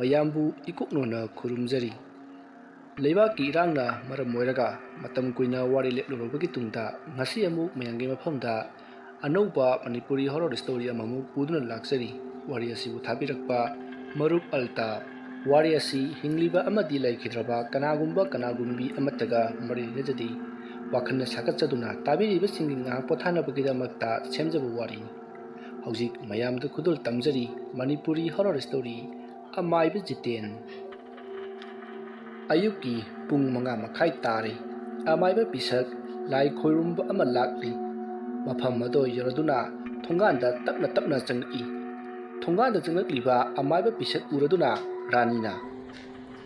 ꯃꯌꯥꯝꯕꯨ ꯏꯀꯣꯛꯅꯣꯅ ꯈꯨꯔꯨꯝꯖꯔꯤ꯫ ꯂꯩꯕꯥꯛꯀꯤ ꯏꯔꯥꯡꯅ ꯃꯔꯝ ꯑꯣꯏꯔꯒ ꯃꯇꯝ ꯀꯨꯏꯅ ꯋꯥꯔꯤ ꯂꯦꯞꯂꯨꯔꯕꯒꯤ ꯇꯨꯡꯗ ꯉꯁꯤ ꯑꯃꯨꯛ ꯃꯌꯥꯝꯒꯤ ꯃꯐꯝꯗ ꯑꯅꯧꯕ ꯃꯅꯤꯄꯨꯔꯤ ꯍꯣꯔꯔ ꯁ꯭ꯇꯣꯔꯤ ꯑꯃꯃꯨꯛ ꯄꯨꯗꯨꯅ ꯂꯥꯛꯆꯔꯤ꯫ ꯋꯥꯔꯤ ꯑꯁꯤꯕꯨ ꯊꯥꯕꯤꯔꯛꯄ ꯃꯔꯨꯞ ꯑꯜꯇꯥꯞ꯫ ꯋꯥꯔꯤ ꯑꯁꯤ ꯍꯤꯡꯂꯤꯕ ꯑꯃꯗꯤ ꯂꯩꯈꯤꯗ꯭ꯔꯕ ꯀꯅꯥꯒꯨꯝꯕ ꯀꯅꯥꯒꯨꯝꯕꯤ ꯑꯃꯠꯇꯒ ꯃꯔꯤ ꯂꯩꯅꯖꯗꯦ꯫ ꯋꯥꯈꯜꯅ ꯁꯥꯒꯠꯆꯗꯨꯅ ꯇꯥꯕꯤꯔꯤꯕꯁꯤꯡꯒꯤ ꯉꯥꯏꯍꯥꯛ ꯄꯣꯊꯥꯅꯕꯒꯤꯗꯃꯛꯇ ꯁꯦꯝꯖꯕ ꯋꯥꯔꯤꯅꯤ꯫ ꯍꯧꯖꯤꯛ ꯃꯌꯥꯝꯗ ꯈꯨꯗꯣꯜ ꯇꯝꯖꯔꯤ ꯃꯅꯤꯄꯨꯔꯤ ꯍꯣꯔꯔ ꯁ꯭ꯇꯣꯔꯤ ꯑꯃꯥꯏꯕ ꯖꯤꯇꯦꯟ꯫ ꯑꯌꯨꯛꯀꯤ ꯄꯨꯡ 5:30 ꯇꯥꯔꯦ꯫ ꯑꯃꯥꯏꯕ ꯄꯤꯁꯛ ꯂꯥꯏ ꯈꯣꯏꯔꯨꯝꯕ ꯑꯃ ꯂꯥꯛꯂꯤ꯫ ꯃꯐꯝ ꯑꯗꯨ ꯌꯧꯔꯗꯨꯅ ꯊꯣꯡꯒꯥꯟꯗ ꯇꯞꯅ ꯇꯞꯅ ꯆꯪꯂꯛꯏ꯫ ꯊꯣꯡꯒꯥꯟꯗ ꯆꯪꯂꯛꯂꯤꯕ ꯑꯃꯥꯏꯕ ꯄꯤꯁꯛ ꯎꯔꯗꯨꯅ ꯔꯥꯅꯤꯅ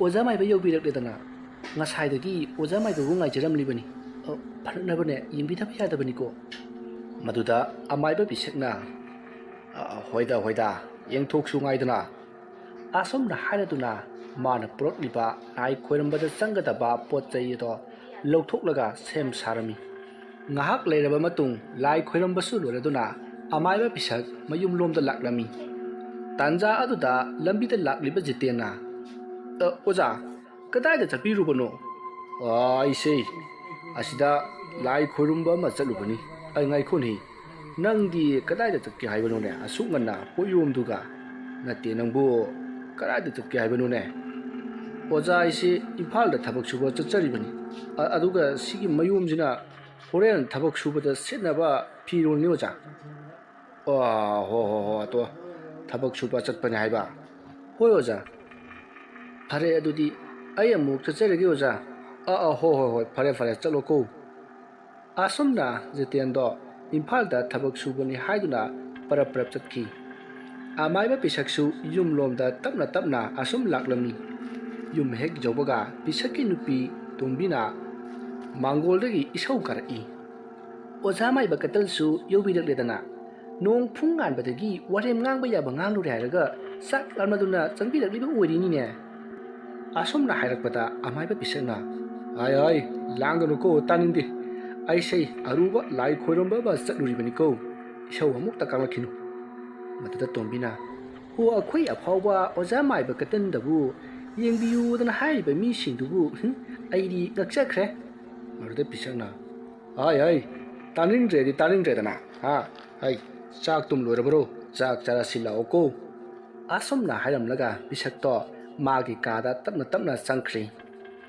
"ꯑꯣꯖꯥ ꯃꯥꯏꯕ ꯌꯧꯕꯤꯔꯛꯂꯦꯗꯅ, ꯉꯁꯥꯏꯗꯒꯤ ꯑꯣꯖꯥ ꯃꯥꯏꯕꯕꯨ ꯉꯥꯏꯖꯔꯝꯂꯤꯕꯅꯤ꯫ ꯐꯔꯛꯅꯕꯅꯦ ꯌꯦꯡꯕꯤꯗꯕ ꯌꯥꯗꯕꯅꯤꯀꯣ"꯫ ꯃꯗꯨꯗ ꯑꯃꯥꯏꯕ ꯄꯤꯁꯛꯅ "ꯍꯣꯏꯗ ꯍꯣꯏꯗ ꯌꯦꯡꯊꯣꯛꯁꯨ ꯉꯥꯏꯗꯅ", ꯑꯁꯨꯝꯅ ꯍꯥꯏꯔꯗꯨꯅ ꯃꯥꯅ ꯄꯨꯔꯛꯂꯤꯕ ꯂꯥꯏ ꯈꯣꯏꯔꯝꯕꯗ ꯆꯪꯒꯗꯕ ꯄꯣꯠ ꯆꯩ ꯑꯗꯣ ꯂꯧꯊꯣꯛꯂꯒ ꯁꯦꯝ ꯁꯥꯔꯝꯃꯤ꯫ ꯉꯥꯏꯍꯥꯛ ꯂꯩꯔꯕ ꯃꯇꯨꯡ ꯂꯥꯏ ꯈꯣꯏꯔꯝꯕꯁꯨ ꯂꯣꯏꯔꯗꯨꯅ ꯑꯃꯥꯏꯕ ꯄꯤꯁꯛ ꯃꯌꯨꯝꯂꯣꯝꯗ ꯂꯥꯛꯂꯝꯃꯤ꯫ ꯇꯥꯟꯖꯥ ꯑꯗꯨꯗ ꯂꯝꯕꯤꯗ ꯂꯥꯛꯂꯤꯕ ꯖꯤꯇꯦꯟꯅ "ꯑꯣꯖꯥ, ꯀꯗꯥꯏꯗ ꯆꯠꯄꯤꯔꯨꯕꯅꯣ"꯫ "ꯑꯩꯁꯦ ꯑꯁꯤꯗ ꯂꯥꯏ ꯈꯣꯏꯔꯨꯝꯕ ꯑꯃ ꯆꯠꯂꯨꯕꯅꯤ"꯫ "ꯉꯥꯏꯈꯣꯅꯦ, ꯅꯪꯗꯤ ꯀꯗꯥꯏꯗ ꯆꯠꯀꯦ ꯍꯥꯏꯕꯅꯣꯅꯦ ꯑꯁꯨꯛ ꯉꯟꯅ ꯄꯣꯠꯌꯣꯝꯗꯨꯒ"꯫ "ꯅꯠꯇꯦ, ꯅꯪꯕꯨ ꯀꯗꯥꯏꯗ ꯆꯠꯀꯦ ꯍꯥꯏꯕꯅꯣꯅꯦ"꯫ "ꯑꯣꯖꯥ, ꯑꯩꯁꯦ ꯏꯝꯐꯥꯜꯗ ꯊꯕꯛ ꯁꯨꯕ ꯆꯠꯆꯔꯤꯕꯅꯤ꯫ ꯑꯗꯨꯒ ꯁꯤꯒꯤ ꯃꯌꯣꯝꯁꯤꯅ ꯍꯣꯔꯦꯟ ꯊꯕꯛ ꯁꯨꯕꯗ ꯁꯦꯠꯅꯕ ꯐꯤꯔꯣꯜꯅꯤ ꯑꯣꯖꯥ"꯫ "ꯍꯣ ꯑꯗꯣ ꯊꯕꯛ ꯁꯨꯕ ꯆꯠꯄꯅꯦ ꯍꯥꯏꯕ"꯫ "ꯍꯣꯏ ꯑꯣꯖꯥ"꯫ "ꯐꯔꯦ ꯑꯗꯨꯗꯤ ꯑꯩ ꯑꯃꯨꯛ ꯆꯠꯆꯔꯒꯦ ꯑꯣꯖꯥ"꯫ ꯍꯣꯏ ꯐꯔꯦ ꯆꯠꯂꯣꯀꯣ"꯫ ꯑꯁꯨꯝꯅ ꯖꯤꯇꯦꯟꯗꯣ ꯏꯝꯐꯥꯜꯗ ꯊꯕꯛ ꯁꯨꯕꯅꯤ ꯍꯥꯏꯗꯨꯅ ꯄꯔꯞ ꯆꯠꯈꯤ꯫ ꯑꯃꯥꯏꯕ ꯄꯤꯁꯛꯁꯨ ꯌꯨꯝꯂꯣꯝꯗ ꯇꯞꯅ ꯇꯞꯅ ꯑꯁꯨꯝ ꯂꯥꯛꯂꯝꯃꯤ꯫ ꯌꯨꯝ ꯍꯦꯛ ꯌꯧꯕꯒ ꯄꯤꯁꯛꯀꯤ ꯅꯨꯄꯤ ꯇꯣꯝꯕꯤꯅ ꯃꯥꯡꯒꯣꯜꯗꯒꯤ ꯏꯁꯧ ꯀꯥꯔꯛꯏ꯫ "ꯑꯣꯖꯥ ꯃꯥꯏꯕ ꯀꯇꯜꯁꯨ ꯌꯧꯕꯤꯔꯛꯂꯦꯗꯅ, ꯅꯣꯡ ꯐꯨꯡ ꯉꯥꯟꯕꯗꯒꯤ ꯋꯥꯔꯦꯝ ꯉꯥꯡꯕ ꯌꯥꯕ ꯉꯥꯡꯂꯨꯔꯦ ꯍꯥꯏꯔꯒ ꯆꯥꯛ ꯂꯥꯝꯂꯗꯨꯅ ꯆꯪꯕꯤꯔꯛꯂꯤꯕ ꯑꯣꯏꯔꯤꯅꯤꯅꯦ"꯫ ꯑꯁꯨꯝꯅ ꯍꯥꯏꯔꯛꯄꯗ ꯑꯃꯥꯏꯕ ꯄꯤꯁꯛꯅ "ꯍꯥꯏ ꯂꯥꯡꯒꯅꯨꯀꯣ, ꯇꯥꯅꯤꯡꯗꯦ. ꯑꯩꯁꯦ ꯑꯔꯨꯕ ꯂꯥꯏ ꯈꯣꯏꯔꯝꯕ ꯑꯃ ꯆꯠꯂꯨꯔꯤꯕꯅꯤꯀꯣ, ꯏꯁꯧ ꯑꯃꯨꯛꯇ ꯀꯥꯡꯂꯛꯈꯤꯅꯨ"꯫ ꯃꯗꯨꯗ ꯇꯣꯝꯕꯤꯅ "ꯑꯩꯈꯣꯏ ꯑꯐꯥꯎꯕ ꯑꯣꯖꯥ ꯃꯥꯏꯕ ꯀꯇꯟꯗꯕꯨ ꯌꯦꯡꯕꯤꯌꯨꯗꯅ ꯍꯥꯏꯔꯤꯕ ꯃꯤꯁꯤꯡꯗꯨꯕꯨ ꯑꯩꯗꯤ ꯉꯛꯆꯈ꯭ꯔꯦ"꯫ ꯃꯗꯨꯗ ꯄꯤꯁꯛꯅ "ꯍꯥꯏ ꯇꯥꯅꯤꯡꯗ꯭ꯔꯦꯗꯤ ꯇꯥꯅꯤꯡꯗ꯭ꯔꯦꯗꯅ, ꯆꯥꯛꯇꯨꯝ ꯂꯣꯏꯔꯕꯔꯣ? ꯆꯥꯛ ꯆꯥꯔꯁꯤ ꯂꯥꯛꯑꯣꯀꯣ"꯫ ꯑꯁꯨꯝꯅ ꯍꯥꯏꯔꯝꯂꯒ ꯄꯤꯁꯛꯇꯣ ꯃꯥꯒꯤ ꯀꯥꯗ ꯇꯞꯅ ꯇꯞꯅ ꯆꯪꯈ꯭ꯔꯦ꯫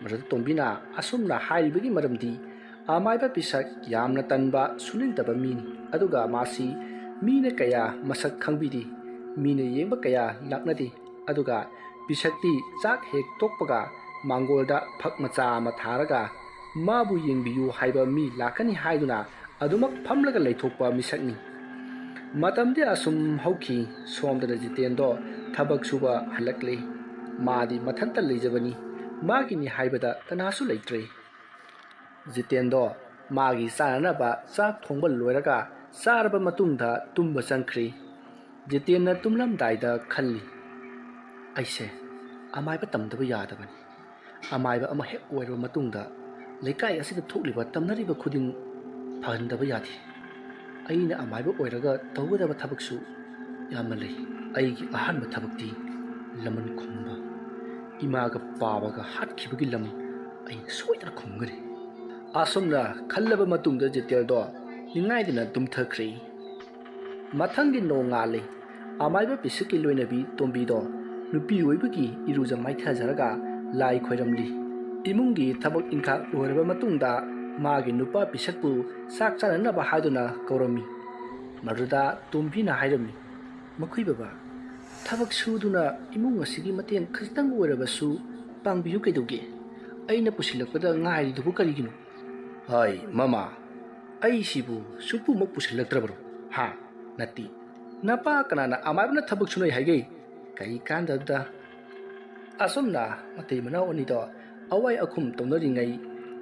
ꯃꯗꯨꯗ ꯇꯣꯝꯕꯤꯅ ꯑꯁꯨꯝꯅ ꯍꯥꯏꯔꯤꯕꯒꯤ ꯃꯔꯝꯗꯤ ꯑꯃꯥꯏꯕ ꯄꯤꯁꯛ ꯌꯥꯝꯅ ꯇꯟꯕ ꯁꯨꯅꯤꯡꯗꯕ ꯃꯤꯅꯤ꯫ ꯑꯗꯨꯒ ꯃꯥꯁꯤ ꯃꯤꯅ ꯀꯌꯥ ꯃꯁꯛ ꯈꯪꯕꯤꯗꯦ, ꯃꯤꯅ ꯌꯦꯡꯕ ꯀꯌꯥ ꯂꯥꯛꯅꯗꯦ꯫ ꯑꯗꯨꯒ ꯄꯤꯁꯛꯇꯤ ꯆꯥꯛ ꯍꯦꯛ ꯇꯣꯛꯄꯒ ꯃꯥꯡꯒꯣꯜꯗ ꯐꯛ ꯃꯆꯥ ꯑꯃ ꯊꯥꯔꯒ ꯃꯥꯕꯨ ꯌꯦꯡꯕꯤꯌꯨ ꯍꯥꯏꯕ ꯃꯤ ꯂꯥꯛꯀꯅꯤ ꯍꯥꯏꯗꯨꯅ ꯑꯗꯨꯃꯛ ꯐꯝꯂꯒ ꯂꯩꯊꯣꯛꯄ ꯃꯤꯁꯛꯅꯤ꯫ ꯃꯇꯝꯗꯤ ꯑꯁꯨꯝ ꯍꯧꯈꯤ꯫ ꯁꯣꯝꯗꯅ ꯖꯤꯇꯦꯟꯗꯣ ꯊꯕꯛ ꯁꯨꯕ ꯍꯜꯂꯛꯂꯦ꯫ ꯃꯥꯗꯤ ꯃꯊꯟꯇ ꯂꯩꯖꯕꯅꯤ, ꯃꯥꯒꯤꯅꯤ ꯍꯥꯏꯕꯗ ꯀꯅꯥꯁꯨ ꯂꯩꯇ꯭ꯔꯦ꯫ ꯖꯤꯇꯦꯟꯗꯣ ꯃꯥꯒꯤ ꯆꯥꯅꯅꯕ ꯆꯥꯛ ꯊꯣꯡꯕ ꯂꯣꯏꯔꯒ ꯆꯥꯔꯕ ꯃꯇꯨꯡꯗ ꯇꯨꯝꯕ ꯆꯪꯈ꯭ꯔꯦ꯫ ꯖꯤꯇꯦꯟꯅ ꯇꯨꯝꯂꯝꯗꯥꯏꯗ ꯈꯜꯂꯤ, "ꯑꯩꯁꯦ ꯑꯃꯥꯏꯕ ꯇꯝꯗꯕ ꯌꯥꯗꯕꯅꯤ. ꯑꯃꯥꯏꯕ ꯑꯃ ꯍꯦꯛ ꯑꯣꯏꯔꯕ ꯃꯇꯨꯡꯗ ꯂꯩꯀꯥꯏ ꯑꯁꯤꯗ ꯊꯣꯛꯂꯤꯕ ꯇꯝꯅꯔꯤꯕ ꯈꯨꯗꯤꯡ ꯐꯍꯟꯗꯕ ꯌꯥꯗꯦ. ꯑꯩꯅ ꯑꯃꯥꯏꯕ ꯑꯣꯏꯔꯒ ꯇꯧꯒꯗꯕ ꯊꯕꯛꯁꯨ ꯌꯥꯝꯅ ꯂꯩ. ꯑꯩꯒꯤ ꯑꯍꯥꯟꯕ ꯊꯕꯛꯇꯤ ꯂꯃꯟ ꯈꯨꯝꯕ. ꯏꯃꯥꯒ ꯄꯥꯕꯒ ꯍꯥꯠꯈꯤꯕꯒꯤ ꯂꯃꯟ ꯑꯩꯅ ꯁꯣꯏꯗꯅ ꯈꯨꯝꯒꯅꯤ"꯫ ꯑꯁꯨꯝꯅ ꯈꯜꯂꯕ ꯃꯇꯨꯡꯗ ꯖꯤꯇꯦꯟꯗꯣ ꯅꯤꯡꯉꯥꯏꯗꯅ ꯇꯨꯝꯊꯈ꯭ꯔꯦ꯫ ꯃꯊꯪꯒꯤ ꯅꯣꯡꯉꯥꯜꯂꯦ꯫ ꯑꯃꯥꯏꯕ ꯄꯤꯁꯛꯀꯤ ꯂꯣꯏꯅꯕꯤ ꯇꯣꯝꯕꯤꯗꯣ ꯅꯨꯄꯤ ꯑꯣꯏꯕꯒꯤ ꯏꯔꯨꯖ ꯃꯥꯏꯊꯖꯔꯒ ꯂꯥꯏ ꯈꯣꯏꯔꯝꯂꯤ꯫ ꯏꯃꯨꯡꯒꯤ ꯊꯕꯛ ꯏꯟꯈꯥꯡ ꯂꯣꯏꯔꯕ ꯃꯇꯨꯡꯗ ꯃꯥꯒꯤ ꯅꯨꯄꯥ ꯄꯤꯁꯛꯄꯨ ꯆꯥꯛ ꯆꯥꯅꯅꯕ ꯍꯥꯏꯗꯨꯅ ꯀꯧꯔꯝꯃꯤ꯫ ꯃꯗꯨꯗ ꯇꯣꯝꯕꯤꯅ ꯍꯥꯏꯔꯝꯃꯤ, "ꯃꯈꯣꯏ ꯕꯕꯥ, ꯊꯕꯛ ꯁꯨꯗꯨꯅ ꯏꯃꯨꯡ ꯑꯁꯤꯒꯤ ꯃꯇꯦꯡ ꯈꯖꯤꯛꯇꯪ ꯑꯣꯏꯔꯕꯁꯨ ꯄꯥꯡꯕꯤꯌꯨ ꯀꯩꯗꯧꯒꯦ? ꯑꯩꯅ ꯄꯨꯁꯤꯜꯂꯛꯄꯗ ꯉꯥꯏꯔꯤꯗꯨꯕꯨ ꯀꯔꯤꯒꯤꯅꯣ"꯫ "ꯃꯃꯥ, ꯑꯩꯁꯤꯕꯨ ꯁꯨꯛꯄꯨꯃꯛ ꯄꯨꯁꯤꯜꯂꯛꯇ꯭ꯔꯕꯔꯣ? ꯅꯠꯇꯦ, ꯅꯄꯥ ꯀꯅꯥꯅ ꯑꯃꯥꯏꯕꯅ ꯊꯕꯛ ꯁꯨꯅꯩ ꯍꯥꯏꯒꯦ? ꯀꯔꯤ ꯀꯥꯟꯗꯕꯗ"꯫ ꯑꯁꯨꯝꯅ ꯃꯇꯩ ꯃꯅꯥꯎ ꯑꯅꯤꯗꯣ ꯑꯋꯥꯏ ꯑꯈꯨꯝ ꯇꯧꯅꯔꯤꯉꯩ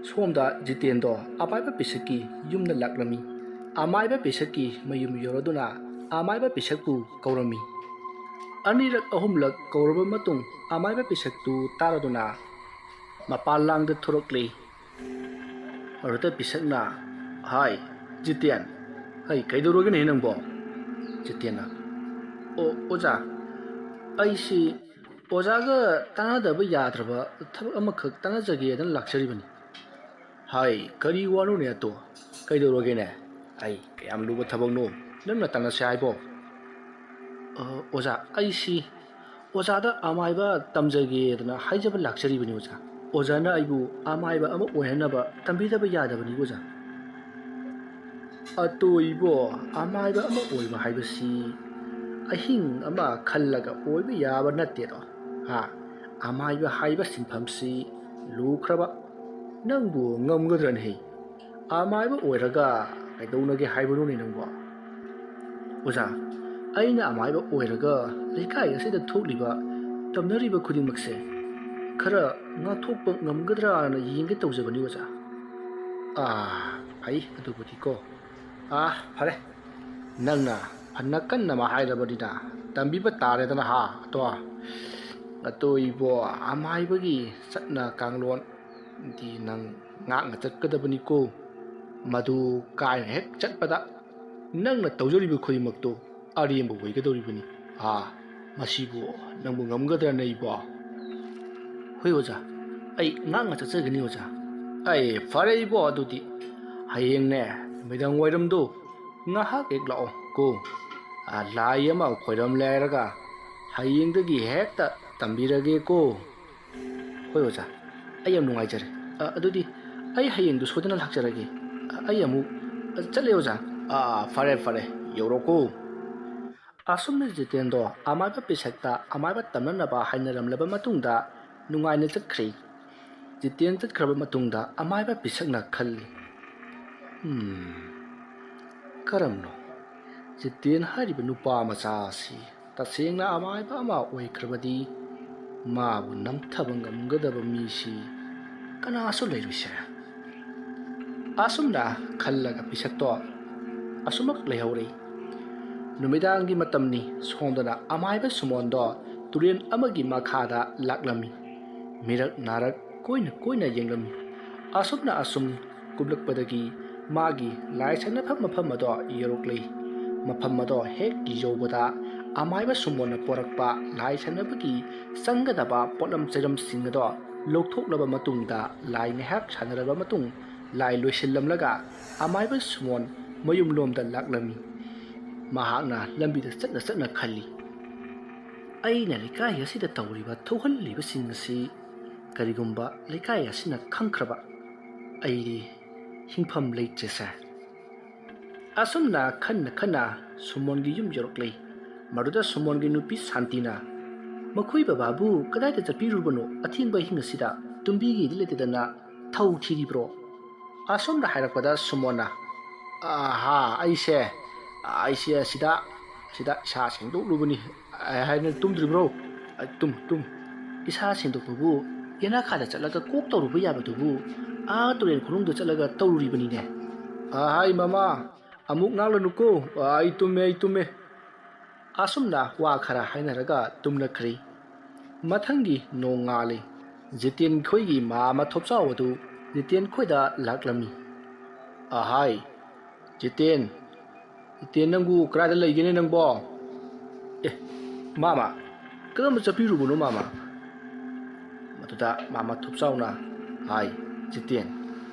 ꯁꯣꯝꯗ ꯖꯤꯇꯦꯟꯗꯣ ꯑꯃꯥꯏꯕ ꯄꯤꯁꯛꯀꯤ ꯌꯨꯝꯗ ꯂꯥꯛꯂꯝꯃꯤ꯫ ꯑꯃꯥꯏꯕ ꯄꯤꯁꯛꯀꯤ ꯃꯌꯨꯝ ꯌꯧꯔꯗꯨꯅ ꯑꯃꯥꯏꯕ ꯄꯤꯁꯛꯄꯨ ꯀꯧꯔꯝꯃꯤ꯫ ꯑꯅꯤꯔꯛ ꯑꯍꯨꯝꯂꯛ ꯀꯧꯔꯕ ꯃꯇꯨꯡ ꯑꯃꯥꯏꯕ ꯄꯤꯁꯛꯇꯨ ꯇꯥꯔꯗꯨꯅ ꯃꯄꯥꯟꯂꯥꯡꯗ ꯊꯣꯔꯛꯂꯦ꯫ ꯃꯗꯨꯗ ꯄꯤꯁꯛꯅ "ꯖꯤꯇꯦꯟ, ꯀꯩꯗꯧꯔꯒꯦꯅꯦ ꯅꯪꯕꯣ"꯫ ꯖꯤꯇꯦꯟꯅ "ꯑꯣꯖꯥ, ꯑꯩꯁꯤ ꯑꯣꯖꯥꯒ ꯇꯥꯟꯅꯗꯕ ꯌꯥꯗ꯭ꯔꯕ ꯊꯕꯛ ꯑꯃꯈꯛ ꯇꯥꯟꯅꯖꯒꯦꯗꯅ ꯂꯥꯛꯆꯔꯤꯕꯅꯤ ꯍꯥꯏ ꯀꯔꯤ ꯋꯥꯅꯣꯅꯦ ꯑꯇꯣ ꯀꯩꯗꯧꯔꯒꯦꯅꯦ ꯑꯩ ꯀꯌꯥꯝ ꯂꯨꯕ ꯊꯕꯛꯅꯣ ꯅꯪꯅ ꯇꯥꯟꯅꯁꯦ ꯍꯥꯏꯕꯣ ꯑꯣꯖꯥ ꯑꯩꯁꯤ ꯑꯣꯖꯥꯗ ꯑꯃꯥꯏꯕ ꯇꯝꯖꯒꯦꯗꯅ ꯍꯥꯏꯖꯕ ꯂꯥꯛꯆꯔꯤꯕꯅꯤ ꯑꯣꯖꯥ ꯑꯣꯖꯥꯅ ꯑꯩꯕꯨ ꯑꯃꯥꯏꯕ ꯑꯃ ꯑꯣꯏꯍꯟꯅꯕ ꯇꯝꯕꯤꯗꯕ ꯌꯥꯗꯕꯅꯤ ꯑꯣꯖꯥ ꯑꯇꯣꯏꯕꯣ ꯑꯃꯥꯏꯕ ꯑꯃ ꯑꯣꯏꯕ ꯍꯥꯏꯕꯁꯤ ꯑꯍꯤꯡ ꯑꯃ ꯈꯜꯂꯒ ꯑꯣꯏꯕ ꯌꯥꯕ ꯅꯠꯇꯦꯗꯣ ꯑꯃꯥꯏꯕ ꯍꯥꯏꯕ ꯁꯤꯟꯐꯝꯁꯤ ꯂꯨꯈ꯭ꯔꯕ ꯅꯪꯕꯨ ꯉꯝꯒꯗ꯭ꯔꯅꯦ ꯑꯃꯥꯏꯕ ꯑꯣꯏꯔꯒ ꯀꯩꯗꯧꯅꯒꯦ ꯍꯥꯏꯕꯅꯣꯅꯦ ꯅꯪꯕꯣ ꯑꯣꯖꯥ ꯑꯩꯅ ꯑꯃꯥꯏꯕ ꯑꯣꯏꯔꯒ ꯂꯩꯀꯥꯏ ꯑꯁꯤꯗ ꯊꯣꯛꯂꯤꯕ ꯇꯝꯅꯔꯤꯕ ꯈꯨꯗꯤꯡꯃꯛꯁꯦ ꯈꯔ ꯉꯥꯛꯊꯣꯛꯄ ꯉꯝꯒꯗ꯭ꯔꯥꯅ ꯌꯦꯡꯒꯦ ꯇꯧꯖꯕꯅꯤ ꯑꯣꯖꯥ ꯐꯩ ꯑꯗꯨꯕꯨꯗꯤꯀꯣ ꯐꯔꯦ ꯅꯪꯅ ꯐꯅ ꯀꯟꯅ ꯍꯥꯏꯔꯕꯅꯤꯅ ꯇꯝꯕꯤꯕ ꯇꯥꯔꯦꯗꯅ ꯑꯇꯣꯏꯕꯣ ꯑꯃꯥꯏꯕꯒꯤ ꯆꯠꯅ ꯀꯥꯡꯂꯣꯟꯗꯤ ꯅꯪ ꯉꯥꯛꯅ ꯆꯠꯀꯗꯕꯅꯤꯀꯣ ꯃꯗꯨ ꯀꯥꯏꯅ ꯍꯦꯛ ꯆꯠꯄꯗ ꯅꯪꯅ ꯇꯧꯖꯔꯤꯕ ꯈꯨꯗꯤꯡꯃꯛꯇꯣ ꯑꯔꯦꯝꯕ ꯑꯣꯏꯒꯗꯧꯔꯤꯕꯅꯤ ꯃꯁꯤꯕꯨ ꯅꯪꯕꯨ ꯉꯝꯒꯗ꯭ꯔꯅꯦ ꯏꯕꯣ ꯍꯣꯏ ꯑꯣꯖꯥ ꯑꯩ ꯉꯥꯛꯅ ꯆꯠꯆꯒꯅꯤ ꯑꯣꯖꯥ ꯐꯔꯦ ꯏꯕꯣ ꯑꯗꯨꯗꯤ ꯍꯌꯦꯡꯅꯦ ꯅꯨꯃꯤꯗꯥꯡ ꯋꯥꯏꯔꯝꯗꯣ ꯉꯥꯏꯍꯥꯛ ꯍꯦꯛ ꯂꯥꯛꯑꯣ ꯀꯣ ꯂꯥꯏ ꯑꯃ ꯈꯣꯏꯔꯝ ꯂꯩꯔꯒ ꯍꯌꯦꯡꯗꯒꯤ ꯍꯦꯛꯇ ꯇꯝꯕꯤꯔꯒꯦꯀꯣ ꯍꯣꯏ ꯑꯣꯖꯥ ꯑꯩ ꯌꯥꯝ ꯅꯨꯡꯉꯥꯏꯖꯔꯦ ꯑꯗꯨꯗꯤ ꯑꯩ ꯍꯌꯦꯡꯗꯣ ꯁꯣꯏꯗꯅ ꯂꯥꯛꯆꯔꯒꯦ ꯑꯩ ꯑꯃꯨꯛ ꯆꯠꯂꯦ ꯑꯣꯖꯥ ꯐꯔꯦ ꯌꯧꯔꯣꯀꯣ ꯑꯁꯨꯝꯅ ꯖꯤꯇꯦꯟꯗꯣ ꯑꯃꯥꯏꯕ ꯄꯤꯁꯛꯇ ꯑꯃꯥꯏꯕ ꯇꯝꯅꯅꯕ ꯍꯥꯏꯅꯔꯝꯂꯕ ꯃꯇꯨꯡꯗ ꯅꯨꯡꯉꯥꯏꯅ ꯆꯠꯈ꯭ꯔꯦ ꯖꯤꯇꯦꯟ ꯆꯠꯈ꯭ꯔꯕ ꯃꯇꯨꯡꯗ ꯑꯃꯥꯏꯕ ꯄꯤꯁꯛꯅ ꯈꯜꯂꯤ ꯀꯔꯝꯅꯣ ꯖꯤꯇꯦꯟ ꯍꯥꯏꯔꯤꯕ ꯅꯨꯄꯥ ꯃꯆꯥ ꯑꯁꯤ ꯇꯁꯦꯡꯅ ꯑꯃꯥꯏꯕ ꯑꯃ ꯑꯣꯏꯈ꯭ꯔꯕꯗꯤ ꯃꯥꯕꯨ ꯅꯝꯊꯕ ꯉꯝꯒꯗꯕ ꯃꯤꯁꯤ ꯀꯅꯥꯁꯨ ꯂꯩꯔꯣꯏꯁꯦ ꯑꯁꯨꯝꯅ ꯈꯜꯂꯒ ꯄꯤꯁꯛꯇꯣ ꯑꯁꯨꯃꯛ ꯂꯩꯍꯧꯔꯦ ꯅꯨꯃꯤꯗꯥꯡꯒꯤ ꯃꯇꯝꯅꯤ ꯁꯣꯝꯗꯅ ꯑꯃꯥꯏꯕ ꯁꯨꯃꯣꯟꯗꯣ ꯇꯨꯔꯦꯟ ꯑꯃꯒꯤ ꯃꯈꯥꯗ ꯂꯥꯛꯂꯝꯃꯤ ꯃꯤꯔꯛ ꯅꯥꯔꯛ ꯀꯣꯏꯅ ꯌꯦꯡꯂꯝꯃꯤ ꯑꯁꯨꯝꯅ ꯑꯁꯨꯝ ꯀꯨꯝꯂꯛꯄꯗꯒꯤ ꯃꯥꯒꯤ ꯂꯥꯏ ꯁꯥꯟꯅꯐꯝ ꯃꯐꯝ ꯑꯗꯣ ꯌꯧꯔꯛꯂꯤ ꯃꯐꯝ ꯑꯗꯣ ꯍꯦꯛ ꯌꯧꯕꯗ ꯑꯃꯥꯏꯕ ꯁꯨꯃꯣꯟꯅ ꯄꯣꯔꯛꯄ ꯂꯥꯏ ꯁꯥꯟꯅꯕꯒꯤ ꯆꯪꯒꯗꯕ ꯄꯣꯠꯂꯝ ꯆꯩꯔꯝꯁꯤꯡ ꯑꯗꯣ ꯂꯧꯊꯣꯛꯂꯕ ꯃꯇꯨꯡꯗ ꯂꯥꯏ ꯉꯥꯏꯍꯥꯛ ꯁꯥꯟꯅꯔꯕ ꯃꯇꯨꯡ ꯂꯥꯏ ꯂꯣꯏꯁꯤꯜꯂꯝꯂꯒ ꯑꯃꯥꯏꯕ ꯁꯨꯃꯣꯟ ꯃꯌꯨꯝꯂꯣꯝꯗ ꯂꯥꯛꯂꯝꯃꯤ ꯃꯍꯥꯛꯅ ꯂꯝꯕꯤꯗ ꯆꯠꯅ ꯈꯜꯂꯤ ꯑꯩꯅ ꯂꯩꯀꯥꯏ ꯑꯁꯤꯗ ꯇꯧꯔꯤꯕ ꯊꯣꯛꯍꯜꯂꯤꯕꯁꯤꯡ ꯑꯁꯤ ꯀꯔꯤꯒꯨꯝꯕ ꯂꯩꯀꯥꯏ ꯑꯁꯤꯅ ꯈꯪꯈ꯭ꯔꯕ ꯑꯩ ꯍꯤꯡꯐꯝ ꯂꯩꯇ꯭ꯔꯦꯁꯦ ꯑꯁꯨꯝꯅ ꯈꯟꯅ ꯁꯨꯃꯣꯟꯒꯤ ꯌꯨꯝ ꯌꯧꯔꯛꯂꯤ ꯃꯗꯨꯗ ꯁꯨꯃꯣꯟꯒꯤ ꯅꯨꯄꯤ ꯁꯥꯟꯇꯤꯅ ꯃꯈꯣꯏ ꯕꯕꯥꯕꯨ ꯀꯗꯥꯏꯗ ꯆꯠꯄꯤꯔꯨꯕꯅꯣ ꯑꯊꯦꯡꯕ ꯑꯍꯤꯡ ꯑꯁꯤꯗ ꯇꯨꯝꯕꯤꯒꯦꯗꯤ ꯂꯩꯇꯗꯅ ꯊꯧ ꯊꯤꯔꯤꯕ꯭ꯔꯣ ꯑꯁꯨꯝꯅ ꯍꯥꯏꯔꯛꯄꯗ ꯁꯨꯃꯣꯟꯅ ꯑꯩꯁꯦ ꯑꯁꯤꯗ ꯏꯁꯥ ꯁꯦꯡꯗꯣꯛꯂꯨꯕꯅꯤ ꯍꯥꯏꯅ ꯇꯨꯝꯗ꯭ꯔꯤꯕ꯭ꯔꯣ ꯇꯨꯝ ꯏꯁꯥ ꯁꯦꯡꯗꯣꯛꯄꯕꯨ ꯌꯦꯅꯥꯈꯥꯗ ꯆꯠꯂꯒ ꯀꯣꯛ ꯇꯧꯔꯨꯕ ꯌꯥꯕꯗꯨꯕꯨ ꯇꯨꯔꯦꯟ ꯈꯣꯡꯅꯨꯡꯗ ꯆꯠꯂꯒ ꯇꯧꯔꯨꯔꯤꯕꯅꯤꯅꯦ ꯃꯃꯥ ꯑꯃꯨꯛ ꯉꯥꯡꯂꯅꯨꯀꯣ ꯑꯩ ꯇꯨꯝꯃꯦ ꯑꯁꯨꯝꯅ ꯋꯥ ꯈꯔ ꯍꯥꯏꯅꯔꯒ ꯇꯨꯝꯅꯈ꯭ꯔꯦ ꯃꯊꯪꯒꯤ ꯅꯣꯡ ꯉꯥꯜꯂꯤ ꯖꯤꯇꯦꯟ ꯈꯣꯏꯒꯤ ꯃꯥꯃ ꯊꯣꯞꯆꯥꯎ ꯑꯗꯨ ꯖꯤꯇꯦꯟ ꯈꯣꯏꯗ ꯂꯥꯛꯂꯝꯃꯤ ꯖꯤꯇꯦꯟ ꯅꯪꯕꯨ ꯀꯗꯥꯏꯗ ꯂꯩꯒꯦꯅꯦ ꯅꯪꯕꯣ ꯃꯥꯃ ꯀꯔꯝꯕ ꯆꯠꯄꯤꯔꯨꯕꯅꯣ ꯃꯥꯃ ꯃꯗꯨꯗ ꯃꯥꯃ ꯊꯣꯞꯆꯥꯎꯅ ꯖꯤꯇꯦꯟ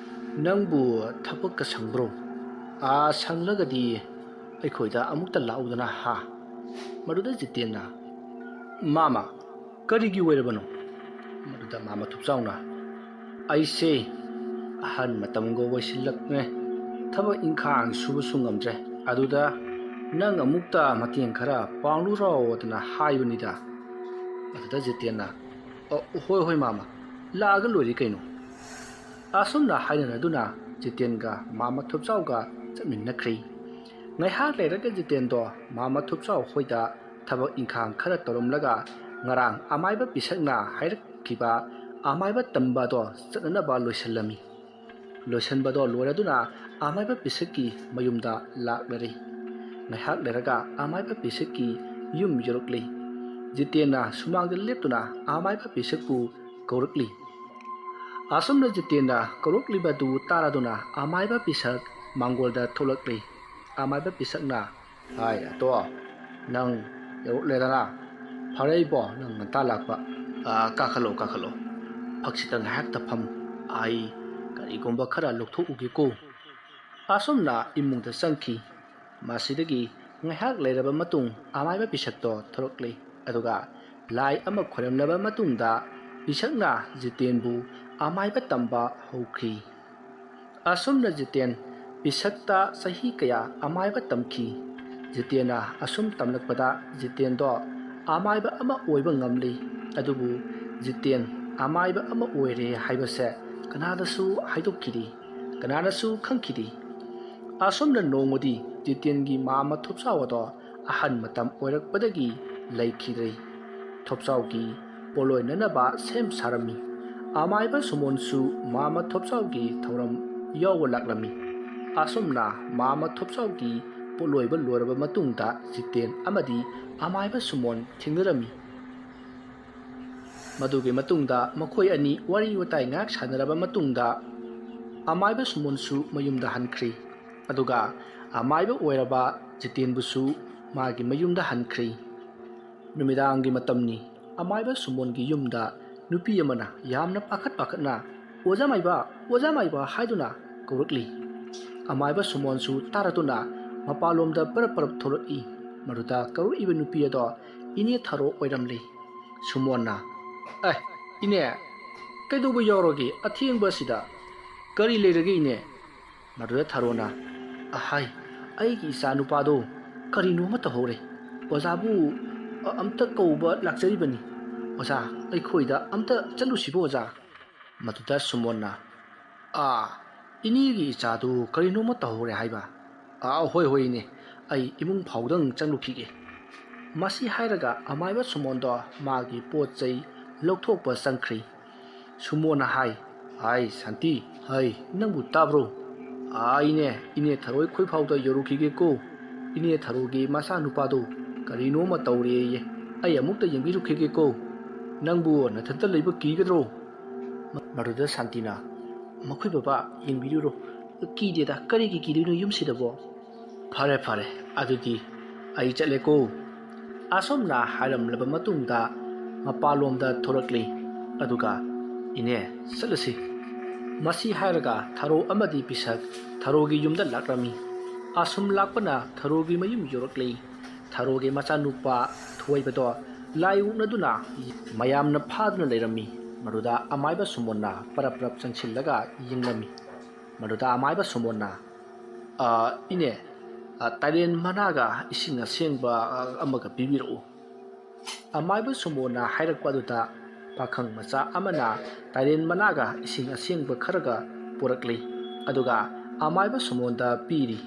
ꯅꯪꯕꯨ ꯊꯕꯛꯀ ꯁꯪꯕ꯭ꯔꯣ ꯁꯪꯂꯒꯗꯤ ꯑꯩꯈꯣꯏꯗ ꯑꯃꯨꯛꯇ ꯂꯥꯛꯎꯗꯅ ꯃꯗꯨꯗ ꯖꯤꯇꯦꯟꯅ ꯃꯥꯃ ꯀꯔꯤꯒꯤ ꯑꯣꯏꯔꯕꯅꯣ ꯃꯗꯨꯗ ꯃꯥꯃ ꯊꯣꯞꯆꯥꯎꯅ ꯑꯩꯁꯦ ꯑꯍꯟ ꯃꯇꯝꯒ ꯑꯣꯏꯁꯤꯜꯂꯛꯂꯦ ꯊꯕꯛ ꯏꯪꯈꯥꯡ ꯁꯨꯕꯁꯨ ꯉꯝꯗ꯭ꯔꯦ ꯑꯗꯨꯗ ꯅꯪ ꯑꯃꯨꯛꯇ ꯃꯇꯦꯡ ꯈꯔ ꯄꯥꯡꯂꯨꯔꯣꯗꯅ ꯍꯥꯏꯕꯅꯤꯗ ꯑꯗꯨꯗ ꯖꯤꯇꯦꯟꯅ ꯍꯣꯏ ꯃꯥꯃ ꯂꯥꯛꯑꯒ ꯂꯣꯏꯔꯦ ꯀꯩꯅꯣ ꯑꯁꯨꯝꯅ ꯍꯥꯏꯅꯔꯗꯨꯅ ꯖꯤꯇꯦꯟꯒ ꯃꯥꯃ ꯊꯣꯞꯆꯥꯎꯒ ꯆꯠꯃꯤꯟꯅꯈ꯭ꯔꯦ ꯉꯥꯏꯍꯥꯛ ꯂꯩꯔꯒ ꯖꯤꯇꯦꯟꯗꯣ ꯃꯥꯃ ꯊꯣꯞꯆꯥꯎ ꯍꯣꯏꯗ ꯊꯕꯛ ꯏꯪꯈꯥꯡ ꯈꯔ ꯇꯧꯔꯝꯂꯒ ꯉꯔꯥꯡ ꯑꯃꯥꯏꯕ ꯄꯤꯁꯛꯅ ꯍꯥꯏꯔꯛꯈꯤꯕ ꯑꯃꯥꯏꯕ ꯇꯝꯕ ꯑꯗꯣ ꯆꯠꯅꯅꯕ ꯂꯣꯏꯁꯤꯜꯂꯝꯃꯤ ꯂꯣꯏꯁꯤꯟꯕꯗꯣ ꯂꯣꯏꯔꯗꯨꯅ ꯑꯃꯥꯏꯕ ꯄꯤꯁꯛꯀꯤ ꯃꯌꯨꯝꯗ ꯂꯥꯛꯂꯔꯤ ꯉꯥꯏꯍꯥꯛ ꯂꯩꯔꯒ ꯑꯃꯥꯏꯕ ꯄꯤꯁꯛꯀꯤ ꯌꯨꯝ ꯌꯧꯔꯛꯂꯤ ꯖꯤꯇꯦꯟꯅ ꯁꯨꯃꯥꯡꯗ ꯂꯦꯞꯇꯨꯅ ꯑꯃꯥꯏꯕ ꯄꯤꯁꯛꯄꯨ ꯀꯧꯔꯛꯂꯤ ꯑꯁꯨꯝꯅ ꯖꯤꯇꯦꯟꯅ ꯀꯧꯔꯛꯂꯤꯕꯗꯨ ꯇꯥꯔꯗꯨꯅ ꯑꯃꯥꯏꯕ ꯄꯤꯁꯛ ꯃꯥꯡꯒꯣꯜꯗ ꯊꯣꯛꯂꯛꯂꯤ ꯑꯃꯥꯏꯕ ꯄꯤꯁꯛꯅ ꯑꯇꯣ ꯅꯪ ꯌꯧꯔꯛꯂꯦꯗꯅ ꯐꯔꯩꯕꯣ ꯅꯪ ꯉꯟꯇꯥ ꯂꯥꯛꯄ ꯀꯥꯈꯠꯂꯣ ꯀꯥꯈꯠꯂꯣ ꯐꯛꯁꯤꯗ ꯉꯥꯏꯍꯥꯛꯇ ꯐꯝ ꯑꯩ ꯀꯔꯤꯒꯨꯝꯕ ꯈꯔ ꯂꯧꯊꯣꯛꯎꯒꯦꯀꯣ ꯑꯁꯨꯝꯅ ꯏꯃꯨꯡꯗ ꯆꯪꯈꯤ ꯃꯁꯤꯗꯒꯤ ꯉꯥꯏꯍꯥꯛ ꯂꯩꯔꯕ ꯃꯇꯨꯡ ꯑꯃꯥꯏꯕ ꯄꯤꯁꯛꯇꯣ ꯊꯣꯔꯛꯂꯤ ꯑꯗꯨꯒ ꯂꯥꯏ ꯑꯃ ꯈꯣꯏꯔꯝꯂꯕ ꯃꯇꯨꯡꯗ ꯄꯤꯁꯛꯅ ꯖꯤꯇꯦꯟꯕꯨ ꯑꯃꯥꯏꯕ ꯇꯝꯕ ꯍꯧꯈꯤ ꯑꯁꯨꯝꯅ ꯖꯤꯇꯦꯟ ꯄꯤꯁꯛꯇ ꯆꯍꯤ ꯀꯌꯥ ꯑꯃꯥꯏꯕ ꯇꯝꯈꯤ ꯖꯤꯇꯦꯟꯅ ꯑꯁꯨꯝ ꯇꯝꯂꯛꯄꯗ ꯖꯤꯇꯦꯟꯗꯣ ꯑꯃꯥꯏꯕ ꯑꯃ ꯑꯣꯏꯕ ꯉꯝꯂꯤ ꯑꯗꯨꯕꯨ ꯖꯤꯇꯦꯟ ꯑꯃꯥꯏꯕ ꯑꯃ ꯑꯣꯏꯔꯦ ꯍꯥꯏꯕꯁꯦ ꯀꯅꯥꯗꯁꯨ ꯍꯥꯏꯗꯣꯛꯈꯤꯗꯦ ꯀꯅꯥꯅꯁꯨ ꯈꯪꯈꯤꯗꯦ ꯑꯁꯨꯝꯅ ꯅꯣꯡꯃꯗꯤ ꯖꯤꯇꯦꯟꯒꯤ ꯃꯥꯝꯃ ꯊꯣꯞꯆꯥꯎ ꯑꯗꯣ ꯑꯍꯟ ꯃꯇꯝ ꯑꯣꯏꯔꯛꯄꯗꯒꯤ ꯂꯩꯈꯤꯗ꯭ꯔꯦ ꯊꯣꯞꯆꯥꯎꯒꯤ ꯄꯣꯂꯣꯏꯅꯅꯕ ꯁꯦꯝ ꯁꯥꯔꯝꯃꯤ ꯑꯃꯥꯏꯕ ꯁꯨꯃꯣꯟꯁꯨ ꯃꯥꯝꯃ ꯊꯣꯞꯆꯥꯎꯒꯤ ꯊꯧꯔꯝ ꯌꯥꯎꯕ ꯂꯥꯛꯂꯝꯃꯤ ꯑꯁꯨꯝꯅ ꯃꯥꯝꯃ ꯊꯣꯞꯆꯥꯎꯒꯤ ꯄꯣꯠꯂꯣꯏꯕ ꯂꯣꯏꯔꯕ ꯃꯇꯨꯡꯗ ꯖꯤꯇꯦꯟ ꯑꯃꯗꯤ ꯑꯃꯥꯏꯕ ꯁꯨꯃꯣꯟ ꯊꯦꯡꯅꯔꯝꯃꯤ ꯃꯗꯨꯒꯤ ꯃꯇꯨꯡꯗ ꯃꯈꯣꯏ ꯑꯅꯤ ꯋꯥꯔꯤ ꯋꯥꯇꯥꯏ ꯉꯥꯏꯍꯥꯛ ꯁꯥꯟꯅꯔꯕ ꯃꯇꯨꯡꯗ ꯑꯃꯥꯏꯕ ꯁꯨꯃꯣꯟꯁꯨ ꯃꯌꯨꯝꯗ ꯍꯟꯈ꯭ꯔꯤ ꯑꯗꯨꯒ ꯑꯃꯥꯏꯕ ꯑꯣꯏꯔꯕ ꯖꯤꯇꯦꯟꯕꯨꯁꯨ ꯃꯥꯒꯤ ꯃꯌꯨꯝꯗ ꯍꯟꯈ꯭ꯔꯤ ꯅꯨꯃꯤꯗꯥꯡꯒꯤ ꯃꯇꯝꯅꯤ ꯑꯃꯥꯏꯕ ꯁꯨꯃꯣꯟꯒꯤ ꯌꯨꯝꯗ ꯅꯨꯄꯤ ꯑꯃꯅ ꯌꯥꯝꯅ ꯄꯥꯈꯠꯅ ꯑꯣꯖꯥ ꯃꯥꯏꯕ ꯍꯥꯏꯗꯨꯅ ꯀꯧꯔꯛꯂꯤ ꯑꯃꯥꯏꯕ ꯁꯨꯃꯣꯟꯁꯨ ꯇꯥꯔꯗꯨꯅ ꯃꯄꯥꯟꯂꯣꯝꯗ ꯄꯔꯞ ꯊꯣꯛꯂꯛꯏ ꯃꯗꯨꯗ ꯀꯧꯔꯛꯏꯕ ꯅꯨꯄꯤ ꯑꯗꯣ ꯏꯅꯦ ꯊꯥꯔꯣ ꯑꯣꯏꯔꯝꯂꯤ ꯁꯨꯃꯣꯟꯅ ꯏꯅꯦ ꯀꯩꯗꯧꯕ ꯌꯥꯎꯔꯒꯦ ꯑꯊꯦꯡꯕ ꯑꯁꯤꯗ ꯀꯔꯤ ꯂꯩꯔꯒꯦ ꯏꯅꯦ ꯃꯗꯨꯗ ꯊꯥꯔꯣꯅ ꯑꯩꯒꯤ ꯏꯆꯥ ꯅꯨꯄꯥꯗꯣ ꯀꯔꯤꯅꯣꯃ ꯇꯧꯍꯧꯔꯦ ꯑꯣꯖꯥꯕꯨ ꯑꯝꯇ ꯀꯧꯕ ꯂꯥꯛꯆꯔꯤꯕꯅꯤ ꯑꯣꯖꯥ ꯑꯩꯈꯣꯏꯗ ꯑꯝꯇ ꯆꯠꯂꯨꯁꯤꯕꯣ ꯑꯣꯖꯥ ꯃꯗꯨꯗ ꯁꯨꯃꯣꯟꯅ ꯏꯅꯦꯒꯤ ꯏꯆꯥꯗꯨ ꯀꯔꯤꯅꯣꯃ ꯇꯧꯍꯧꯔꯦ ꯍꯥꯏꯕ ꯍꯣꯏ ꯏꯅꯦ ꯑꯩ ꯏꯃꯨꯡ ꯐꯥꯎꯗꯪ ꯆꯪꯂꯨꯈꯤꯒꯦ ꯃꯁꯤ ꯍꯥꯏꯔꯒ ꯑꯃꯥꯏꯕ ꯁꯨꯃꯣꯟꯗꯣ ꯃꯥꯒꯤ ꯄꯣꯠ ꯆꯩ ꯂꯧꯊꯣꯛꯄ ꯆꯪꯈ꯭ꯔꯤ ꯁꯨꯃꯣꯟꯅ ꯍꯥꯏ ꯁꯥꯟꯇꯤ ꯅꯪꯕꯨ ꯇꯥꯕ꯭ꯔꯣ ꯏꯅꯦ ꯊꯔꯣꯏ ꯈꯣꯏꯐꯥꯎꯗ ꯌꯧꯔꯨꯈꯤꯒꯦꯀꯣ ꯏꯅꯦ ꯊꯔꯣꯒꯤ ꯃꯆꯥꯅꯨꯄꯥꯗꯣ ꯀꯔꯤꯅꯣꯃ ꯇꯧꯔꯦꯌꯦ ꯑꯩ ꯑꯃꯨꯛꯇ ꯌꯦꯡꯕꯤꯔꯨꯈꯤꯒꯦꯀꯣ ꯅꯪꯕꯨ ꯅꯊꯟꯇ ꯂꯩꯕ ꯀꯤꯒꯗ꯭ꯔꯣ ꯃꯗꯨꯗ ꯁꯥꯟꯇꯤꯅ ꯃꯈꯣꯏ ꯕꯕꯥ ꯌꯦꯡꯕꯤꯔꯨꯔꯣ ꯀꯤꯗꯦꯗ ꯀꯔꯤꯒꯤ ꯀꯤꯗꯣꯏꯅꯣ ꯌꯨꯝꯁꯤꯗꯕꯣ ꯐꯔꯦ ꯑꯗꯨꯗꯤ ꯑꯩ ꯆꯠꯂꯦꯀꯣ ꯑꯁꯨꯝꯅ ꯍꯥꯏꯔꯝꯂꯕ ꯃꯇꯨꯡꯗ ꯃꯄꯥꯟꯂꯣꯝꯗ ꯊꯣꯔꯛꯂꯤ ꯑꯗꯨꯒ ꯏꯅꯦ ꯆꯠꯂꯁꯤ ꯃꯁꯤ ꯍꯥꯏꯔꯒ ꯊꯥꯔꯣ ꯑꯃꯗꯤ ꯄꯤꯁꯛ ꯊꯥꯔꯣꯒꯤ ꯌꯨꯝꯗ ꯂꯥꯛꯂꯝꯃꯤ ꯑꯁꯨꯝ ꯂꯥꯛꯄꯅ ꯊꯥꯔꯣꯒꯤ ꯃꯌꯨꯝ ꯌꯧꯔꯛꯂꯤ ꯊꯥꯔꯣꯒꯤ ꯃꯆꯥꯅꯨꯄꯥ ꯊꯣꯏꯕꯗꯣ ꯂꯥꯏꯑꯣꯛꯅꯗꯨꯅ ꯃꯌꯥꯝꯅ ꯐꯥꯗꯨꯅ ꯂꯩꯔꯝꯃꯤ ꯃꯗꯨꯗ ꯑꯃꯥꯏꯕ ꯁꯨꯃꯣꯟꯅ ꯄꯔꯞ ꯆꯪꯁꯤꯜꯂꯒ ꯌꯦꯡꯂꯝꯃꯤ ꯃꯗꯨꯗ ꯑꯃꯥꯏꯕ ꯁꯨꯃꯣꯟꯅ ꯏꯅꯦ ꯇꯥꯏꯔꯦꯟ ꯃꯅꯥꯒ ꯏꯁꯤꯡ ꯑꯁꯦꯡꯕ ꯑꯃꯒ ꯄꯤꯕꯤꯔꯛꯎ ꯑꯃꯥꯏꯕ ꯁꯨꯃꯣꯟꯅ ꯍꯥꯏꯔꯛꯄ ꯑꯗꯨꯗ ꯄꯥꯈꯪ ꯃꯆꯥ ꯑꯃꯅ ꯇꯥꯏꯔꯦꯟ ꯃꯅꯥꯒ ꯏꯁꯤꯡ ꯑꯁꯦꯡꯕ ꯈꯔꯒ ꯄꯨꯔꯛꯂꯤ ꯑꯗꯨꯒ ꯑꯃꯥꯏꯕ ꯁꯨꯃꯣꯟꯗ ꯄꯤꯔꯤ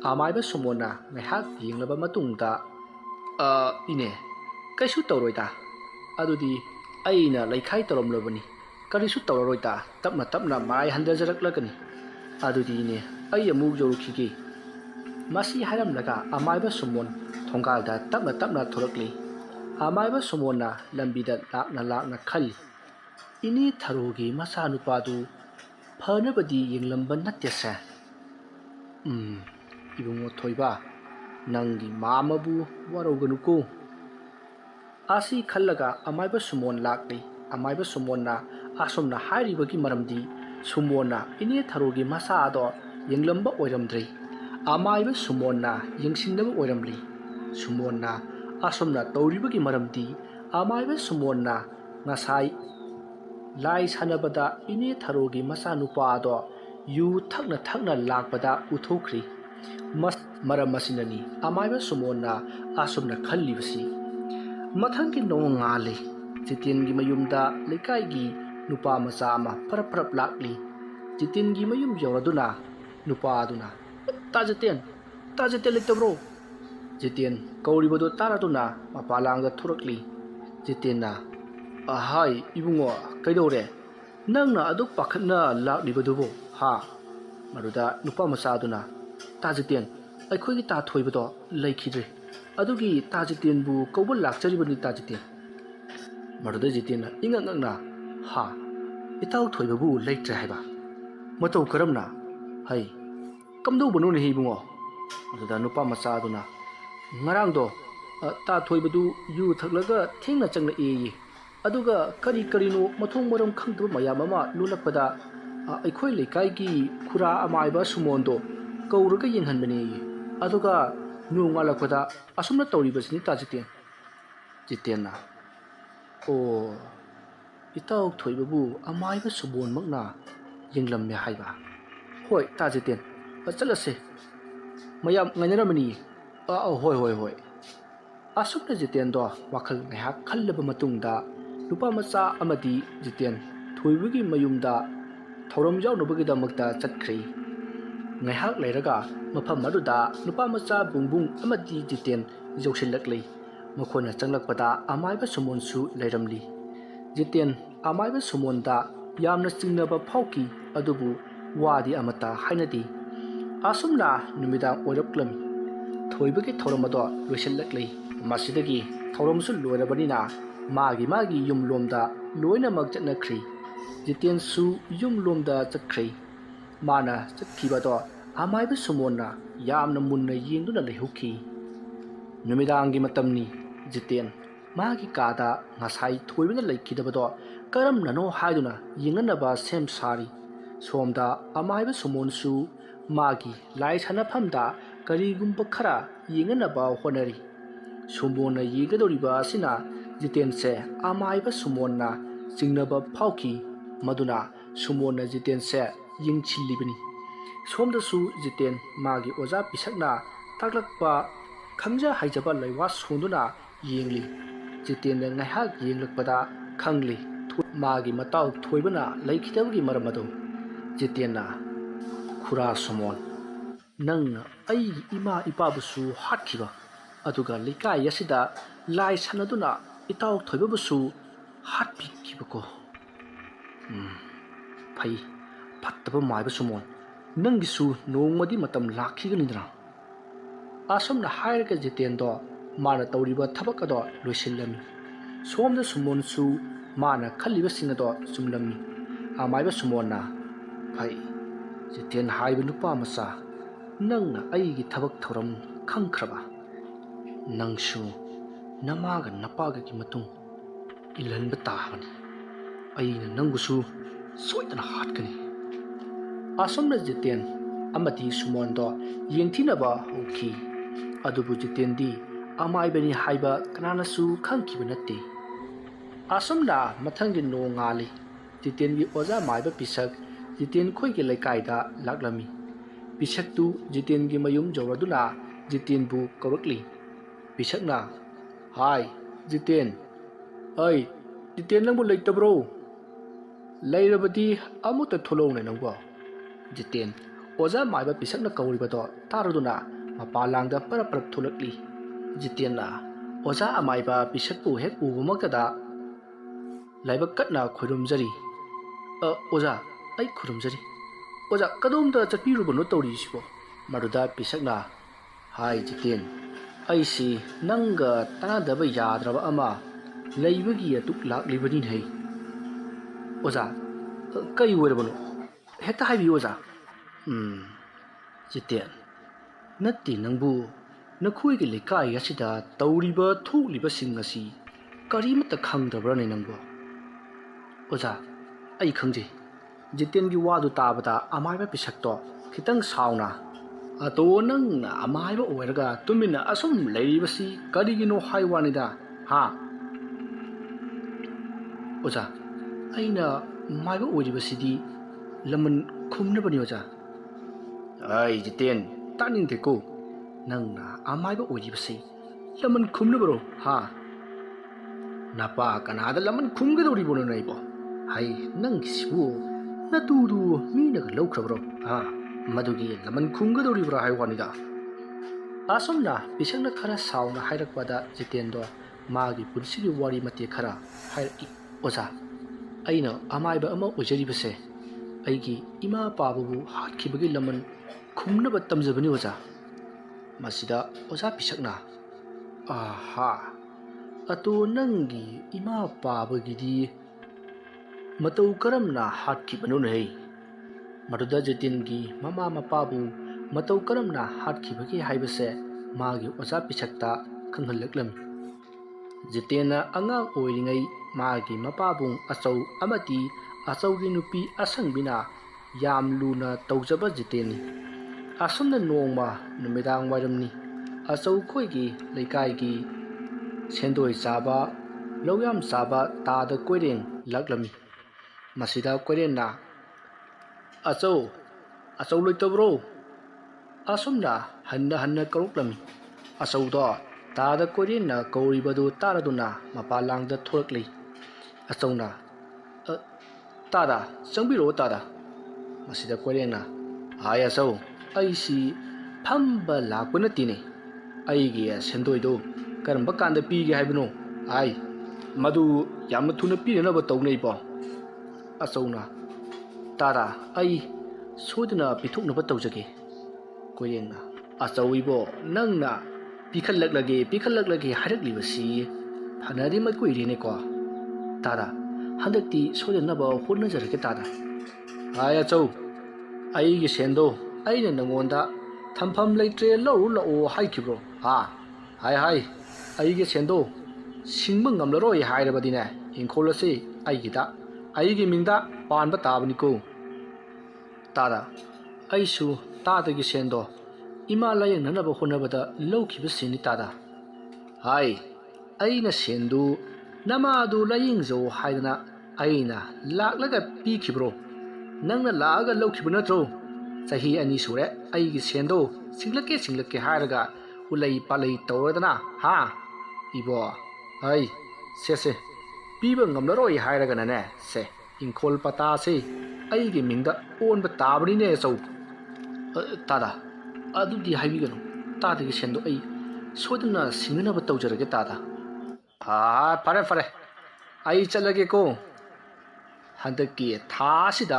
ꯑꯃꯥꯏꯕ ꯁꯨꯃꯣꯟꯅ ꯉꯥꯏꯍꯥꯛ ꯌꯦꯡꯂꯕ ꯃꯇꯨꯡꯗ ꯏꯅꯦ ꯀꯩꯁꯨ ꯇꯧꯔꯣꯏꯗ ꯑꯗꯨꯗꯤ ꯑꯩꯅ ꯂꯩꯈꯥꯏ ꯇꯧꯔꯝꯂꯕꯅꯤ ꯀꯔꯤꯁꯨ ꯇꯧꯔꯔꯣꯏꯗ ꯇꯞꯅ ꯃꯔꯥꯏ ꯍꯟꯊꯖꯔꯛꯂꯒꯅꯤ ꯑꯗꯨꯗꯤ ꯏꯅꯦ ꯑꯩ ꯑꯃꯨꯛ ꯌꯧꯔꯨꯈꯤꯒꯦ ꯃꯁꯤ ꯍꯥꯏꯔꯝꯂꯒ ꯑꯃꯥꯏꯕ ꯁꯨꯃꯣꯟ ꯊꯣꯡꯒꯥꯜꯗ ꯇꯞꯅ ꯊꯣꯔꯛꯂꯤ ꯑꯃꯥꯏꯕ ꯁꯨꯃꯣꯟꯅ ꯂꯝꯕꯤꯗ ꯂꯥꯛꯅ ꯈꯜꯂꯤ ꯏꯅꯦ ꯊꯥꯔꯣꯒꯤ ꯃꯆꯥꯅꯨꯄꯥꯗꯨ ꯐꯅꯕꯗꯤ ꯌꯦꯡꯂꯝꯕ ꯅꯠꯇꯦꯁꯦ ꯏꯕꯨꯡꯉꯣ ꯊꯣꯏꯕ ꯅꯪꯒꯤ ꯃꯥꯝꯃꯕꯨ ꯋꯥꯔꯧꯒꯅꯨꯀꯣ ꯑꯁꯤ ꯈꯜꯂꯒ ꯑꯃꯥꯏꯕ ꯁꯨꯃꯣꯟ ꯂꯥꯛꯂꯤ ꯑꯃꯥꯏꯕ ꯁꯨꯃꯣꯟꯅ ꯑꯁꯨꯝꯅ ꯍꯥꯏꯔꯤꯕꯒꯤ ꯃꯔꯝꯗꯤ ꯁꯨꯃꯣꯟꯅ ꯏꯅꯦ ꯊꯥꯔꯣꯒꯤ ꯃꯆꯥ ꯑꯗꯣ ꯌꯦꯡꯂꯝꯕ ꯑꯣꯏꯔꯝꯗ꯭ꯔꯤ ꯑꯃꯥꯏꯕ ꯁꯨꯃꯣꯟꯅ ꯌꯦꯡꯁꯤꯟꯅꯕ ꯑꯣꯏꯔꯝꯂꯤ ꯁꯨꯃꯣꯟꯅ ꯑꯁꯨꯝꯅ ꯇꯧꯔꯤꯕꯒꯤ ꯃꯔꯝꯗꯤ ꯑꯃꯥꯏꯕ ꯁꯨꯃꯣꯟꯅ ꯉꯁꯥꯏ ꯂꯥꯏ ꯁꯥꯟꯅꯕꯗ ꯏꯅꯦ ꯊꯥꯔꯣꯒꯤ ꯃꯆꯥꯅꯨꯄꯥ ꯑꯗꯣ ꯌꯨ ꯊꯛꯅ ꯂꯥꯛꯄꯗ ꯎꯊꯣꯛꯈ꯭ꯔꯤ ꯃꯔꯝ ꯑꯁꯤꯅꯅꯤ ꯑꯃꯥꯏꯕ ꯁꯨꯃꯣꯟꯅ ꯑꯁꯨꯝꯅ ꯈꯜꯂꯤꯕꯁꯤ ꯃꯊꯪꯒꯤ ꯅꯣꯡ ꯉꯥꯜꯂꯤ ꯖꯤꯇꯦꯟꯒꯤ ꯃꯌꯨꯝꯗ ꯂꯩꯀꯥꯏꯒꯤ ꯅꯨꯄꯥ ꯃꯆꯥ ꯑꯃ ꯐꯔꯞ ꯂꯥꯛꯂꯤ ꯖꯤꯇꯦꯟꯒꯤ ꯃꯌꯨꯝ ꯌꯧꯔꯗꯨꯅ ꯅꯨꯄꯥ ꯑꯗꯨꯅ ꯇꯥ ꯖꯤꯇꯦꯟ ꯂꯩꯇꯕ꯭ꯔꯣ ꯖꯤꯇꯦꯟ ꯀꯧꯔꯤꯕꯗꯨ ꯇꯥꯔꯗꯨꯅ ꯃꯄꯥꯟꯂꯥꯡꯗ ꯊꯣꯔꯛꯂꯤ ꯖꯤꯇꯦꯟꯅ ꯍꯥꯏ ꯏꯕꯨꯡꯉꯣ ꯀꯩꯗꯧꯔꯦ ꯅꯪꯅ ꯑꯗꯨꯛ ꯄꯥꯈꯠꯅ ꯂꯥꯛꯂꯤꯕꯗꯨꯕꯨ ꯃꯗꯨꯗ ꯅꯨꯄꯥ ꯃꯆꯥ ꯑꯗꯨꯅ ꯇꯥ ꯖꯤꯇꯦꯟ ꯑꯩꯈꯣꯏꯒꯤ ꯇꯥ ꯊꯣꯏꯕꯗꯣ ꯂꯩꯈꯤꯗ꯭ꯔꯦ ꯑꯗꯨꯒꯤ ꯇꯥ ꯖꯤꯇꯦꯟꯕꯨ ꯀꯧꯕ ꯂꯥꯛꯆꯔꯤꯕꯅꯤ ꯇꯥ ꯖꯤꯇꯦꯟ ꯃꯗꯨꯗ ꯖꯤꯇꯦꯟꯅ ꯏꯉꯛꯅ ꯏꯇꯥꯎ ꯊꯣꯏꯕꯕꯨ ꯂꯩꯇ꯭ꯔꯦ ꯍꯥꯏꯕ ꯃꯇꯧ ꯀꯔꯝꯅ ꯀꯝꯗꯧꯕꯅꯣꯅꯦ ꯏꯕꯨꯡꯉꯣ ꯃꯗꯨꯗ ꯅꯨꯄꯥ ꯃꯆꯥ ꯑꯗꯨꯅ ꯉꯔꯥꯡꯗꯣ ता थोइबदु यु थक्लगा थेंगना चंगलएये अदुगा करी करीनो मथोंग मरम खंगदब मयाम अमा लुलकपदा अखोई लेकाइगी खुरा अमाइबा सुमोंदो कौरगा येंहनबनेये अदुगा नुंगालकपदा असुमना तौरिबसनि ता जितेनना ओ इताउ थोइबबु अमाइबा सुबोन मगना येंगलम्मे हाइबा होय ता जितेन चलसे मयाम ngainermani होय असुमना जितेनदो वाखल ngaiha khallaba matungda nupa macha amadi jiten thoibagi mayumda thorom jaunubagidamagta chatkhri ngaihak leiraga mafam maduda nupa macha bungbung amadi jiten jausillaklei makhona changlakpada amaiba sumonsu leiramli jiten amaiba sumonda yamna chingnaba phauki adubu wadi amata hainadi asumna numidang oiraklami thoibagi thoramado loisallaklei masidagi thoramsu loirabanina magi yumlomda loinamak chatnakhri jiten su yumlomda chakhri mana chakhibado amaiba sumonna yamna munna yengduna lehukhi numidangi matamni jiten magi kada ngasai thoibana laikidabado karamna no haiduna yenganaba sem sari somda amaiba sumonsu magi lai sanaphamda karigumba khara yenganaba honari sumbona yegadoriba asina jiten se amaiba sumonna jingnaba phauki maduna sumona jiten se yingchilibani somda su jiten magi oja pisakna taklakpa khangja haijaba laiwa sonduna yengli jiten ne ngaiha yenglakpada khangli magi matau thoibana laikhidabagi maramado jitenna khura sumon nangna ai ima ipabusu hatkiba aduga likai asida lai sanaduna itaw thoibabusu hatpikibako phai fattaba maiba sumon nangisu nongmadi matam lakhiganidra asomna hairga jitendo mana tawriba thabakado loisillami somda sumonsu mana khaliba singado sumlami amaiba sumonna phai jiten haiba nupa masa nangna aigi thabak thoram khangkhraba nangsu namaga napaga ki matung ilanba tabani aina nangusu soitana hatkani asomna jiten amati sumondo yengthinaba hoki adubu jitendi amaibani haiba kananasu khangkiba natte asomna mathangi no ngali jitengi oja maiba pisak jiten khoigi laikai da laklami pisak tu jitengi mayum jawraduna jitenbu kawrakli pisakna hai jiten ai jiten nangbu leitabro leirabadi amuta tholone nangbo jiten oja maiba pisakna kawribado taraduna mapalangda parap tholakli jitenna oja amaiba pisakpu hek ubumakada laibak katna khurumjari oja ai khurumjari oja kadomda chatpirubano tawrisibo maruda pisakna hai jiten aisi nanga tanadaba yadraba ama leibagi atuk laklibani hai oja kai werabano hekta haibi oja jiten natti nangbu nakhuigi lekai asida tawriba thuliba singasi karimata khangdabrane nangbo oja ai khangje jitengi wadu tabada amaiba pisakto khitang sauna ato nang amaiba oiraga tumina asum leibasi karigino haiwanida ha oja aina maiba oiribasidi laman khumnabani oja ai jiten taning deko nangna amaiba oiribasi laman khumnabaro ha napa kanada laman khumgadoribono naibo hai nang sibu natudu minaga lawkhrabro ha madugi laman khumgadoribra haiwanida asomna pisangna khara sauna hairakpada jitendo magi punsigi wari mate khara hairaki oja aina amaiba ama ojaribase aigi ima pabubu hatkibagi laman khumnaba tamjabani oja masida oja pisakna aha ato nangi ima pabagidi matau karamna hatkibanu nei maduda jitingi mama mapabu matau karamna hatkibagi haibase magi oja pisakta ꯈꯪꯍꯜꯂꯛꯂꯝꯃꯤ꯫ ꯖꯤꯇꯦꯟꯅ ꯑꯉꯥꯡ ꯑꯣꯏꯔꯤꯉꯩ ꯃꯥꯒꯤ ꯃꯄꯥꯕꯨꯡ ꯑꯆꯧ ꯑꯃꯗꯤ ꯑꯆꯧꯒꯤ ꯅꯨꯄꯤ ꯑꯁꯪꯕꯤꯅ ꯌꯥꯝ ꯂꯨꯅ ꯇꯧꯖꯕ ꯖꯤꯇꯦꯟꯅꯤ꯫ ꯑꯁꯨꯝꯅ ꯅꯣꯡꯃ ꯅꯨꯃꯤꯗꯥꯡ ꯋꯥꯏꯔꯝꯅꯤ ꯑꯆꯧ ꯈꯣꯏꯒꯤ ꯂꯩꯀꯥꯏꯒꯤ ꯁꯦꯟꯗꯣꯏ ꯆꯥꯕ ꯂꯧꯌꯥꯝ ꯆꯥꯕ ꯇꯥꯗ ꯀꯣꯏꯔꯦꯡ ꯂꯥꯛꯂꯝꯃꯤ꯫ ꯃꯁꯤꯗ ꯀꯣꯏꯔꯦꯡꯅ ꯑꯆꯧ ꯂꯩꯇꯕ꯭ꯔꯣ? ꯑꯁꯨꯝꯅ ꯍꯟꯅ ꯍꯟꯅ ꯀꯧꯔꯛꯂꯝꯃꯤ꯫ ꯑꯆꯧꯗꯣ ꯇꯥꯗ ꯀꯣꯏꯔꯦꯡꯅ ꯀꯧꯔꯤꯕꯗꯨ ꯇꯥꯔꯗꯨꯅ ꯃꯄꯥꯟꯂꯥꯡꯗ ꯊꯣꯔꯛꯂꯤ꯫ ꯑꯆꯧꯅ ꯇꯥꯗ ꯆꯪꯕꯤꯔꯛꯑꯣ ꯇꯥꯗ꯫ ꯃꯁꯤꯗ ꯀꯣꯏꯔꯦꯡꯅ ꯑꯆꯧ ꯑꯩꯁꯤ ꯐꯝꯕ ꯂꯥꯛꯄ ꯅꯠꯇꯦꯅꯦ, ꯑꯩꯒꯤ ꯁꯦꯟꯗꯣꯏꯗꯣ ꯀꯔꯝꯕ ꯀꯥꯟꯗ ꯄꯤꯒꯦ ꯍꯥꯏꯕꯅꯣ? ꯃꯗꯨ ꯌꯥꯝꯅ ꯊꯨꯅ ꯄꯤꯅꯅꯕ ꯇꯧꯅꯩꯕꯣ꯫ ꯑꯆꯧꯅ ꯇꯥꯗ ꯑꯩ ꯁꯣꯏꯗꯅ ꯄꯤꯊꯣꯛꯅꯕ ꯇꯧꯖꯒꯦ꯫ ꯀꯣꯏꯔꯦꯡꯅ ꯑꯆꯧ ꯏꯕꯣ ꯅꯪꯅ ꯄꯤꯈꯠꯂꯛꯂꯒꯦ ꯍꯥꯏꯔꯛꯂꯤꯕꯁꯤ ꯐꯅꯗꯤ ꯀꯨꯏꯔꯦꯅꯦꯀꯣ꯫ ꯇꯥꯗ ꯍꯟꯗꯛꯇꯤ ꯁꯣꯏꯗꯅꯕ ꯍꯣꯠꯅꯖꯔꯒꯦ ꯇꯥꯗ꯫ ꯑꯆꯧ ꯑꯩꯒꯤ ꯁꯦꯟꯗꯣ ꯑꯩꯅ ꯅꯉꯣꯟꯗ ꯊꯝꯐꯝ ꯂꯩꯇ꯭ꯔꯦ ꯂꯧꯔꯨ ꯂꯥꯛꯑꯣ ꯍꯥꯏꯈꯤꯕ꯭ꯔꯣ? ꯑꯩꯒꯤ ꯁꯦꯟꯗꯣ ꯁꯤꯡꯕ ꯉꯝꯂꯔꯣꯏ ꯍꯥꯏꯔꯕꯗꯤꯅꯦ ꯏꯪꯈꯣꯜ ꯑꯁꯤ ꯑꯩꯒꯤ ꯃꯤꯡꯗ ꯄꯥꯟꯕ ꯇꯥꯕꯅꯤꯀꯣ꯫ ꯇꯥꯗ ꯑꯩꯁꯨ ꯇꯥꯗꯒꯤ ꯁꯦꯟꯗꯣ ꯏꯃꯥ ꯂꯥꯌꯦꯡꯅꯅꯕ ꯍꯣꯠꯅꯕꯗ ꯂꯧꯈꯤꯕ ꯁꯦꯟꯅꯤ ꯇꯥꯗ꯫ ꯑꯩꯅ ꯁꯦꯟꯗꯨ ꯅꯃꯥꯗꯨ ꯂꯥꯌꯦꯡꯖꯧ ꯍꯥꯏꯗꯅ ꯑꯩꯅ ꯂꯥꯛꯂꯒ ꯄꯤꯈꯤꯕ꯭ꯔꯣ? ꯅꯪꯅ ꯂꯥꯛꯑꯒ ꯂꯧꯈꯤꯕ ꯅꯠꯇ꯭ꯔꯣ? ꯆꯍꯤ 2 ꯁꯨꯔꯦ ꯑꯩꯒꯤ ꯁꯦꯟꯗꯣ ꯁꯤꯡꯂꯛꯀꯦ ꯍꯥꯏꯔꯒ ꯎꯂꯩ ꯄꯥꯂꯩ ꯇꯧꯔꯗꯅ ꯏꯕꯣ ꯁꯦ ꯄꯤꯕ ꯉꯝꯂꯔꯣꯏ ꯍꯥꯏꯔꯒꯅꯅꯦ ꯁꯦ ꯏꯪꯈꯣꯜ ꯄꯇꯥꯁꯤ ꯑꯩꯒꯤ ꯃꯤꯡꯗ ꯑꯣꯟꯕ ꯇꯥꯕꯅꯤꯅꯦ ꯑꯆꯧ꯫ ꯇꯥꯗ ꯑꯗꯨꯗꯤ ꯍꯥꯏꯕꯤꯒꯅꯨ, ꯇꯥꯗꯒꯤ ꯁꯦꯟꯗꯣ ꯑꯩ ꯁꯣꯏꯗꯅ ꯁꯤꯡꯅꯅꯕ ꯇꯧꯖꯔꯒꯦ ꯇꯥꯗ꯫ ꯐꯔꯦ ꯑꯩ ꯆꯠꯂꯒꯦꯀꯣ, ꯍꯟꯗꯛꯀꯤ ꯊꯥ ꯑꯁꯤꯗ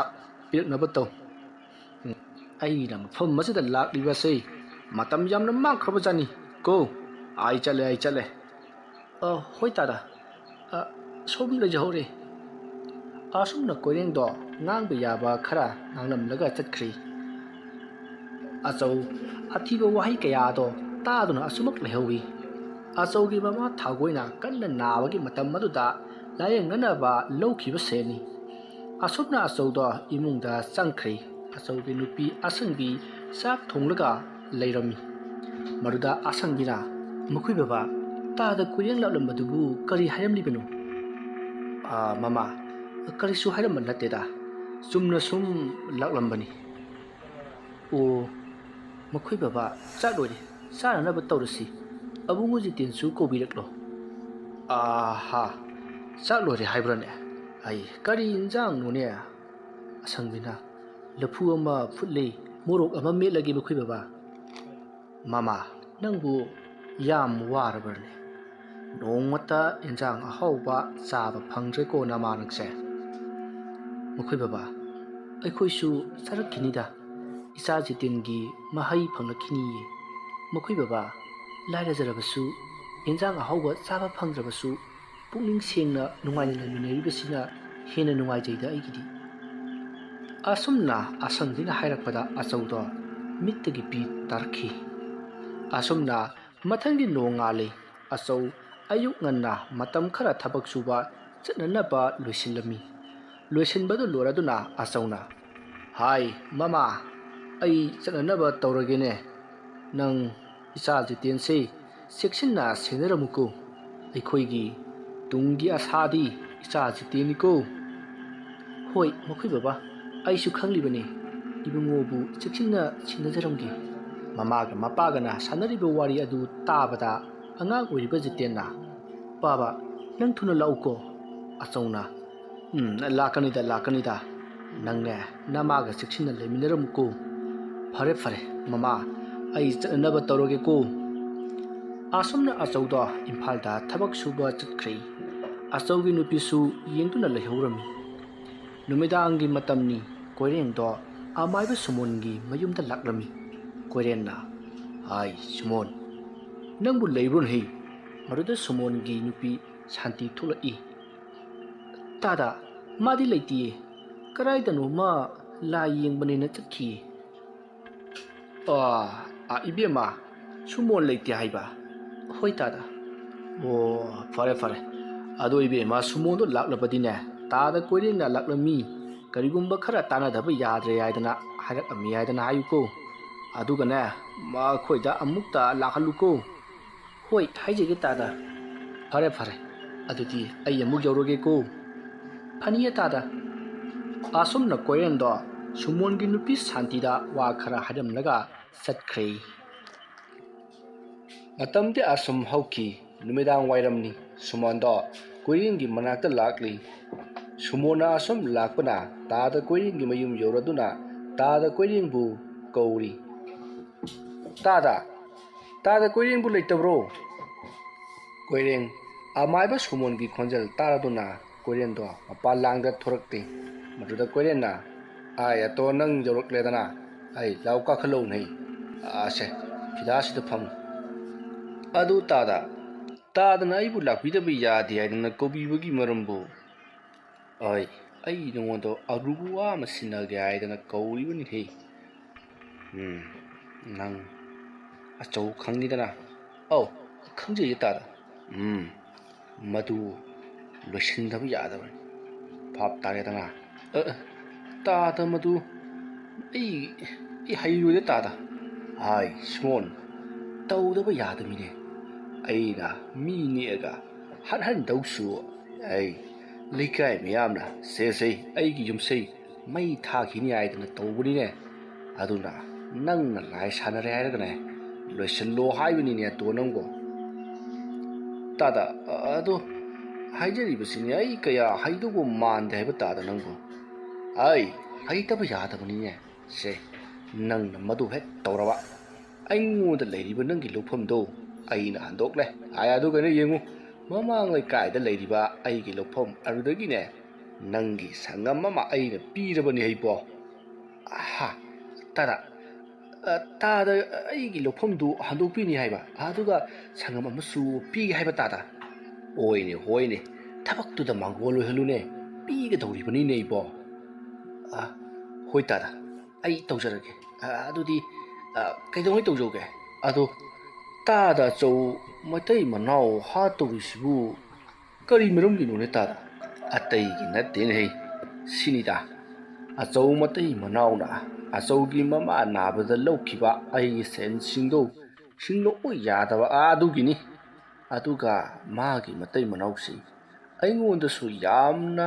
ꯄꯤꯔꯛꯅꯕ ꯇꯧ꯫ ꯑꯩꯅ ꯃꯐꯝ ꯑꯁꯤꯗ ꯂꯥꯛꯂꯤꯕꯁꯤ ꯃꯇꯝ ꯌꯥꯝꯅ ꯃꯥꯡꯈ꯭ꯔꯕꯖꯥꯠꯅꯤ ꯀꯣ꯫ ꯑꯩ ꯆꯠꯂꯦ꯫ ꯍꯣꯏ ꯇꯥꯗ, ꯁꯣꯝ ꯂꯩꯖꯍꯧꯔꯦ꯫ ꯑꯁꯨꯝꯅ ꯀꯣꯏꯔꯦꯡꯗꯣ ꯉꯥꯡꯕ ꯌꯥꯕ ꯈꯔ ꯉꯥꯡꯂꯝꯂꯒ ꯆꯠꯈ꯭ꯔꯤ꯫ ꯑꯆꯧ ꯑꯊꯤꯕ ꯋꯥꯍꯩ ꯀꯌꯥꯗꯣ ꯇꯥꯗꯨꯅ ꯑꯁꯨꯃꯛ ꯂꯩꯍꯧꯏ꯫ ꯑꯆꯧꯒꯤ ꯃꯃꯥ ꯊꯥꯒꯣꯏꯅ ꯀꯟꯅ ꯅꯥꯕꯒꯤ ꯃꯇꯝ ꯑꯗꯨꯗ ꯂꯥꯌꯦꯡꯅꯅꯕ ꯂꯧꯈꯤꯕ ꯁꯦꯟꯅꯤ꯫ ꯑꯁꯨꯝꯅ ꯑꯆꯧꯗꯣ ꯏꯃꯨꯡꯗ ꯆꯪꯈ꯭ꯔꯤ꯫ ꯑꯆꯧꯒꯤ ꯅꯨꯄꯤ ꯑꯁꯪꯕꯤ ꯆꯥꯛ ꯊꯣꯡꯂꯒ ꯂꯩꯔꯝꯃꯤ꯫ ꯃꯗꯨꯗ ꯑꯁꯪꯕꯤꯅ ꯃꯈꯣꯏ ꯕꯕꯥ ꯇꯥꯗ ꯀꯣꯏꯔꯦꯡ ꯂꯥꯛꯂꯝꯕꯗꯨꯕꯨ ꯀꯔꯤ ꯍꯥꯏꯔꯝꯂꯤꯕꯅꯣ? ꯃꯃꯥ ꯀꯔꯤꯁꯨ ꯍꯥꯏꯔꯝꯕ ꯅꯠꯇꯦꯗ, ꯆꯨꯝꯅ ꯁꯨꯝ ꯂꯥꯛꯂꯝꯕꯅꯤ꯫ ꯃꯈꯣꯏ ꯕꯕꯥ ꯆꯥꯛ ꯂꯣꯏꯔꯦ, ꯆꯥꯅꯅꯕ ꯇꯧꯔꯁꯤ꯫ ꯑꯕꯨꯡꯉꯣ ꯖꯤꯇꯦꯟꯁꯨ ꯀꯧꯕꯤꯔꯛꯂꯣ꯫ ꯆꯥꯛ ꯂꯣꯏꯔꯦ ꯍꯥꯏꯕ꯭ꯔꯅꯦ? ꯀꯔꯤ ꯏꯟꯖꯥꯡꯅꯣꯅꯦ? ꯑꯁꯪꯕꯤꯅ ꯂꯐꯨ ꯑꯃ ꯐꯨꯠꯂꯤ, ꯃꯣꯔꯣꯛ ꯑꯃ ꯃꯦꯠꯂꯒꯦ ꯃꯈꯣꯏ ꯕꯕꯥ꯫ ꯃꯃꯥ ꯅꯪꯕꯨ ꯌꯥꯝ ꯋꯥꯔꯕ꯭ꯔꯅꯦ? ꯅꯣꯡꯃꯇ ꯏꯟꯖꯥꯡ ꯑꯍꯥꯎꯕ ꯆꯥꯕ ꯐꯪꯗ꯭ꯔꯦꯀꯣ ꯅꯃꯥ ꯅꯪꯁꯦ꯫ ꯃꯈꯣꯏ ꯕꯕꯥ ꯑꯩꯈꯣꯏꯁꯨ ꯆꯥꯔꯛꯈꯤꯅꯤꯗ, ꯏꯆꯥ ꯖꯤꯇꯦꯟꯒꯤ ꯃꯍꯩ ꯐꯪꯂꯛꯈꯤꯅꯤꯌꯦ꯫ ꯃꯈꯣꯏ ꯕꯕꯥ ꯂꯥꯏꯔꯖꯔꯕꯁꯨ ꯏꯟꯖꯥꯡ ꯑꯍꯥꯎꯕ ꯆꯥꯕ ꯐꯪꯗ꯭ꯔꯕꯁꯨ ꯄꯨꯛꯅꯤꯡ ꯁꯦꯡꯅ ꯅꯨꯡꯉꯥꯏꯅ ꯂꯩꯃꯤꯟꯅꯔꯤꯕꯁꯤꯅ ꯍꯦꯟꯅ ꯅꯨꯡꯉꯥꯏꯖꯩꯗ ꯑꯩꯒꯤꯗꯤ꯫ ꯑꯁꯨꯝꯅ ꯑꯁꯪꯕꯤꯅ ꯍꯥꯏꯔꯛꯄꯗ ꯑꯆꯧꯗꯣ ꯃꯤꯠꯇꯒꯤ ꯄꯤ ꯇꯥꯔꯛꯈꯤ꯫ ꯑꯁꯨꯝꯅ ꯃꯊꯪꯒꯤ ꯅꯣꯡꯉꯥꯜꯂꯤ꯫ ꯑꯆꯧ ꯑꯌꯨꯛ ꯉꯟꯅ ꯃꯇꯝ ꯈꯔ ꯊꯕꯛ ꯁꯨꯕ ꯆꯠꯅꯅꯕ ꯂꯣꯏꯁꯤꯜꯂꯝꯃꯤ꯫ ꯂꯣꯏꯁꯤꯟꯕꯗꯨ ꯂꯣꯏꯔꯗꯨꯅ ꯑꯆꯧꯅ ꯃꯃꯥ ꯑꯩ ꯆꯠꯅꯅꯕ ꯇꯧꯔꯒꯦꯅꯦ, ꯅꯪ ꯏꯆꯥ ꯖꯤꯇꯦꯟꯁꯤ ꯆꯦꯛꯁꯤꯟꯅ ꯁꯦꯟꯅꯔꯝꯃꯨꯀꯣ, ꯑꯩꯈꯣꯏꯒꯤ ꯇꯨꯡꯒꯤ ꯑꯁꯥꯗꯤ ꯏꯆꯥ ꯖꯤꯇꯦꯟꯅꯤꯀꯣ꯫ ꯍꯣꯏ ꯃꯈꯣꯏ ꯕꯕꯥ, ꯑꯩꯁꯨ ꯈꯪꯂꯤꯕꯅꯤ, ꯏꯕꯨꯡꯉꯣꯕꯨ ꯆꯦꯛꯁꯤꯟꯅ ꯁꯦꯟꯅꯖꯔꯝꯒꯦ꯫ ꯃꯃꯥꯒ ꯃꯄꯥꯒꯅ ꯁꯥꯟꯅꯔꯤꯕ ꯋꯥꯔꯤ ꯑꯗꯨ ꯇꯥꯕꯗ ꯑꯉꯥꯡ ꯑꯣꯏꯔꯤꯕ ꯖꯤꯇꯦꯟꯅ ꯕꯥꯕꯥ ꯅꯪ ꯊꯨꯅ ꯂꯥꯛꯎꯀꯣ꯫ ꯑꯆꯧꯅ ꯂꯥꯛꯀꯅꯤꯗ, ꯅꯪꯅꯦ ꯅꯃꯥꯒ ꯆꯦꯛꯁꯤꯟꯅ ꯂꯩꯃꯤꯟꯅꯔꯝꯃꯨꯀꯣ꯫ ꯐꯔꯦ ꯃꯃꯥ, ꯑꯩ ꯆꯠꯅꯅꯕ ꯇꯧꯔꯒꯦꯀꯣ꯫ ꯑꯁꯨꯝꯅ ꯑꯆꯧꯗꯣ ꯏꯝꯐꯥꯜꯗ ꯊꯕꯛ ꯁꯨꯕ ꯆꯠꯈ꯭ꯔꯤ꯫ ꯑꯆꯧꯒꯤ ꯅꯨꯄꯤꯁꯨ ꯌꯦꯡꯗꯨꯅ ꯂꯩꯍꯧꯔꯝꯃꯤ꯫ ꯅꯨꯃꯤꯗꯥꯡꯒꯤ ꯃꯇꯝꯅꯤ꯫ ꯀꯣꯏꯔꯦꯡꯗꯣ ꯑꯃꯥꯏꯕ ꯁꯨꯃꯣꯟꯒꯤ ꯃꯌꯨꯝꯗ ꯂꯥꯛꯂꯝꯃꯤ꯫ ꯀꯣꯏꯔꯦꯡꯅ ꯁꯨꯃꯣꯟ ꯅꯪꯕꯨ ꯂꯩꯕ꯭ꯔꯣꯅꯦ? ꯃꯗꯨꯗ ꯁꯨꯃꯣꯟꯒꯤ ꯅꯨꯄꯤ ꯁꯥꯟꯇꯤ ꯊꯣꯛꯂꯛꯏ꯫ ꯇꯥꯗ ꯃꯥꯗꯤ ꯂꯩꯇꯤꯌꯦ, ꯀꯗꯥꯏꯗꯅꯣꯃ ꯂꯥꯏ ꯌꯦꯡꯕꯅꯦꯅ ꯆꯠꯈꯤꯌꯦ꯫ ꯏꯕꯦꯝꯃ ꯁꯨꯃꯣꯟ ꯂꯩꯇꯦ ꯍꯥꯏꯕ? ꯍꯣꯏ ꯇꯥꯗ ꯑꯣ ꯐꯔꯦ ꯐꯔꯦ ꯑꯗꯣ ꯏꯕꯦꯝꯃ ꯁꯨꯃꯣꯟꯗꯣ ꯂꯥꯛꯂꯕꯗꯤꯅꯦ ꯇꯥꯗ ꯀꯣꯏꯔꯦꯡꯅ ꯂꯥꯛꯂꯝꯃꯤ ꯀꯔꯤꯒꯨꯝꯕ ꯈꯔ ꯇꯥꯟꯅꯗꯕ ꯌꯥꯗ꯭ꯔꯦ ꯍꯥꯏꯗꯅ ꯍꯥꯏꯔꯛꯑꯝꯃꯤ ꯍꯥꯏꯗꯅ ꯍꯥꯏꯌꯨꯀꯣ ꯑꯗꯨꯒꯅꯦ ꯃꯈꯣꯏꯗ ꯑꯃꯨꯛꯇ ꯂꯥꯛꯍꯜꯂꯨꯀꯣ ꯍꯣꯏ ꯍꯥꯏꯖꯒꯦ ꯇꯥꯗ ꯐꯔꯦ ꯐꯔꯦ ꯑꯗꯨꯗꯤ ꯑꯩ ꯑꯃꯨꯛ ꯌꯧꯔꯒꯦꯀꯣ ꯐꯅꯤꯌꯦ ꯇꯥꯗ ꯑꯁꯨꯝꯅ ꯀꯣꯏꯔꯦꯟꯗꯣ ꯁꯨꯃꯣꯟꯒꯤ ꯅꯨꯄꯤ ꯁꯥꯟꯇꯤꯗ ꯋꯥ ꯈꯔ ꯍꯥꯏꯔꯝꯂꯒ ꯆꯠꯈ꯭ꯔꯦ ꯃꯇꯝꯗꯤ ꯑꯁꯨꯝ ꯍꯧꯈꯤ ꯅꯨꯃꯤꯗꯥꯡ ꯋꯥꯏꯔꯝꯅꯤ ꯁꯨꯃꯣꯟꯗꯣ ꯀꯣꯏꯔꯦꯡꯒꯤ ꯃꯅꯥꯛꯇ ꯂꯥꯛꯂꯤ ꯁꯨꯃꯣꯟꯅ ꯑꯁꯨꯝ ꯂꯥꯛꯄꯅ ꯇꯥꯗ ꯀꯣꯏꯔꯦꯡꯒꯤ ꯃꯌꯨꯝ ꯌꯧꯔꯗꯨꯅ ꯇꯥꯗ ꯀꯣꯏꯔꯦꯡꯕꯨ ꯀꯧꯔꯤ ꯇꯥꯗ ꯀꯣꯏꯔꯦꯡꯕꯨ ꯂꯩꯇꯕ꯭ꯔꯣ ꯀꯣꯏꯔꯦꯡ ꯑꯃꯥꯏꯕ ꯁꯨꯃꯣꯟꯒꯤ ꯈꯣꯟꯖꯦꯜ ꯇꯥꯔꯗꯨꯅ ꯀꯣꯏꯔꯦꯟꯗꯣ ꯃꯄꯥꯟ ꯂꯥꯡꯗ ꯊꯣꯔꯛꯇꯦ ꯃꯗꯨꯗ ꯀꯣꯏꯔꯦꯟꯅ ꯑꯇꯣ ꯅꯪ ꯌꯧꯔꯛꯂꯦꯗꯅ ꯑꯩ ꯂꯥꯎ ꯀꯥꯈꯠꯂꯧꯅꯩ ꯑꯁꯦ ꯐꯤꯗꯥꯁꯤꯗ ꯐꯝ ꯑꯗꯨ ꯇꯥꯗꯅ ꯑꯩꯕꯨ ꯂꯥꯛꯄꯤꯗꯕ ꯌꯥꯗꯦ ꯍꯥꯏꯗꯅ ꯀꯧꯕꯤꯕꯒꯤ ꯃꯔꯝꯕꯨ ꯑꯩ ꯅꯉꯣꯟꯗ ꯑꯔꯨꯕ ꯋꯥ ꯑꯃ ꯁꯤꯟꯅꯒꯦ ꯍꯥꯏꯗꯅ ꯀꯧꯔꯤꯕꯅꯤꯍꯦ ꯅꯪ ꯑꯆꯧ ꯈꯪꯅꯤꯗꯅ ꯈꯪꯖꯩꯌꯦ ꯇꯥꯗ ꯃꯗꯨ ꯂꯣꯏꯁꯤꯟꯗꯕ ꯌꯥꯗꯕꯅꯤ ꯚꯥꯞ ꯇꯥꯔꯦꯗꯅ ꯇꯥꯗ ꯃꯗꯨ ꯑꯩ ꯍꯩꯔꯣꯏꯗ ꯇꯥꯗ ꯁꯨꯃꯣꯟ ꯇꯧꯗꯕ ꯌꯥꯗꯕꯅꯤꯅꯦ ꯑꯩꯅ ꯃꯤ ꯅꯦꯛꯑꯒ ꯍꯥꯠꯍꯟꯗꯧꯁꯨ ꯂꯩꯀꯥꯏ ꯃꯌꯥꯝꯅ ꯁꯦ ꯑꯩꯒꯤ ꯌꯨꯝꯁꯩ ꯃꯩ ꯊꯥꯈꯤꯅꯤ ꯍꯥꯏꯗꯅ ꯇꯧꯕꯅꯤꯅꯦ ꯑꯗꯨꯅ ꯅꯪꯅ ꯂꯥꯏ ꯁꯥꯟꯅꯔꯦ ꯍꯥꯏꯔꯒꯅꯦ ꯂꯣꯏꯁꯤꯜꯂꯣ ꯍꯥꯏꯕꯅꯤꯅꯦ ꯑꯇꯣ ꯅꯪꯕꯨ ꯇꯥꯗ ꯑꯗꯣ ꯍꯥꯏꯖꯔꯤꯕꯁꯤꯅꯦ ꯑꯩ ꯀꯌꯥ ꯍꯩꯗꯧꯕ ꯃꯥꯟꯗꯦ ꯍꯥꯏꯕ ꯇꯥꯗ ꯅꯪꯕꯨ ꯍꯩꯇꯕ ꯌꯥꯗꯕꯅꯤꯅꯦ ꯁꯦ ꯅꯪꯅ ꯃꯗꯨ ꯍꯦꯛ ꯇꯧꯔꯕ ꯑꯩꯉꯣꯟꯗ ꯂꯩꯔꯤꯕ ꯅꯪꯒꯤ ꯂꯧꯐꯝꯗꯣ ꯑꯩꯅ ꯍꯟꯗꯣꯛꯂꯦ ꯑꯗꯨꯒꯅ ꯌꯦꯡꯉꯨ ꯃꯃꯥꯡ ꯂꯩꯀꯥꯏꯗ ꯂꯩꯔꯤꯕ ꯑꯩꯒꯤ ꯂꯧꯐꯝ ꯑꯗꯨꯗꯒꯤꯅꯦ ꯅꯪꯒꯤ ꯁꯪꯒꯝ ꯑꯃ ꯑꯩꯅ ꯄꯤꯔꯕꯅꯤ ꯍꯩꯕꯣ ꯇꯥꯗ ꯑꯩꯒꯤ ꯂꯧꯐꯝꯗꯨ ꯍꯟꯗꯣꯛꯄꯤꯅꯤ ꯍꯥꯏꯕ ꯑꯗꯨꯒ ꯁꯪꯒꯝ ꯑꯃꯁꯨ ꯄꯤꯒꯦ ꯍꯥꯏꯕ ꯇꯥꯗ ꯍꯣꯏꯅꯦ ꯊꯕꯛꯇꯨꯗ ꯃꯥꯡꯒꯣꯜ ꯑꯣꯏꯍꯜꯂꯨꯅꯦ ꯄꯤꯒꯗꯧꯔꯤꯕꯅꯤꯅꯦ ꯏꯕꯣ ꯍꯣꯏ ꯇꯥꯗ ꯑꯩ ꯇꯧꯖꯔꯒꯦ ꯑꯗꯨꯗꯤ ꯀꯩꯗꯧꯉꯩ ꯇꯧꯖꯧꯒꯦ ꯑꯗꯣ ꯇꯥꯗ ꯑꯆꯧ ꯃꯇꯩ ꯃꯅꯥꯎ ꯍꯥꯠꯇꯧꯔꯤꯁꯤꯕꯨ ꯀꯔꯤ ꯃꯔꯝꯒꯤꯅꯣꯅꯦ ꯇꯥꯗ ꯑꯇꯩꯒꯤ ꯅꯠꯇꯦꯅꯦꯍꯦ ꯁꯤꯅꯤꯗ ꯑꯆꯧ ꯃꯇꯩ ꯃꯅꯥꯎꯅ ꯑꯆꯧꯒꯤ ꯃꯃꯥ ꯅꯥꯕꯗ ꯂꯧꯈꯤꯕ ꯑꯩꯒꯤ ꯁꯦꯟꯁꯤꯡꯗꯣ ꯁꯤꯡꯗꯣꯛꯄ ꯌꯥꯗꯕ ꯑꯗꯨꯒꯤꯅꯤ ꯑꯗꯨꯒ ꯃꯥꯒꯤ ꯃꯇꯩ ꯃꯅꯥꯎꯁꯤꯡ ꯑꯩꯉꯣꯟꯗꯁꯨ ꯌꯥꯝꯅ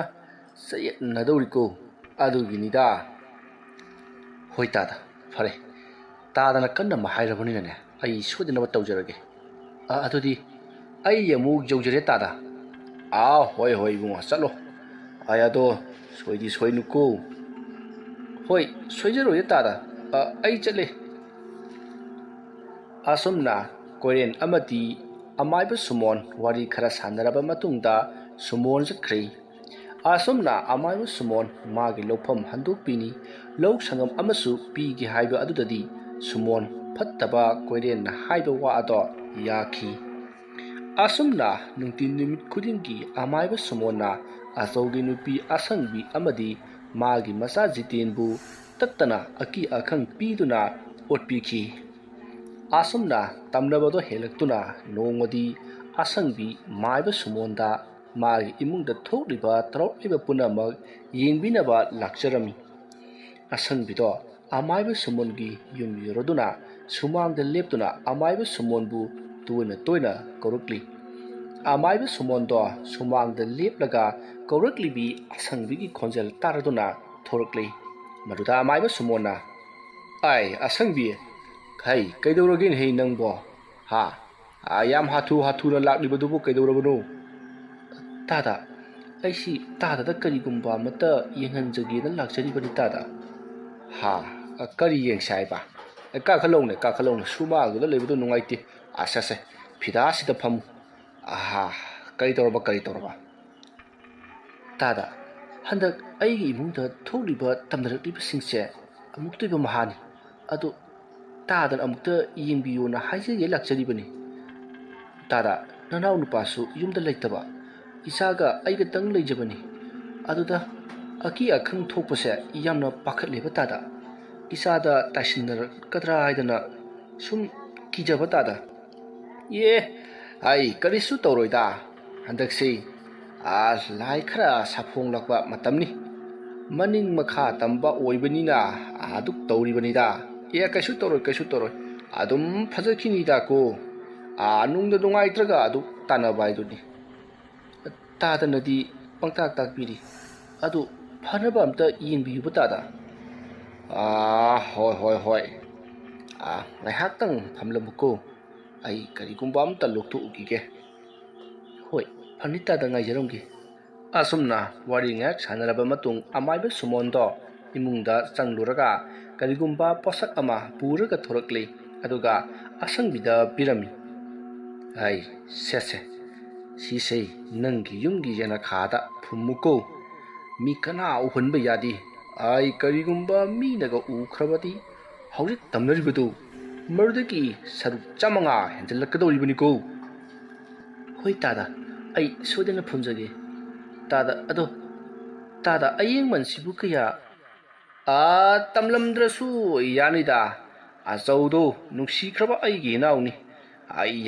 ꯆꯌꯦꯠꯅꯗꯧꯔꯤꯀꯣ ꯑꯗꯨꯒꯤꯅꯤꯗ ꯍꯣꯏ ꯇꯥꯗ ꯐꯔꯦ ꯇꯥꯗꯅ ꯀꯟꯅ ꯍꯥꯏꯔꯕꯅꯤꯅꯅꯦ ꯑꯩ ꯁꯣꯏꯗꯅꯕ ꯇꯧꯖꯔꯒꯦ ꯑꯗꯨꯗꯤ ꯑꯩ ꯑꯃꯨꯛ ꯌꯧꯖꯔꯦ ꯇꯥꯗ ꯍꯣꯏ ꯏꯕꯨꯡꯉꯣ ꯆꯠꯂꯣ ꯑꯗꯣ ꯁꯣꯏꯗꯤ ꯁꯣꯏꯅꯨꯀꯣ ꯍꯣꯏ ꯁꯣꯏꯖꯔꯣꯏꯌꯦ ꯇꯥꯗ ꯑꯩ ꯆꯠꯂꯦ ꯑꯁꯨꯝꯅ ꯀꯣꯏꯔꯦꯟ ꯑꯃꯗꯤ ꯑꯃꯥꯏꯕ ꯁꯨꯃꯣꯟ ꯋꯥꯔꯤ ꯈꯔ ꯁꯥꯟꯅꯔꯕ ꯃꯇꯨꯡꯗ ꯁꯨꯃꯣꯟ ꯆꯠꯈ꯭ꯔꯦ ꯑꯁꯨꯝꯅ ꯑꯃꯥꯏꯕ ꯁꯨꯃꯣꯟ ꯃꯥꯒꯤ ꯂꯧꯐꯝ ꯍꯟꯗꯣꯛꯄꯤꯅꯤ ꯂꯧ ꯁꯪꯒꯝ ꯑꯃꯁꯨ ꯄꯤꯒꯦ ꯍꯥꯏꯕ ꯑꯗꯨꯗꯗꯤ ꯁꯨꯃꯣꯟ ꯐꯠꯇꯕ ꯀꯣꯏꯔꯦꯟꯅ ꯍꯥꯏꯕ ꯋꯥ ꯑꯗꯣ ꯌꯥꯈꯤ ꯑꯁꯨꯝꯅ ꯅꯨꯡꯇꯤ ꯅꯨꯃꯤꯠ ꯈꯨꯗꯤꯡꯒꯤ ꯑꯃꯥꯏꯕ ꯁꯨꯃꯣꯟꯅ ꯑꯆꯧꯒꯤ ꯅꯨꯄꯤ ꯑꯁꯪꯕꯤ ꯑꯃꯗꯤ ꯃꯥꯒꯤ ꯃꯆꯥ ꯖꯤꯇꯦꯟꯕꯨ ꯇꯠꯇꯅ ꯑꯀꯤ ꯑꯈꯪ ꯄꯤꯗꯨꯅ ꯑꯣꯠꯄꯤꯈꯤ ꯑꯁꯨꯝꯅ ꯇꯝꯅꯕꯗꯣ ꯍꯦꯜꯂꯛꯇꯨꯅ ꯅꯣꯡꯃꯗꯤ ꯑꯁꯪꯕꯤ ꯃꯥꯏꯕ ꯁꯨꯃꯣꯟꯗ ꯃꯥꯒꯤ ꯏꯃꯨꯡꯗ ꯊꯣꯛꯂꯤꯕ ꯇꯧꯔꯛꯂꯤꯕ ꯄꯨꯝꯅꯃꯛ ꯌꯦꯡꯕꯤꯅꯕ ꯂꯥꯛꯆꯔꯝꯃꯤ ꯑꯁꯪꯕꯤꯗꯣ ꯑꯃꯥꯏꯕ ꯁꯨꯃꯣꯟꯒꯤ ꯌꯨꯝ ꯌꯧꯔꯗꯨꯅ ꯁꯨꯃꯥꯡꯗ ꯂꯦꯞꯇꯨꯅ ꯑꯃꯥꯏꯕ ꯁꯨꯃꯣꯟꯕꯨ ꯇꯣꯏꯅ ꯀꯧꯔꯛꯂꯤ ꯑꯃꯥꯏꯕ ꯁꯨꯃꯣꯟꯗꯣ ꯁꯨꯃꯥꯡꯗ ꯂꯦꯞꯂꯒ ꯀꯧꯔꯛꯂꯤꯕꯤ ꯑꯁꯪꯕꯤꯒꯤ ꯈꯣꯟꯖꯦꯜ ꯇꯥꯔꯗꯨꯅ ꯊꯣꯔꯛꯂꯤ ꯃꯗꯨꯗ ꯑꯃꯥꯏꯕ ꯁꯨꯃꯣꯟꯅ ꯑꯁꯪꯕꯤ ꯀꯩꯗꯧꯔꯒꯦꯅꯦꯍꯦ ꯅꯪꯕꯣ ꯌꯥꯝ ꯍꯥꯊꯨꯅ ꯂꯥꯛꯂꯤꯕꯗꯨꯕꯨ ꯀꯩꯗꯧꯔꯕꯅꯣ ꯇꯥꯗ ꯑꯩꯁꯤ ꯇꯥꯗꯗ ꯀꯔꯤꯒꯨꯝꯕ ꯑꯃꯠꯇ ꯌꯦꯡꯍꯟꯖꯒꯦꯅ ꯂꯥꯛꯆꯔꯤꯕꯅꯤ ꯇꯥꯗ ꯀꯔꯤ ꯌꯦꯡꯁꯦ ꯍꯥꯏꯕ ꯀꯥꯈꯠꯂꯧꯅꯦ ꯁꯨꯃꯥꯡꯗꯨꯗ ꯂꯩꯕꯗꯣ ꯅꯨꯡꯉꯥꯏꯇꯦ ꯑꯁꯦ ꯐꯤꯗꯥꯁꯤꯗ ꯐꯝꯃꯨ ꯀꯔꯤ ꯇꯧꯔꯕ ꯇꯥꯗ ꯍꯟꯗꯛ ꯑꯩꯒꯤ ꯏꯃꯨꯡꯗ ꯊꯣꯛꯂꯤꯕ ꯇꯝꯅꯔꯛꯂꯤꯕꯁꯤꯡꯁꯦ ꯑꯃꯨꯛꯇꯣꯏꯕ ꯃꯍꯥꯅꯤ ꯑꯗꯣ ꯇꯥꯗꯅ ꯑꯃꯨꯛꯇ ꯌꯦꯡꯕꯤꯌꯣꯅ ꯍꯥꯏꯖꯒꯦ ꯂꯥꯛꯆꯔꯤꯕꯅꯤ ꯇꯥꯗ ꯅꯅꯥꯎ ꯅꯨꯄꯥꯁꯨ ꯌꯨꯝꯗ ꯂꯩꯇꯕ ꯏꯆꯥꯒ ꯑꯩꯒꯇꯪ ꯂꯩꯖꯕꯅꯤ ꯑꯗꯨꯗ ꯑꯀꯤ ꯑꯈꯪ ꯊꯣꯛꯄꯁꯦ ꯌꯥꯝꯅ ꯄꯥꯈꯠꯂꯦꯕ ꯇꯥꯗ ꯏꯆꯥꯗ ꯇꯥꯏꯁꯤꯟꯅꯔꯛꯀꯗ꯭ꯔꯥ ꯍꯥꯏꯗꯅ ꯁꯨꯝ ꯀꯤꯖꯕ ꯇꯥꯗ ꯑꯩ ꯀꯔꯤꯁꯨ ꯇꯧꯔꯣꯏꯗ ꯍꯟꯗꯛꯁꯤ ꯂꯥꯏ ꯈꯔ ꯁꯥꯐꯣꯡꯂꯛꯄ ꯃꯇꯝꯅꯤ ꯃꯅꯤꯡ ꯃꯈꯥ ꯇꯝꯕ ꯑꯣꯏꯕꯅꯤꯅ ꯑꯗꯨꯛ ꯇꯧꯔꯤꯕꯅꯤꯗ ꯀꯩꯁꯨ ꯇꯧꯔꯣꯏ ꯑꯗꯨꯝ ꯐꯖꯈꯤꯅꯤꯗ ꯀꯣ ꯅꯨꯡꯗ ꯅꯨꯡꯉꯥꯏꯇ꯭ꯔꯒ ꯑꯗꯨꯛ ꯇꯥꯟꯅꯕ ꯍꯥꯏꯗꯨꯅꯤ ꯇꯥꯗꯅꯗꯤ ꯄꯪꯇꯥꯛ ꯇꯥꯛꯄꯤꯔꯤ ꯑꯗꯨ ꯐꯅꯕ ꯑꯝꯇ ꯌꯦꯡꯕꯤꯌꯨꯕ ꯇꯥꯗ ꯍꯣꯏ ꯉꯥꯏꯍꯥꯛꯇꯪ ꯐꯝꯂꯝꯃꯨꯀꯣ ꯑꯩ ꯀꯔꯤꯒꯨꯝꯕ ꯑꯝꯇ ꯂꯧꯊꯣꯛꯎꯈꯤꯒꯦ ꯍꯣꯏ ꯐꯅꯤꯇꯥꯗ ꯉꯥꯏꯖꯔꯝꯒꯦ ꯑꯁꯨꯝꯅ ꯋꯥꯔꯤ ꯉꯥꯏꯍꯥꯛ ꯁꯥꯟꯅꯔꯕ ꯃꯇꯨꯡ ꯑꯃꯥꯏꯕ ꯁꯨꯃꯣꯟꯗꯣ ꯏꯃꯨꯡꯗ ꯆꯪꯂꯨꯔꯒ ꯀꯔꯤꯒꯨꯝꯕ ꯄꯣꯠꯁꯛ ꯑꯃ ꯄꯨꯔꯒ ꯊꯣꯔꯛꯂꯤ ꯑꯗꯨꯒ ꯑꯁꯪꯕꯤꯗ ꯄꯤꯔꯝꯃꯤ ꯁꯦ ꯁꯤꯁꯦ ꯅꯪꯒꯤ ꯌꯨꯝꯒꯤ ꯌꯦꯅꯈꯥꯗ ꯐꯨꯝꯃꯨꯀꯣ ꯃꯤ ꯀꯅꯥ ꯎꯍꯟꯕ ꯌꯥꯗꯦ ꯀꯔꯤꯒꯨꯝꯕ ꯃꯤꯅꯒ ꯎꯈ꯭ꯔꯕꯗꯤ ꯍꯧꯖꯤꯛ ꯇꯝꯅꯔꯤꯕꯗꯨ ꯃꯗꯨꯗꯒꯤ ꯁꯔꯨꯛ 500 ꯍꯦꯟꯖꯜꯂꯛꯀꯗꯧꯔꯤꯕꯅꯤꯀꯣ ꯍꯣꯏ ꯇꯥꯗ ꯑꯩ ꯁꯣꯏꯗꯅ ꯐꯨꯝꯖꯒꯦ ꯇꯥꯗ ꯑꯌꯦꯡꯃꯟꯁꯤꯕꯨ ꯀꯌꯥ ꯇꯝꯂꯝꯗ꯭ꯔꯁꯨ ꯌꯥꯅꯤꯗ ꯑꯆꯧꯗꯣ ꯅꯨꯡꯁꯤꯈ꯭ꯔꯕ ꯑꯩꯒꯤ ꯏꯅꯥꯎꯅꯤ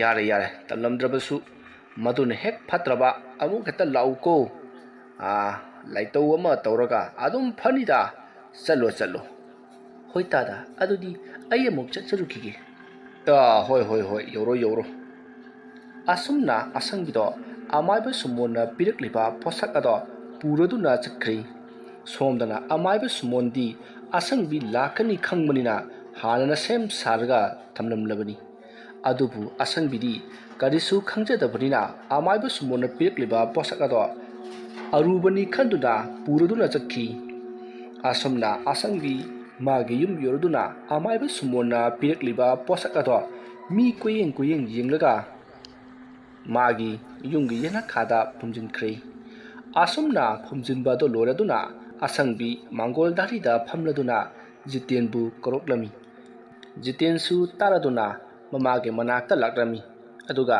ꯌꯥꯔꯦ ꯇꯝꯂꯝꯗ꯭ꯔꯕꯁꯨ ꯃꯗꯨꯅ ꯍꯦꯛ ꯐꯠꯇ꯭ꯔꯕ ꯑꯃꯨꯛ ꯍꯦꯛꯇ ꯂꯥꯛꯎꯀꯣ ꯂꯥꯏꯇꯧ ꯑꯃ ꯇꯧꯔꯒ ꯑꯗꯨꯝ ꯐꯅꯤꯗ ꯆꯠꯂꯣ ꯍꯣꯏ ꯇꯥꯗ ꯑꯗꯨꯗꯤ ꯑꯩ ꯑꯃꯨꯛ ꯆꯠꯆꯔꯨꯈꯤꯒꯦ ꯍꯣꯏ ꯌꯧꯔꯣ ꯑꯁꯨꯝꯅ ꯑꯁꯪꯕꯤꯗꯣ ꯑꯃꯥꯏꯕ ꯁꯨꯃꯣꯟꯅ ꯄꯤꯔꯛꯂꯤꯕ ꯄꯣꯠꯁꯛ ꯑꯗꯣ ꯄꯨꯔꯗꯨꯅ ꯆꯠꯈ꯭ꯔꯤ ꯁꯣꯝꯗꯅ ꯑꯃꯥꯏꯕ ꯁꯨꯃꯣꯟꯗꯤ ꯑꯁꯪꯕꯤ ꯂꯥꯛꯀꯅꯤ ꯈꯪꯕꯅꯤꯅ ꯍꯥꯟꯅꯅ ꯁꯦꯝ ꯁꯥꯔꯒ ꯊꯝꯂꯝꯂꯕꯅꯤ ꯑꯗꯨꯕꯨ ꯑꯁꯪꯕꯤꯗꯤ ꯀꯔꯤꯁꯨ ꯈꯪꯖꯗꯕꯅꯤꯅ ꯑꯃꯥꯏꯕ ꯁꯨꯃꯣꯟꯅ ꯄꯤꯔꯛꯂꯤꯕ ꯄꯣꯠꯁꯛ ꯑꯗꯣ ꯑꯔꯨꯕꯅꯤ ꯈꯟꯗꯨꯅ ꯄꯨꯔꯗꯨꯅ ꯆꯠꯈꯤ ꯑꯁꯨꯝꯅ ꯑꯁꯪꯕꯤ ꯃꯥꯒꯤ ꯌꯨꯝ ꯌꯧꯔꯗꯨꯅ ꯑꯃꯥꯏꯕ ꯁꯨꯃꯣꯟꯅ ꯄꯤꯔꯛꯂꯤꯕ ꯄꯣꯠꯁꯛ ꯑꯗꯣ ꯃꯤ ꯀꯣꯌꯦꯡ ꯌꯦꯡꯂꯒ ꯃꯥꯒꯤ ꯌꯨꯝꯒꯤ ꯌꯦꯅꯈꯥꯗ ꯐꯨꯝꯖꯤꯟꯈ꯭ꯔꯦ ꯑꯁꯨꯝꯅ ꯐꯨꯝꯖꯤꯟꯕ ꯑꯗꯨ ꯂꯣꯏꯔꯗꯨꯅ ꯑꯁꯪꯕꯤ ꯃꯥꯡꯒꯣꯜ ꯗꯥꯔꯤꯗ ꯐꯝꯂꯗꯨꯅ ꯖꯤꯇꯦꯟꯕꯨ ꯀꯧꯔꯛꯂꯝꯃꯤ ꯖꯤꯇꯦꯟꯁꯨ ꯇꯥꯔꯗꯨꯅ ꯃꯃꯥꯒꯤ ꯃꯅꯥꯛꯇ ꯂꯥꯛꯂꯝꯃꯤ ꯑꯗꯨꯒ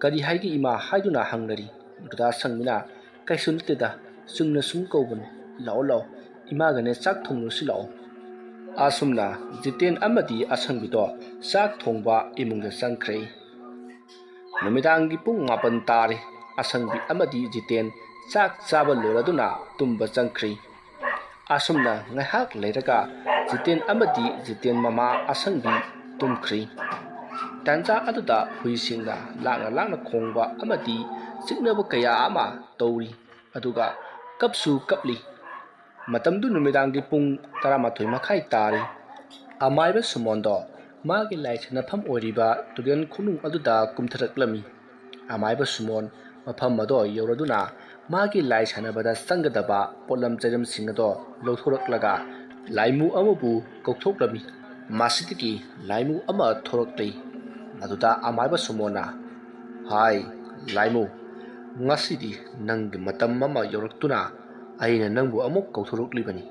ꯀꯔꯤ ꯍꯥꯏꯒꯦ ꯏꯃꯥ ꯍꯥꯏꯗꯨꯅ ꯍꯪꯅꯔꯤ ꯃꯗꯨꯗ ꯑꯁꯪꯕꯤꯅ ꯀꯩꯁꯨ ꯅꯠꯇꯦꯗ ꯆꯨꯝꯅ ꯁꯨꯝ ꯀꯧꯕꯅꯤ ꯂꯥꯛꯑꯣ ꯏꯃꯥꯒꯅꯦ ꯆꯥꯛ ꯊꯣꯡꯂꯨꯁꯤ ꯂꯥꯛꯑꯣ ꯑꯁꯨꯝꯅ ꯖꯤꯇꯦꯟ ꯑꯃꯗꯤ ꯑꯁꯪꯕꯤꯗꯣ ꯆꯥꯛ ꯊꯣꯡꯕ ꯏꯃꯨꯡꯗ ꯆꯪꯈ꯭ꯔꯦ ꯅꯨꯃꯤꯗꯥꯡꯒꯤ ꯄꯨꯡ 9 ꯇꯥꯔꯦ ꯑꯁꯪꯕꯤ ꯑꯃꯗꯤ ꯖꯤꯇꯦꯟ ꯆꯥꯛ ꯆꯥꯕ ꯂꯣꯏꯔꯗꯨꯅ ꯇꯨꯝꯕ ꯆꯪꯈ꯭ꯔꯤ ꯑꯁꯨꯝꯅ ꯉꯥꯏꯍꯥꯛ ꯂꯩꯔꯒ ꯖꯤꯇꯦꯟ ꯑꯃꯗꯤ ꯖꯤꯇꯦꯟ ꯃꯃꯥ ꯑꯁꯪꯕꯤ ꯇꯨꯝꯈ꯭ꯔꯤ ꯇꯥꯟꯖꯥ ꯑꯗꯨꯗ ꯍꯨꯏꯁꯤꯡꯅ ꯂꯥꯡꯅ ꯈꯣꯡꯕ ꯑꯃꯗꯤ ꯆꯤꯛꯅꯕ ꯀꯌꯥ ꯑꯃ ꯇꯧꯔꯤ ꯑꯗꯨꯒ ꯀꯞꯁꯨ ꯀꯞꯂꯤ ꯃꯇꯝꯗꯨ ꯅꯨꯃꯤꯗꯥꯡꯒꯤ ꯄꯨꯡ 11:30 ꯇꯥꯔꯤ ꯑꯃꯥꯏꯕ ꯁꯨꯃꯣꯟꯗꯣ ꯃꯥꯒꯤ ꯂꯥꯏ ꯁꯥꯟꯅꯐꯝ ꯑꯣꯏꯔꯤꯕ ꯇꯨꯔꯦꯜ ꯈꯣꯡꯅꯨꯡ ꯑꯗꯨꯗ ꯀꯨꯝꯊꯔꯛꯂꯝꯃꯤ ꯑꯃꯥꯏꯕ ꯁꯨꯃꯣꯟ ꯃꯐꯝ ꯑꯗꯣ ꯌꯧꯔꯗꯨꯅ ꯃꯥꯒꯤ ꯂꯥꯏ ꯁꯥꯟꯅꯕꯗ ꯆꯪꯒꯗꯕ ꯄꯣꯠꯂꯝ ꯆꯩꯔꯝꯁꯤꯡ ꯑꯗꯣ ꯂꯧꯊꯣꯔꯛꯂꯒ ꯂꯥꯏꯃꯨ ꯑꯃꯕꯨ ꯀꯧꯊꯣꯛꯂꯝꯃꯤ ꯃꯁꯤꯗꯒꯤ ꯂꯥꯏꯃꯨ ꯑꯃ ꯊꯣꯔꯛꯂꯤ ꯃꯗꯨꯗ ꯑꯃꯥꯏꯕ ꯁꯨꯃꯣꯟꯅ ꯂꯥꯏꯃꯨ ꯉꯁꯤꯗꯤ ꯅꯪꯒꯤ ꯃꯇꯝ ꯑꯃ ꯌꯧꯔꯛꯇꯨꯅ ꯑꯩꯅ ꯅꯪꯕꯨ ꯑꯃꯨꯛ ꯀꯧꯊꯣꯔꯛꯂꯤꯕꯅꯤ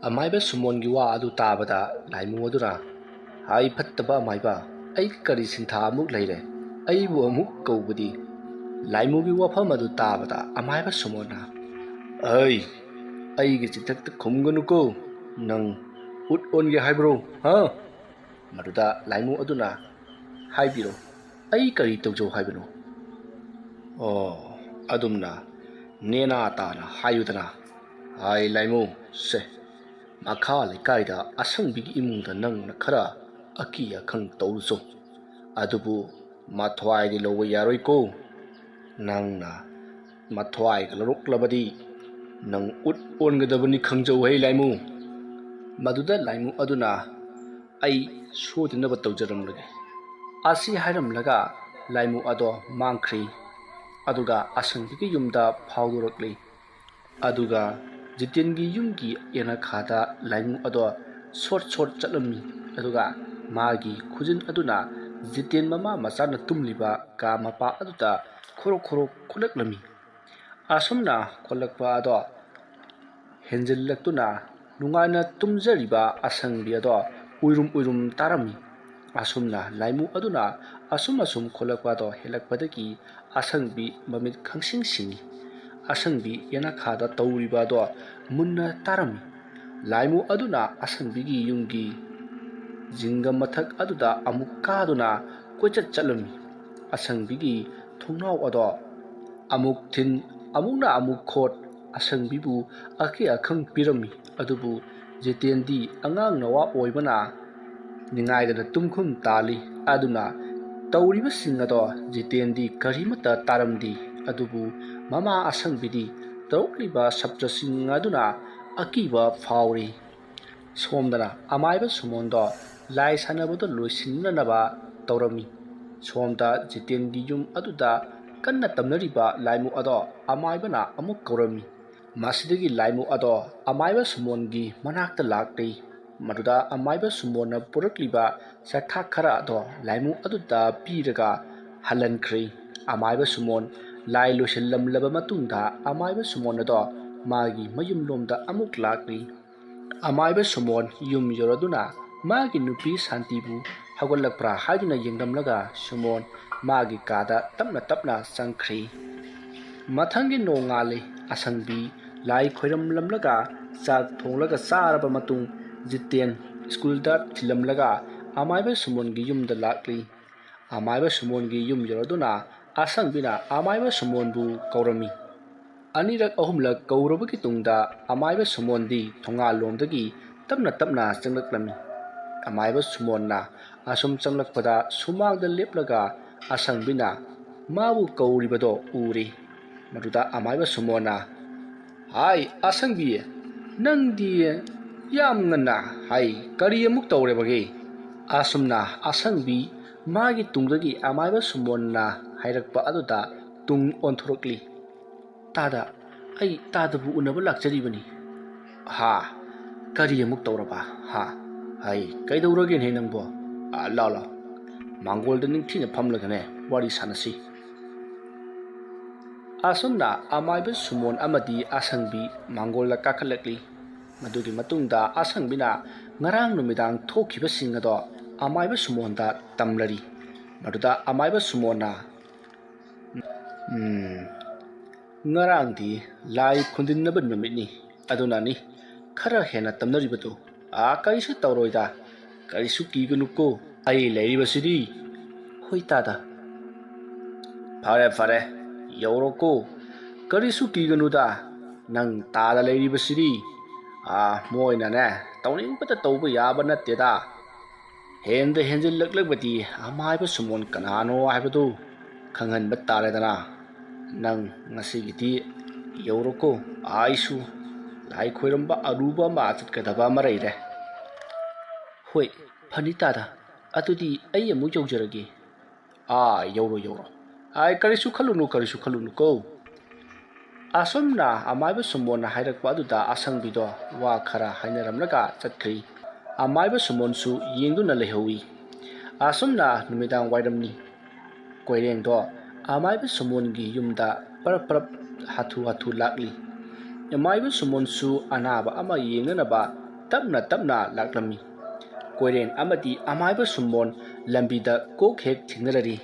ꯑꯃꯥꯏꯕ ꯁꯨꯃꯣꯟꯒꯤ ꯋꯥ ꯑꯗꯨ ꯇꯥꯕꯗ ꯂꯥꯏꯃꯨ ꯑꯗꯨꯅ ꯐꯠꯇꯕ ꯑꯃꯥꯏꯕ ꯑꯩ ꯀꯔꯤ ꯁꯤꯟꯊꯥ ꯑꯃꯨꯛ ꯂꯩꯔꯦ ꯑꯩꯕꯨ ꯑꯃꯨꯛ ꯀꯧꯕꯗꯤ ꯂꯥꯏꯃꯨꯒꯤ ꯋꯥꯐꯝ ꯑꯗꯨ ꯇꯥꯕꯗ ꯑꯃꯥꯏꯕ ꯁꯨꯃꯣꯟꯅ ꯑꯩꯒꯤ ꯆꯤꯊꯛꯇ ꯈꯨꯝꯒꯅꯨꯀꯣ ꯅꯪ ꯎꯠ ꯑꯣꯟꯒꯦ ꯍꯥꯏꯕ꯭ꯔꯣ ꯃꯗꯨꯗ ꯂꯥꯏꯃꯨ ꯑꯗꯨꯅ ꯍꯥꯏꯕꯤꯔꯣ ꯑꯩ ꯀꯔꯤ ꯇꯧꯖꯧ ꯍꯥꯏꯕꯅꯣ ꯑꯗꯨꯝꯅ ꯅꯦꯅꯥ ꯇꯥꯅ ꯍꯥꯏꯌꯨꯗꯅ ꯂꯥꯏꯃꯨ ꯁꯦ ꯃꯈꯥ ꯂꯩꯀꯥꯏꯗ ꯑꯁꯪꯕꯤꯒꯤ ꯏꯃꯨꯡꯗ ꯅꯪꯅ ꯈꯔ ꯑꯀꯤ ꯑꯈꯪ ꯇꯧꯔꯨꯆꯣ ꯑꯗꯨꯕꯨ ꯃꯊ꯭ꯋꯥꯏꯗꯤ ꯂꯧꯕ ꯌꯥꯔꯣꯏꯀꯣ ꯅꯪꯅ ꯃꯊ꯭ꯋꯥꯏꯒ ꯂꯧꯔꯛꯂꯕꯗꯤ ꯅꯪ ꯎꯠ ꯑꯣꯟꯒꯗꯕꯅꯤ ꯈꯪꯖꯧ ꯂꯥꯏꯃꯨ ꯃꯗꯨꯗ ꯂꯥꯏꯃꯨ ꯑꯗꯨꯅ ꯑꯩ ꯁꯣꯏꯗꯅꯕ ꯇꯧꯖꯔꯝꯂꯒꯦ ꯑꯁꯤ ꯍꯥꯏꯔꯝꯂꯒ ꯂꯥꯏꯃꯨ ꯑꯗꯣ ꯃꯥꯡꯈ꯭ꯔꯤ ꯑꯗꯨꯒ ꯑꯁꯪꯕꯤꯒꯤ ꯌꯨꯝꯗ ꯐꯥꯎꯗꯣꯔꯛꯂꯤ ꯑꯗꯨꯒ ꯖꯤꯇꯦꯟꯒꯤ ꯌꯨꯝꯒꯤ ꯌꯦꯅꯈꯥꯗ ꯂꯥꯏꯃꯨ ꯑꯗꯣ ꯁꯣꯠ ꯆꯠꯂꯝꯃꯤ ꯑꯗꯨꯒ ꯃꯥꯒꯤ ꯈꯨꯖꯤꯟ ꯑꯗꯨꯅ ꯖꯤꯇꯦꯟ ꯃꯃꯥ ꯃꯆꯥꯅ ꯇꯨꯝꯂꯤꯕ ꯀꯥ ꯃꯄꯥ ꯑꯗꯨꯗ ꯈꯣꯔꯣꯛ ꯈꯣꯠꯂꯛꯂꯝꯃꯤ ꯑꯁꯨꯝꯅ ꯈꯣꯠꯂꯛꯄ ꯑꯗꯣ ꯍꯦꯟꯖꯤꯜꯂꯛꯇꯨꯅ ꯅꯨꯡꯉꯥꯏꯅ ꯇꯨꯝꯖꯔꯤꯕ ꯑꯁꯪꯕꯤ ꯑꯗꯣ ꯎꯏꯔꯨꯝ ꯇꯥꯔꯝꯃꯤ ꯑꯁꯨꯝꯅ ꯂꯥꯏꯃꯨ ꯑꯗꯨꯅ ꯑꯁꯨꯝ ꯈꯣꯠꯂꯛꯄ ꯑꯗꯣ ꯍꯦꯜꯂꯛꯄꯗꯒꯤ ꯑꯁꯪꯕꯤ ꯃꯃꯤꯠ ꯈꯪꯁꯤꯡ ꯁꯤꯡꯏ ꯑꯁꯪꯕꯤ ꯌꯦꯅꯈꯥꯗ ꯇꯧꯔꯤꯕ ꯑꯗꯣ ꯃꯨꯟꯅ ꯇꯥꯔꯝꯃꯤ ꯂꯥꯏꯃꯨ ꯑꯗꯨꯅ ꯑꯁꯪꯕꯤꯒꯤ ꯌꯨꯝꯒꯤ ꯖꯤꯡꯒ ꯃꯊꯛ ꯑꯗꯨꯗ ꯑꯃꯨꯛ ꯀꯥꯗꯨꯅ ꯀꯣꯏꯆꯠ ꯆꯠꯂꯝꯃꯤ asangbi thongnau ado amuk thin amukna amuk khot asangbi bu ake akhang pirami adubu Jitendi angang nawa oibana ningaidana tumkhum tali aduna tawriba singado Jitendi karimata taramdi adubu mama asangbidi tawkliba sabja singaduna akiba fauri somdana amaiba sumondo lai sanabado loisinanaba tawrami somda Jitendi yum aduda kanna tamnariba laimu ado amaibana amuk kaurami masidagi laimu ado amaiba sumongi manakta lakti maduda amaiba sumona purakliba satha khara ado laimu aduda piraga halankri amaiba sumon lai losellam laba matungda amaiba sumon ado magi mayum lomda amuk lakti amaiba sumon yum yoraduna magi nupi santibu hagolakpra haiduna yengdamlaga sumon magi kada tapna sangkhri mathangi no ngale asangbi lai khoiram lamlaga chak thonglaga saraba matung Jiten school da thilamlaga amaiba sumon gi yum da lakli amaiba sumon gi yum yoraduna asangbina amaiba sumon bu kaurami anirak ahumlak kaurabagi tungda amaiba sumon di thonga lomdagi tapna changlaklami amaiba sumon na asum changlakpada sumagda leplaga asangbina mabu kauribado uri maduda amaiba sumona hai asangbi nangdi yam ngana hai kari amuk tawrebage asumna asangbi magi tungdagi amaiba sumonna hairakpa aduda tung onthorokli tada ai tadabu unaba lakjaribani ha kari amuk tawraba ha hai kaidawrage ne nangbo la mangol da ningthina phamlagane wari sanasi asumna amaiba sumon amadi asangbi mangol la kakhalakli madugi matungda asangbina ngarang numidang thokhiba singado amaiba sumonda tamlari maduda amaiba sumona ngarang di lai khundinaba numini aduna ni khara hena tamnaribatu kaisu tawroida kaisu kiganuko ai leiribasidi hoitada fare yauroko karisu kiganuda nang tada leiribasidi moina ne tawning pata tawba yaba natteda henda henjil laklakbati amaiba sumon kanano haibadu khangan battaredana nang ngasigiti yauroko aisu lai khoiramba aruba ma chatkadaba maraire hoi phanitada atudi ai amu jawjarage yauro ai karisu khalunu ko asumna amaiba sumona hairakpa aduda asangbido wa khara hainaramlaga chatkri amaiba sumonsu yengduna lehowi asumna numidang wairamni koirengdo amaiba sumongi yumda parap hathu lakli amaiba sumonsu anaba ama yenganaba tapna laklami koireng amadi amaiba sumon lambida kokhek thingnarari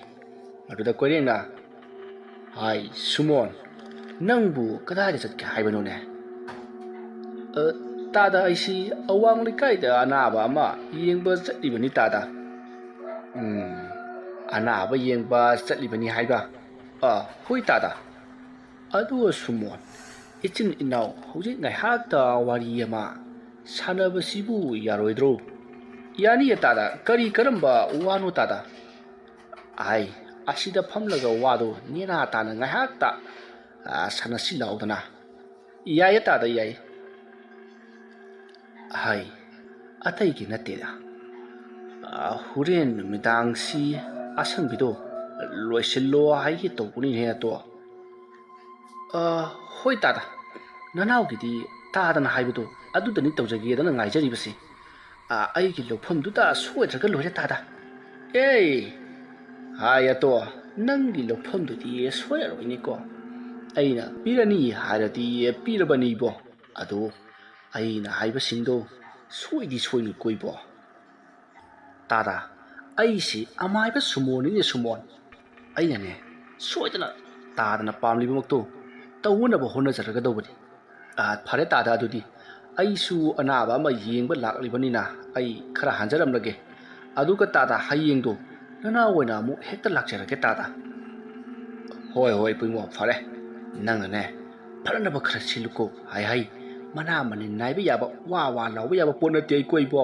aduda koirengna hai sumon nangbu kadai chatke haibano ne tada aisi awang likaida anaba ama yengba chatlibani tada anaba yengba chatlibani haiba hoi tada adu sumon ichin inau hojik ngai hakta wari ama sanabasibu yaroidro yani tada kari karamba wano tada ai asida phamlaga wado nina tana ngai hakta sanasi laudana yaya tada yai hai atai gi nateda huren midang si asangbido loisillo hai gi topuni he to hoi tada nanau gi di tadana haibudo adudani tawjagi dana ngaijari basi ai gi lofam duda soitraga lore tada hai to nangi lofam dudi soiroi ko aina pirani harati pirabani bo ado aina haiba singdo soidi koibo tada aisi amaiba sumoni ne sumon aina ne soidana tadana pamliba makto tawuna ba hona jaraga dobani phare tada adudi aisu anaba ma yengba laklibani na ai khara hanjaram lage aduga tada hayengdo nana oina mu hekta lakjarage tada hoi puimo fare nangane farana ba khara siluko hai mana mani naiba yaba wa lawa yaba pona tei koi bo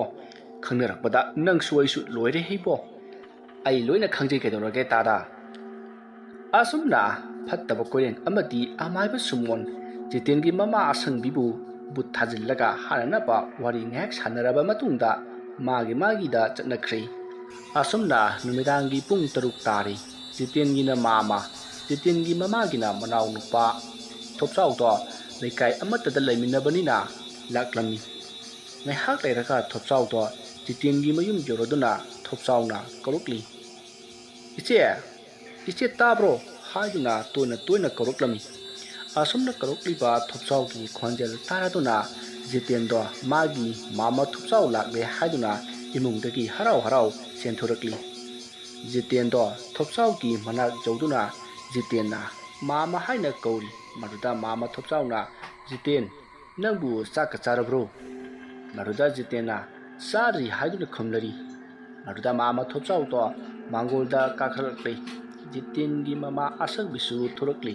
khangnarak pada nang suai su loire hei bo ai loina khangjai kedorage tada asumna fattaba koren amadi amai ba sumon jitengi mama asang bibu but thajillaga harana ba wari ngak sanaraba matungda magi da chatnakhri asumna numidangi pung taruk tari jitengi na mama jitengi mama gina manaw nupa thopsau to leikai amata da laiminabanina laklami ngai hak leiraka thopsau to jitengi mayum joroduna thopsauna korukli iche tabro haiduna toina koruklami asumna korukli ba thopsau ki khonjel taraduna jitendo magi mama thopsau lakle haiduna imungdagi harau senthorakli jitendo thopsau ki manak joduna jitenna mama haina kauri maruda mama thopsauna jiten nangbu chaka charabro maruda jitenna sari haiduna khumlari maruda mama thopsau to mangolda kakharakle jitengi mama asang bisu thorakli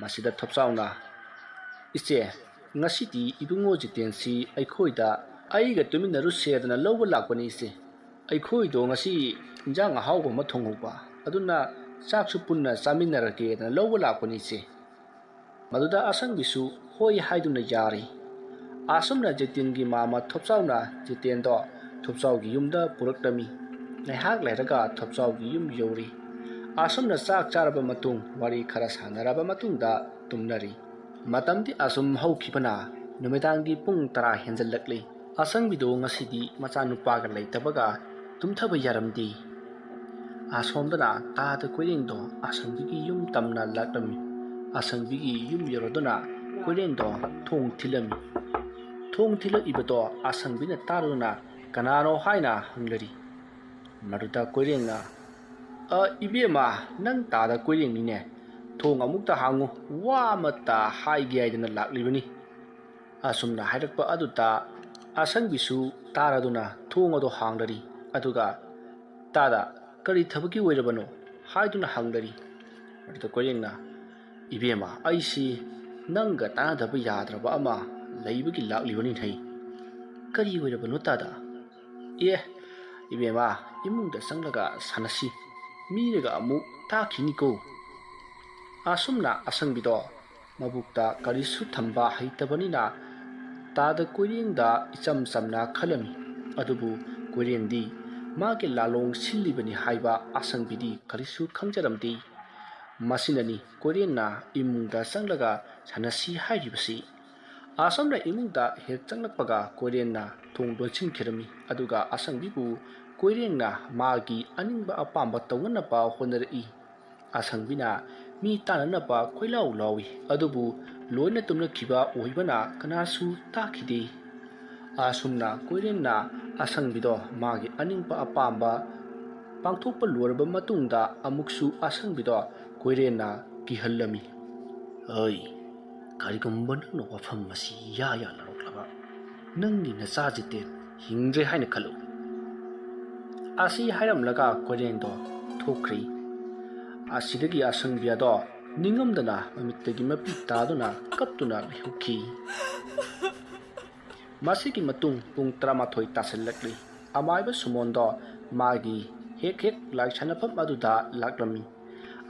masida thopsauna iche ngasidi ibungo jitensi aikhoida aiga tuminaru sedana lawba lakpani ise aikhoido ngasi injang ahawgo ma thonghoba aduna chaksu punna chaminarake na lawba lakpani ise maduda asang bisu hoi haiduna yari asumna jitengi mama thopsauna jitendo thopsaugi yumda puraktami naihak leiraga thopsaugi yum yori asumna chak charaba matung wari khara sanaraba matungda tumnari matamdi asum haukhibana numidangi pung tara henjallakli asang bido ngasidi machanupaga leitabaga tumthaba yaramdi asomdana tada koirengdo asangbigi yum tamna laklami asangbigi yum yorodona koirengdo thong thila ibato asangbina taruna kanano haina hanglari maruda koirengna ibema nang tada koirengni thong amukta hangu wa mata haigi aidana laklibani asumna hairakpa aduta asangbisu taraduna thong ado hanglari aduga tada kari thabaki oirabano haiduna hanglari maruda koirengna ibema aisi nanga tanadaba yadraba ama laibagi laklibani thai kari oirabano tada ibema imungda sanglaga sanasi miraga amu takhiniko asumna asangbido mabukta karisu thamba haitabanina tada koirengda icham samna khalami adubu koirengdi mage lalong sillibani haiba asangbidi karisu khangjaramdi masinani koirengna imungda sanglaga sanasi hairibasi asamna imungda hek changlakpaga koirengna thong dolchinkhirami aduga asangbibu koirengna magi aningba apamba tawganapa honarei asangbina mi tananapa khoilau lawi adubu loina tumnakhiba oibana kanasu takhide asumna koirengna asangbido magi aningba apamba pangthokpa loraba matungda amuksu asangbido koirengna kihallami karigumba nangna wafam masi ya laroklaba nangni nacha jiten hingre haina khalu asi hairamlaga koirengdo thokri asidagi asangbiado ningamdana mamittagi mapi taduna kaptuna lehukhi masigi matung pung 13 tasallakli amaiba sumondo magi hek laisanapam aduda laklami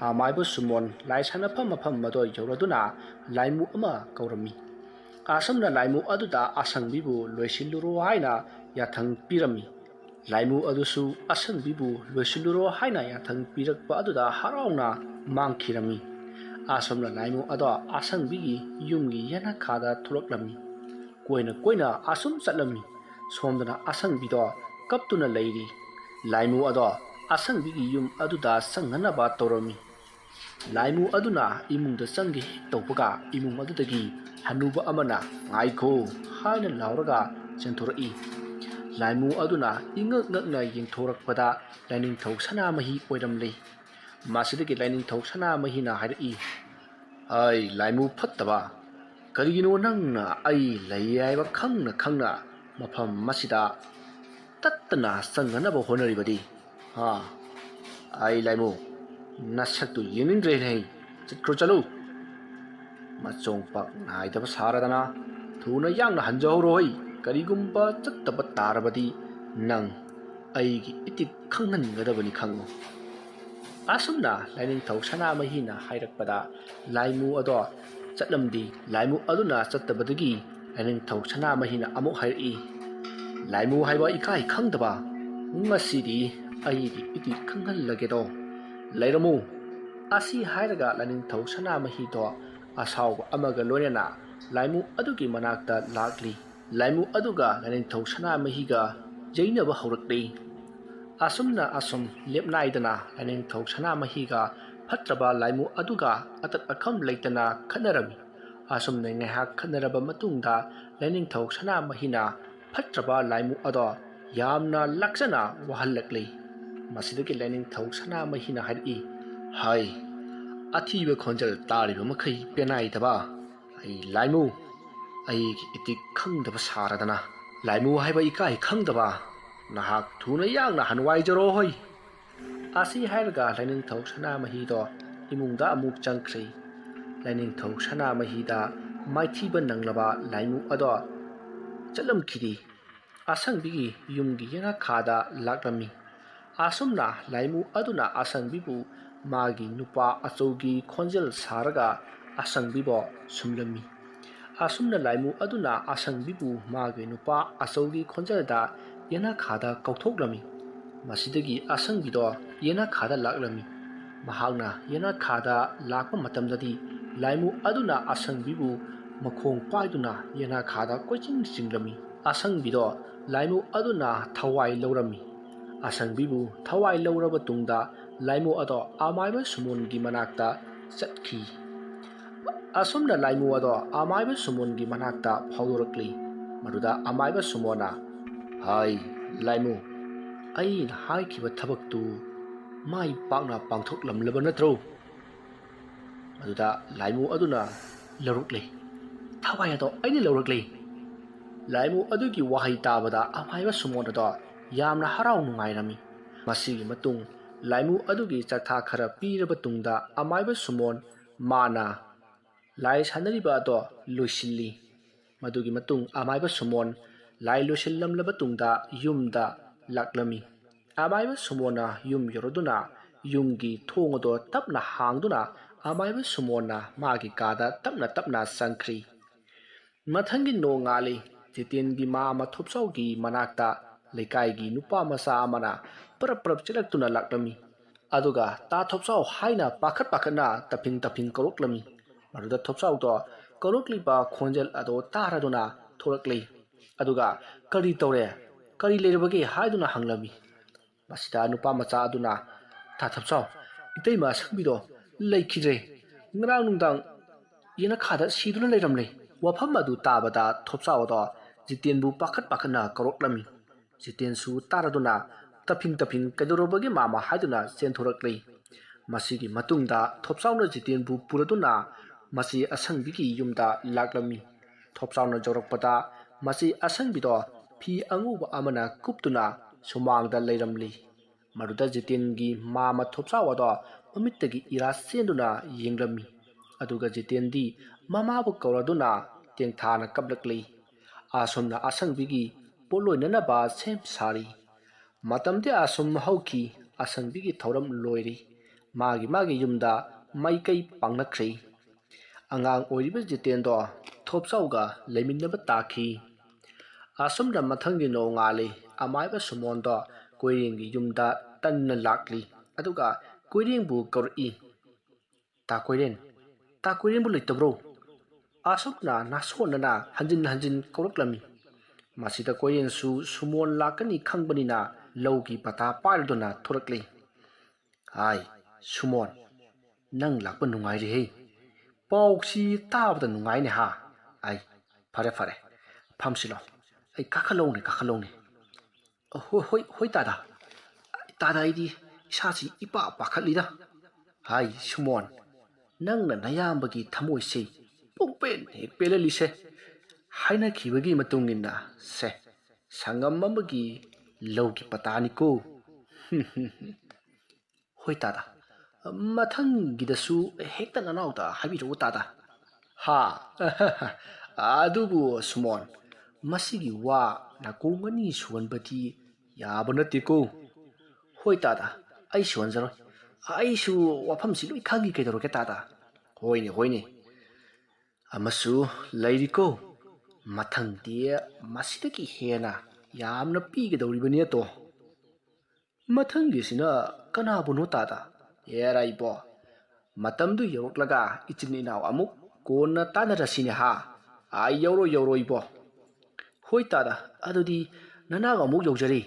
amaiba sumon laisanapam mafam mado yoraduna laimu ama kaurami asamna laimu aduda asangbibu loisiluro haina yathang pirami laimu adusu asangbibu loisiluro haina yathang pirakpa aduda harauna mangkhirami asamna laimu ado asangbigi yumgi yana khada thulaklami koina asum chatlami somdana asangbido kaptuna leiri laimu ado asangbigi yum aduda sanganaba torami laimu aduna imungda changi tawpaga imung adudagi hanuba amana ngaikho haina lauraga chenthorei laimu aduna ingakna yengthorakpada laining thau sanamahi oiramle masidagi laining thau sanamahi na hairi ai laimu phattaba karigino nangna ai layaiba khangna mafam masida tattana sanganaba honaribadi ai laimu nasaktu yengindre nei chitro chalu machong pak nai da saradana thuna yang na hanjau roi karigumba chattaba tarabadi nang ai gi itik khanghan gadabani khangu asumna laining thau sana mahina hairakpada laimu ado chatlamdi laimu aduna chattabadagi laining thau sana mahina amuk hairi laimu haiba ikai khangdaba ngasidi ai gi itik khanghan lage do lairamu asi hairaga laining thau sana mahi do asaw amaga loyana laimu adugi manakta lakli laimu aduga laining thau sana mahiga jainaba haurakli asumna asum lepnaidana laining thau sana mahiga phatraba laimu aduga atat akham leitana khanarami asumna ngahak khanaraba matungda laining thau sana mahina phatraba laimu ado yamna laksana wahallakli masidagi laining thau sana mahina hari hai athiba khonjal tariba makhai penai daba ai laimu ai itik khangdaba saradana laimu haiba ikai khangdaba nahak thuna yang na hanwai jaro hoi asi hairga laining thau sana mahi do imungda amuk changkhri laining thau sana mahi da maithiba nanglaba laimu ado chalam khidi asang bigi yumgi yana khada lakrami asumna laimu aduna asang bibu magi nupa achougi khonjel saraga asang bibo sumlami asumna laimu aduna asang bibu magi nupa achougi khonjel da yana khada kauthokrami masidagi asang bido yana khada laklami mahagna yana khada lakpa matamdadi laimu aduna asang bibu makhong paiduna yana khada koiching jinglami asang bido laimu aduna thawai lorami asang bibu thawai loraba tungda laimu ado amaiba sumongi manakta chatki asumna laimu ado amaiba sumongi manakta phaudorakli maruda amaiba sumona hai laimu ai na hai kiba thabak tu mai pakna pangthok lamlaba natro maruda laimu aduna lorukle thawai ado aini lorukle laimu adugi wahai tabada amaiba sumona do yamna harau nungairami masigi matung laimu adugi chatha khara piraba tungda amaiba sumon mana lai sanariba do loisilli madugi matung amaiba sumon lai loisillamlaba tungda yumda laklami amaiba sumona yum yoroduna yumgi thongodo tapna hangduna amaiba sumona magi kada tapna sankri mathangi no ngali jitengi ma ma thopsaugi manakta lekai nupa masa amana prap chilaktuna laklami aduga ta thopsau haina pakhat na taping koroklami maruda thopsau to korokli ba khonjel ado taraduna thorakli aduga kari tore kari lerbage haiduna hanglami masida nupa macha aduna ta thopsau iteima sangbido leikidre ngrang nungdang yena khada siduna leiramle wafam adu tabada thopsau do jitenbu pakhat na koroklami jiten su taraduna taping kadorobagi mama haiduna senthorakli masigi matungda thopsauna jiten bu puraduna masi asangbigi yumda laklami thopsauna jorokpada masi asangbido phi anguba amana kuptuna sumangda leiramli maruda jitengi mama thopsawado mamittagi ira senduna yenglami aduga jitendi mamabu kauraduna tengthana kablakli asomna asangbigi poloinana ba sem sari matamde asum hauki asangbigi thoram loiri magi yumda maikai pangnakhri angang oiriba jitendo thopsauga leiminaba takhi asumna mathanggi no ngali amaiba sumondo koiringi yumda tanna lakli aduga koiringbu kor'i ta koiren bu leitabro asupna nasonana hanjin koraklami masida koyen su sumon lakani khangbanina lawgi pata paiduna thorakli hai sumon nang lakpa nungai ri he pauksi tabda nungai ne ha ai fare phamsilo ai kakhalong ne hoi tada idi isasi ipa pakhatlida hai sumon nang na nayambagi thamoi sei pokpen hek pelelise haina khibagi matungina se sangam mamagi lawgi patani ko ꯍꯣꯏ ꯇꯥꯗ ꯃꯊꯪꯒꯤꯗꯁꯨ ꯍꯦꯛꯇ ꯅꯅꯥꯎꯗ ꯍꯥꯏꯕꯤꯔꯛꯎ ꯇꯥꯗ ꯍꯥ ꯑꯗꯨꯕꯨ ꯁꯨꯃꯣꯟ ꯃꯁꯤꯒꯤ ꯋꯥ ꯅꯥꯀꯣꯡ ꯑꯅꯤ ꯁꯨꯍꯟꯕꯗꯤ ꯌꯥꯕ ꯅꯠꯇꯦꯀꯣ ꯍꯣꯏ ꯇꯥꯗ ꯑꯩ ꯁꯨꯍꯟꯖꯔꯣꯏ ꯑꯩꯁꯨ ꯋꯥꯐꯝꯁꯤ ꯂꯣꯏ ꯈꯪꯉꯤ ꯀꯩꯗꯧꯔꯒꯦ ꯇꯥꯗ ꯍꯣꯏꯅꯦ ꯍꯣꯏꯅꯦ ꯑꯃꯁꯨ ꯂꯩꯔꯤꯀꯣ ꯃꯊꯪꯗꯤ ꯃꯁꯤꯗꯒꯤ ꯍꯦꯟꯅ ꯌꯥꯝꯅ ꯄꯤꯒꯗꯧꯔꯤꯕꯅꯤ ꯑꯇꯣ ꯃꯊꯪꯒꯤꯁꯤꯅ ꯀꯅꯥꯕꯨꯅꯣ ꯇꯥꯗ ꯑꯦꯔꯥ ꯏꯕꯣ ꯃꯇꯝꯗꯨ ꯌꯧꯔꯛꯂꯒ ꯏꯆꯤꯟ ꯏꯅꯥꯎ ꯑꯃꯨꯛ ꯀꯣꯟꯅ ꯇꯥꯟꯅꯔꯁꯤꯅꯦ ꯍꯥ ꯑꯩ ꯌꯧꯔꯣ ꯏꯕꯣ ꯍꯣꯏ ꯇꯥꯗ ꯑꯗꯨꯗꯤ ꯅꯅꯥꯎ ꯑꯃꯨꯛ ꯌꯧꯖꯔꯤ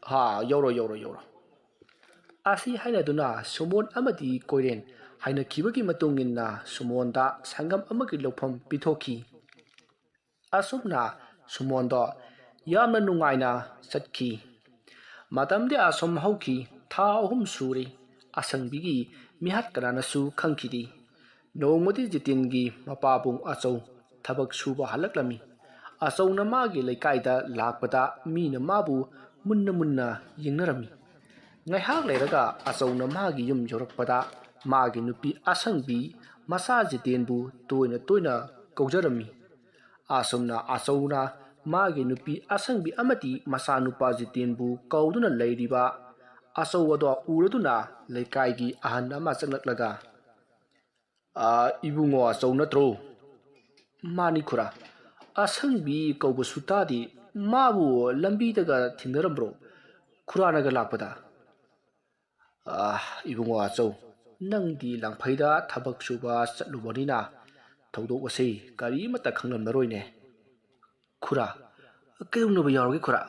ꯍꯥ ꯌꯧꯔꯣ ꯑꯁꯤ ꯍꯥꯏꯅꯗꯨꯅ ꯁꯨꯃꯣꯟ ꯑꯃꯗꯤ ꯀꯣꯏꯔꯦꯟ ꯍꯥꯏꯅꯈꯤꯕꯒꯤ ꯃꯇꯨꯡ ꯏꯟꯅ ꯁꯨꯃꯣꯟꯗ ꯁꯪꯒꯝ ꯑꯃꯒꯤ ꯂꯧꯐꯝ ꯄꯤꯊꯣꯛꯈꯤ ꯑꯁꯨꯝꯅ ꯁꯨꯃꯣꯟꯗꯣ ꯌꯥꯝꯅ ꯅꯨꯡꯉꯥꯏꯅ ꯆꯠꯈꯤ ꯃꯇꯝꯗꯤ ꯑꯁꯨꯝ ꯍꯧꯈꯤ ꯊꯥ 3 ꯁꯨꯔꯦ ꯑꯁꯪꯕꯤꯒꯤ ꯃꯤꯍꯥꯠ ꯀꯅꯥꯅꯁꯨ ꯈꯪꯈꯤꯗꯦ ꯅꯣꯡꯃꯗꯤ ꯖꯤꯇꯦꯟꯒꯤ ꯃꯄꯥꯕꯨꯡ ꯑꯆꯧ ꯊꯕꯛ ꯁꯨꯕ ꯍꯜꯂꯛꯂꯝꯃꯤ ꯑꯆꯧꯅ ꯃꯥꯒꯤ ꯂꯩꯀꯥꯏꯗ ꯂꯥꯛꯄꯗ ꯃꯤꯅ ꯃꯥꯕꯨ ꯃꯨꯟꯅ ꯌꯦꯡꯅꯔꯝꯃꯤ ꯉꯥꯏꯍꯥꯛ ꯂꯩꯔꯒ ꯑꯆꯧꯅ ꯃꯥꯒꯤ ꯌꯨꯝ ꯌꯧꯔꯛꯄꯗ ꯃꯥꯒꯤ ꯅꯨꯄꯤ ꯑꯁꯪꯕꯤ ꯃꯆꯥ ꯖꯤꯇꯦꯟꯕꯨ ꯇꯣꯏꯅ ꯀꯧꯖꯔꯝꯃꯤ ꯑꯁꯨꯝꯅ ꯑꯆꯧꯅ ꯃꯥꯒꯤ ꯅꯨꯄꯤ ꯑꯁꯪꯕꯤ ꯑꯃꯗꯤ ꯃꯆꯥꯅꯨꯄꯥ ꯖꯤꯇꯦꯟꯕꯨ ꯀꯧꯗꯨꯅ ꯂꯩꯔꯤꯕ ꯑꯆꯧ ꯑꯗꯣ ꯎꯔꯗꯨꯅ ꯂꯩꯀꯥꯏꯒꯤ ꯑꯍꯟ ꯑꯃ ꯆꯪꯂꯛꯂꯒ ꯏꯕꯨꯡꯉꯣ ꯑꯆꯧ ꯅꯠꯇ꯭ꯔꯣ ꯃꯥꯅꯤ ꯈꯨꯔꯥ ꯑꯁꯪꯕꯤ ꯀꯧꯕꯁꯨ ꯇꯥꯗꯦ ꯃꯥꯕꯨ ꯂꯝꯕꯤꯗꯒ ꯊꯦꯡꯅꯔꯝꯕ꯭ꯔꯣ ꯈꯨꯔꯥꯅꯒ ꯂꯥꯛꯄꯗ ꯏꯕꯨꯡꯉꯣ ꯑꯆꯧ ꯅꯪꯗꯤ ꯂꯥꯡꯐꯩꯗ ꯊꯕꯛ ꯁꯨꯕ ꯆꯠꯂꯨꯕꯅꯤꯅ ꯊꯧꯗꯣꯛ ꯑꯁꯤ ꯀꯔꯤꯃꯠꯇ ꯈꯪꯂꯝꯂꯔꯣꯏꯅꯦ ꯈꯨꯔꯥ ꯀꯩꯗꯧꯅꯕ ꯌꯥꯎꯔꯒꯦ ꯈꯨꯔꯥ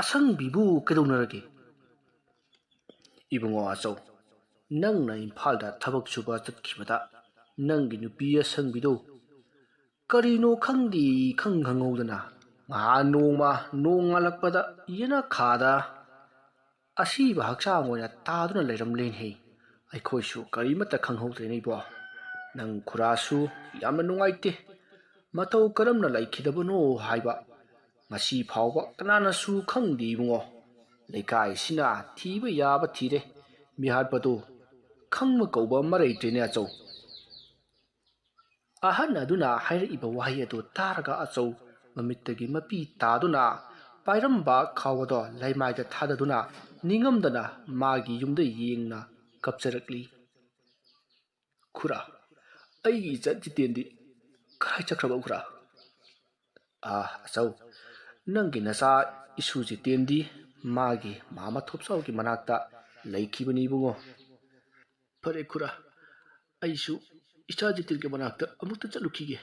ꯑꯁꯪꯕꯤꯕꯨ ꯀꯩꯗꯧꯅꯔꯒꯦ ꯏꯕꯨꯡꯉꯣ ꯑꯆꯧ ꯅꯪꯅ ꯏꯝꯐꯥꯜꯗ ꯊꯕꯛ ꯁꯨꯕ ꯆꯠꯈꯤꯕꯗ ꯅꯪꯒꯤ ꯅꯨꯄꯤ ꯑꯁꯪꯕꯤꯗꯨ ꯀꯔꯤꯅꯣ ꯈꯪꯗꯦ ꯈꯪꯍꯧꯗꯅ ꯅꯣꯡꯃ ꯅꯣꯡꯉꯥꯜꯂꯛꯄꯗ ꯌꯦꯅꯈꯥꯗ ꯑꯁꯤꯕ ꯍꯛꯆꯥꯡ ꯑꯣꯏꯅ ꯇꯥꯗꯨꯅ ꯂꯩꯔꯝꯂꯦꯅꯦ ꯑꯩꯈꯣꯏꯁꯨ ꯀꯔꯤꯃꯠꯇ ꯈꯪꯍꯧꯗ꯭ꯔꯦꯅꯦ ꯏꯕꯣ ꯅꯪ ꯈꯨꯔꯥꯁꯨ ꯌꯥꯝꯅ ꯅꯨꯡꯉꯥꯏꯇꯦ ꯃꯇꯧ ꯀꯔꯝꯅ ꯂꯩꯈꯤꯗꯕꯅꯣ ꯍꯥꯏꯕ ꯉꯁꯤ ꯐꯥꯎꯕ ꯀꯅꯥꯅꯁꯨ ꯈꯪꯗꯦ ꯏꯕꯨꯡꯉꯣ ꯂꯩꯀꯥꯏꯁꯤꯅ ꯊꯤꯕ ꯌꯥꯕ ꯊꯤꯔꯦ ꯃꯤꯍꯥꯠꯄꯗꯨ ꯈꯪꯕ ꯀꯧꯕ ꯑꯃ ꯂꯩꯇ꯭ꯔꯦꯅꯦ ꯑꯆꯧ ꯑꯍꯟ ꯑꯗꯨꯅ ꯍꯥꯏꯔꯛꯏꯕ ꯋꯥꯍꯩ ꯑꯗꯨ ꯇꯥꯔꯒ ꯑꯆꯧ ꯃꯃꯤꯠꯇꯒꯤ ꯃꯄꯤ ꯇꯥꯗꯨꯅ ꯄꯥꯏꯔꯝꯕ ꯈꯥꯎꯗꯣ ꯂꯩꯃꯥꯏꯗ ꯊꯥꯗꯗꯨꯅ ꯅꯤꯡꯉꯝꯗꯅ ꯃꯥꯒꯤ ꯌꯨꯝꯗ ꯌꯦꯡꯅ ꯀꯞꯆꯔꯛꯂꯤ ꯈꯨꯔꯥ ꯑꯩꯒꯤ ꯏꯆꯥ ꯖꯤꯇꯦꯟꯗꯤ ꯀꯔꯥꯏ ꯆꯠꯈ꯭ꯔꯕ ꯈꯨꯔꯥ ꯑꯆꯧ ꯅꯪꯒꯤ ꯅꯆꯥ ꯏꯁꯨ ꯖꯤꯇꯦꯟꯗꯤ ꯃꯥꯒꯤ ꯃꯥꯃ ꯊꯣꯞꯆꯥꯎꯒꯤ ꯃꯅꯥꯛꯇ ꯂꯩꯈꯤꯕꯅꯤ ꯏꯕꯨꯡꯉꯣ ꯐꯔꯦ ꯈꯨꯔꯥ ꯑꯩꯁꯨ ꯏꯆꯥ ꯖꯤꯇꯦꯟꯒꯤ ꯃꯅꯥꯛꯇ ꯑꯃꯨꯛꯇ ꯆꯠꯂꯨꯈꯤꯒꯦ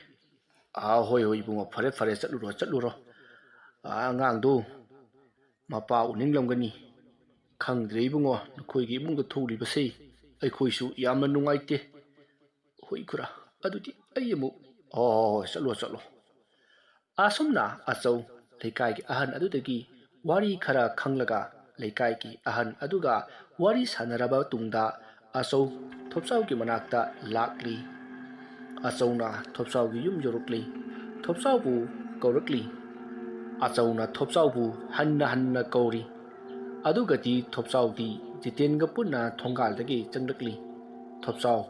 ꯍꯣꯏ ꯏꯕꯨꯡꯉꯣ ꯐꯔꯦ ꯆꯠꯂꯨꯔꯣ ꯑꯉꯥꯡꯗꯣ ꯃꯄꯥ ꯎꯅꯤꯡꯂꯝꯒꯅꯤ ꯈꯪꯗ꯭ꯔꯦ ꯏꯕꯨꯡꯉꯣ ꯅꯈꯣꯏꯒꯤ ꯏꯃꯨꯡꯗ ꯊꯣꯛꯂꯤꯕꯁꯦ ꯑꯩꯈꯣꯏꯁꯨ ꯌꯥꯝꯅ ꯅꯨꯡꯉꯥꯏꯇꯦ ꯍꯣꯏ ꯈꯨꯔꯥ ꯑꯗꯨꯗꯤ ꯑꯩ ꯑꯃꯨꯛ ꯍꯣꯏ ꯆꯠꯂꯣ ꯑꯁꯨꯝꯅ ꯑꯆꯧ ꯂꯩꯀꯥꯏꯒꯤ ꯑꯍꯟ ꯑꯗꯨꯗꯒꯤ ꯋꯥꯔꯤ ꯈꯔ ꯈꯪꯂꯒ ꯂꯩꯀꯥꯏꯒꯤ ꯑꯍꯟ ꯑꯗꯨꯒ ꯋꯥꯔꯤ ꯁꯥꯟꯅꯔꯕ ꯇꯨꯡꯗ ꯑꯆꯧ ꯊꯣꯞꯆꯥꯎꯒꯤ ꯃꯅꯥꯛꯇ ꯂꯥꯛꯂꯤ ꯑꯆꯧꯅ ꯊꯣꯞꯆꯥꯎꯒꯤ ꯌꯨꯝ ꯌꯧꯔꯛꯂꯤ ꯊꯣꯞꯆꯥꯎꯕꯨ ꯀꯧꯔꯛꯂꯤ ꯑꯆꯧꯅ ꯊꯣꯞꯆꯥꯎꯕꯨ ꯍꯟꯅ ꯀꯧꯔꯤ ꯑꯗꯨꯒꯗꯤ ꯊꯣꯞꯆꯥꯎꯗꯤ ꯖꯤꯇꯦꯟꯒ ꯄꯨꯟꯅ ꯊꯣꯡꯒꯥꯜꯗꯒꯤ ꯆꯪꯂꯛꯂꯤ ꯊꯣꯞꯆꯥꯎ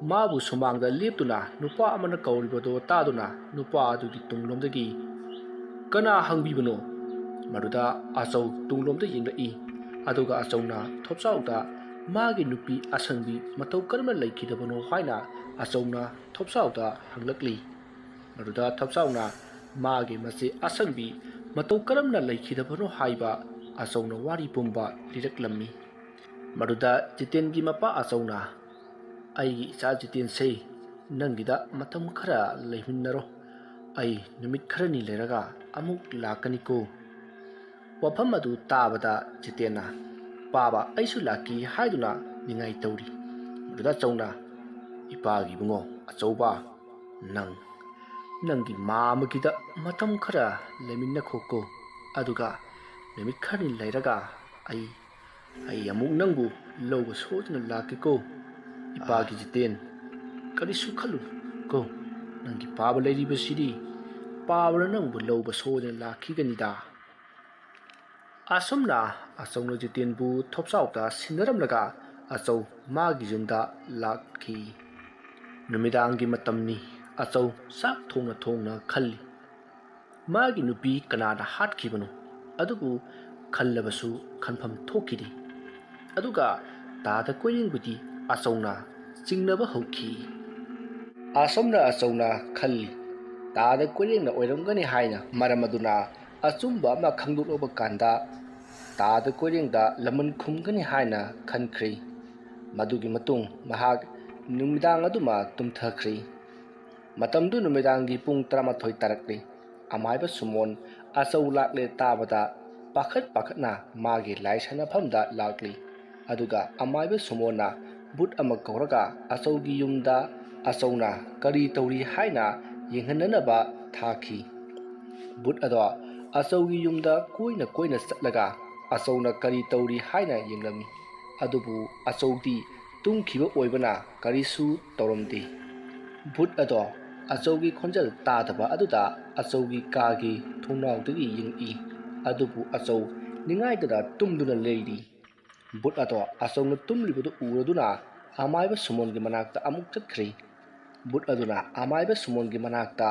ꯃꯥꯕꯨ ꯁꯨꯃꯥꯡꯗ ꯂꯦꯞꯇꯨꯅ ꯅꯨꯄꯥ ꯑꯃꯅ ꯀꯧꯔꯤꯕꯗꯣ ꯇꯥꯗꯨꯅ ꯅꯨꯄꯥ ꯑꯗꯨꯒꯤ ꯇꯨꯡꯂꯣꯝꯗꯒꯤ ꯀꯅꯥ ꯍꯪꯕꯤꯕꯅꯣ ꯃꯗꯨꯗ ꯑꯆꯧ ꯇꯨꯡꯂꯣꯝꯗ ꯌꯦꯡꯂꯛꯏ ꯑꯗꯨꯒ ꯑꯆꯧꯅ ꯊꯣꯞꯆꯥꯎꯗ ꯃꯥꯒꯤ ꯅꯨꯄꯤ ꯑꯁꯪꯕꯤ ꯃꯇꯧ ꯀꯔꯝꯅ ꯂꯩꯈꯤꯗꯕꯅꯣ ꯍꯥꯏꯅ ꯑꯆꯧꯅ ꯊꯣꯞꯆꯥꯎꯗ ꯍꯪꯂꯛꯂꯤ ꯃꯗꯨꯗ ꯊꯣꯞꯆꯥꯎꯅ ꯃꯥꯒꯤ ꯃꯆꯦ ꯑꯁꯪꯕꯤ ꯃꯇꯧ ꯀꯔꯝꯅ ꯂꯩꯈꯤꯗꯕꯅꯣ ꯍꯥꯏꯕ ꯑꯆꯧꯅ ꯋꯥꯔꯤ ꯄꯨꯝꯕ ꯂꯤꯔꯛꯂꯝꯃꯤ ꯃꯗꯨꯗ ꯖꯤꯇꯦꯟꯒꯤ ꯃꯄꯥ ꯑꯆꯧꯅ ꯑꯩꯒꯤ ꯏꯆꯥ ꯖꯤꯇꯦꯟꯁꯦ ꯅꯪꯒꯤꯗ ꯃꯇꯝ ꯈꯔ ꯂꯩꯃꯤꯟꯅꯔꯣ ꯑꯩ ꯅꯨꯃꯤꯠ ꯈꯔꯅꯤ ꯂꯩꯔꯒ ꯑꯃꯨꯛ ꯂꯥꯛꯀꯅꯤꯀꯣ ꯋꯥꯐꯝ ꯑꯗꯨ ꯇꯥꯕꯗ ꯖꯤꯇꯦꯟꯅ ꯄꯥꯕ ꯑꯩꯁꯨ ꯂꯥꯛꯀꯤ ꯍꯥꯏꯗꯨꯅ ꯅꯤꯡꯉꯥꯏ ꯇꯧꯔꯤ ꯃꯗꯨꯗ ꯑꯆꯧꯅ ꯏꯄꯥꯒꯤ ꯏꯕꯨꯡꯉꯣ ꯑꯆꯧꯕ ꯅꯪꯒꯤ ꯃꯥꯃꯒꯤꯗ ꯃꯇꯝ ꯈꯔ ꯂꯩꯃꯤꯟꯅꯈꯣꯀꯣ ꯑꯗꯨꯒ ꯅꯨꯃꯤꯠ ꯈꯔꯅꯤ ꯂꯩꯔꯒ ꯑꯩ ꯑꯃꯨꯛ ꯅꯪꯕు ꯂꯧꯕ ꯁꯣꯏꯗꯅ ꯂꯥꯛꯀꯦꯀꯣ ꯏꯄꯥꯒꯤ ꯖꯤꯇꯦꯟ ꯀꯔꯤꯁꯨ ꯈꯜꯂꯨꯅꯨ ꯀꯣ ꯅꯪꯒꯤ ꯄꯥꯕ ꯂꯩꯔꯤꯕꯁꯤꯗꯤ ꯄꯥꯕꯅ ꯅꯪꯕꯨ ꯂꯧꯕ ꯁꯣꯏꯗꯅ ꯂꯥꯛꯈꯤꯒꯅꯤꯗ ꯑꯁꯨꯝꯅ ꯑꯆꯧꯅ ꯖꯤꯇꯦꯟꯕꯨ ꯊꯣꯞꯆꯥꯎꯗ ꯁꯤꯟꯅꯔꯝꯂꯒ ꯑꯆꯧ ꯃꯥꯒꯤ ꯌꯨꯝꯗ ꯂꯥꯛꯈꯤ꯫ ꯅꯨꯃꯤꯗꯥꯡꯒꯤ ꯃꯇꯝꯅꯤ꯫ ꯑꯆꯧ ꯆꯥꯛ ꯊꯣꯡꯅ ꯈꯜꯂꯤ꯫ ꯃꯥꯒꯤ ꯅꯨꯄꯤ ꯀꯅꯥꯅ ꯍꯥꯠꯈꯤꯕꯅꯣ? ꯑꯗꯨꯕꯨ ꯈꯜꯂꯕꯁꯨ ꯈꯟꯐꯝ ꯊꯣꯛꯈꯤꯗꯦ꯫ ꯑꯗꯨꯒ ꯇꯥꯗ ꯀꯣꯏꯔꯦꯡꯕꯨꯗꯤ ꯑꯆꯧꯅ ꯆꯤꯡꯅꯕ ꯍꯧꯈꯤ꯫ ꯑꯁꯣꯝꯅ ꯑꯆꯧꯅ ꯈꯜꯂꯤ ꯇꯥꯗ ꯀꯣꯏꯔꯦꯡꯅ ꯑꯣꯏꯔꯝꯒꯅꯤ ꯍꯥꯏꯅ, ꯃꯔꯝ ꯑꯗꯨꯅ ꯑꯆꯨꯝꯕ ꯑꯃ ꯈꯪꯗꯣꯛꯂꯕ ꯀꯥꯟꯗ ꯇꯥꯗ ꯀꯣꯏꯔꯦꯡꯗ ꯂꯃꯟ ꯈꯨꯝꯒꯅꯤ ꯍꯥꯏꯅ ꯈꯟꯈ꯭ꯔꯤ꯫ ꯃꯗꯨꯒꯤ ꯃꯇꯨꯡ ꯃꯍꯥꯛ ꯅꯨꯃꯤꯗꯥꯡ ꯑꯗꯨꯃ ꯇꯨꯝꯊꯈ꯭ꯔꯤ꯫ ꯃꯇꯝꯗꯨ ꯅꯨꯃꯤꯗꯥꯡꯒꯤ ꯄꯨꯡ 12 ꯇꯥꯔꯛꯂꯤ꯫ ꯑꯃꯥꯏꯕ ꯁꯨꯃꯣꯟ ꯑꯆꯧ ꯂꯥꯛꯂꯦ ꯇꯥꯕꯗ ꯄꯥꯈꯠꯅ ꯃꯥꯒꯤ ꯂꯥꯏ ꯁꯥꯟꯅꯐꯝꯗ ꯂꯥꯛꯂꯤ꯫ ꯑꯗꯨꯒ ꯑꯃꯥꯏꯕ ꯁꯨꯃꯣꯟꯅ ꯕꯨꯠ ꯑꯃ ꯀꯧꯔꯒ ꯑꯆꯧꯒꯤ ꯌꯨꯝꯗ ꯑꯆꯧꯅ ꯀꯔꯤ ꯇꯧꯔꯤ ꯍꯥꯏꯅ ꯌꯦꯡꯍꯟꯅꯅꯕ ꯊꯥꯈꯤ꯫ ꯕꯨꯠ ꯑꯗꯣ ꯑꯆꯧꯒꯤ ꯌꯨꯝꯗ ꯀꯣꯏꯅ ꯆꯠꯂꯒ ꯑꯆꯧꯅ ꯀꯔꯤ ꯇꯧꯔꯤ ꯍꯥꯏꯅ ꯌꯦꯡꯂꯝꯃꯤ꯫ ꯑꯗꯨꯕꯨ ꯑꯆꯧꯗꯤ ꯇꯨꯝꯈꯤꯕ ꯑꯣꯏꯕꯅ ꯀꯔꯤꯁꯨ ꯇꯧꯔꯝꯗꯦ꯫ ꯕꯨꯠ ꯑꯗꯣ ꯑꯆꯧꯒꯤ ꯈꯣꯟꯖꯦꯜ ꯇꯥꯗꯕ ꯑꯗꯨꯗ ꯑꯆꯧꯒꯤ ꯀꯥꯒꯤ ꯊꯣꯡꯅꯥꯎꯗꯒꯤ ꯌꯦꯡꯉꯛꯏ꯫ ꯑꯗꯨꯕꯨ ꯑꯆꯧ ꯅꯤꯡꯉꯥꯏꯗꯅ ꯇꯨꯝꯗꯨꯅ ꯂꯩꯔꯤ꯫ ꯕꯨꯠ ꯑꯗꯣ ꯑꯆꯧꯅ ꯇꯨꯝꯂꯤꯕꯗꯨ ꯎꯔꯗꯨꯅ ꯑꯃꯥꯏꯕ ꯁꯨꯃꯣꯟꯒꯤ ꯃꯅꯥꯛꯇ ꯑꯃꯨꯛ ꯆꯠꯈ꯭ꯔꯤ꯫ ꯕꯨꯠ ꯑꯗꯨꯅ ꯑꯃꯥꯏꯕ ꯁꯨꯃꯣꯟꯒꯤ ꯃꯅꯥꯛꯇ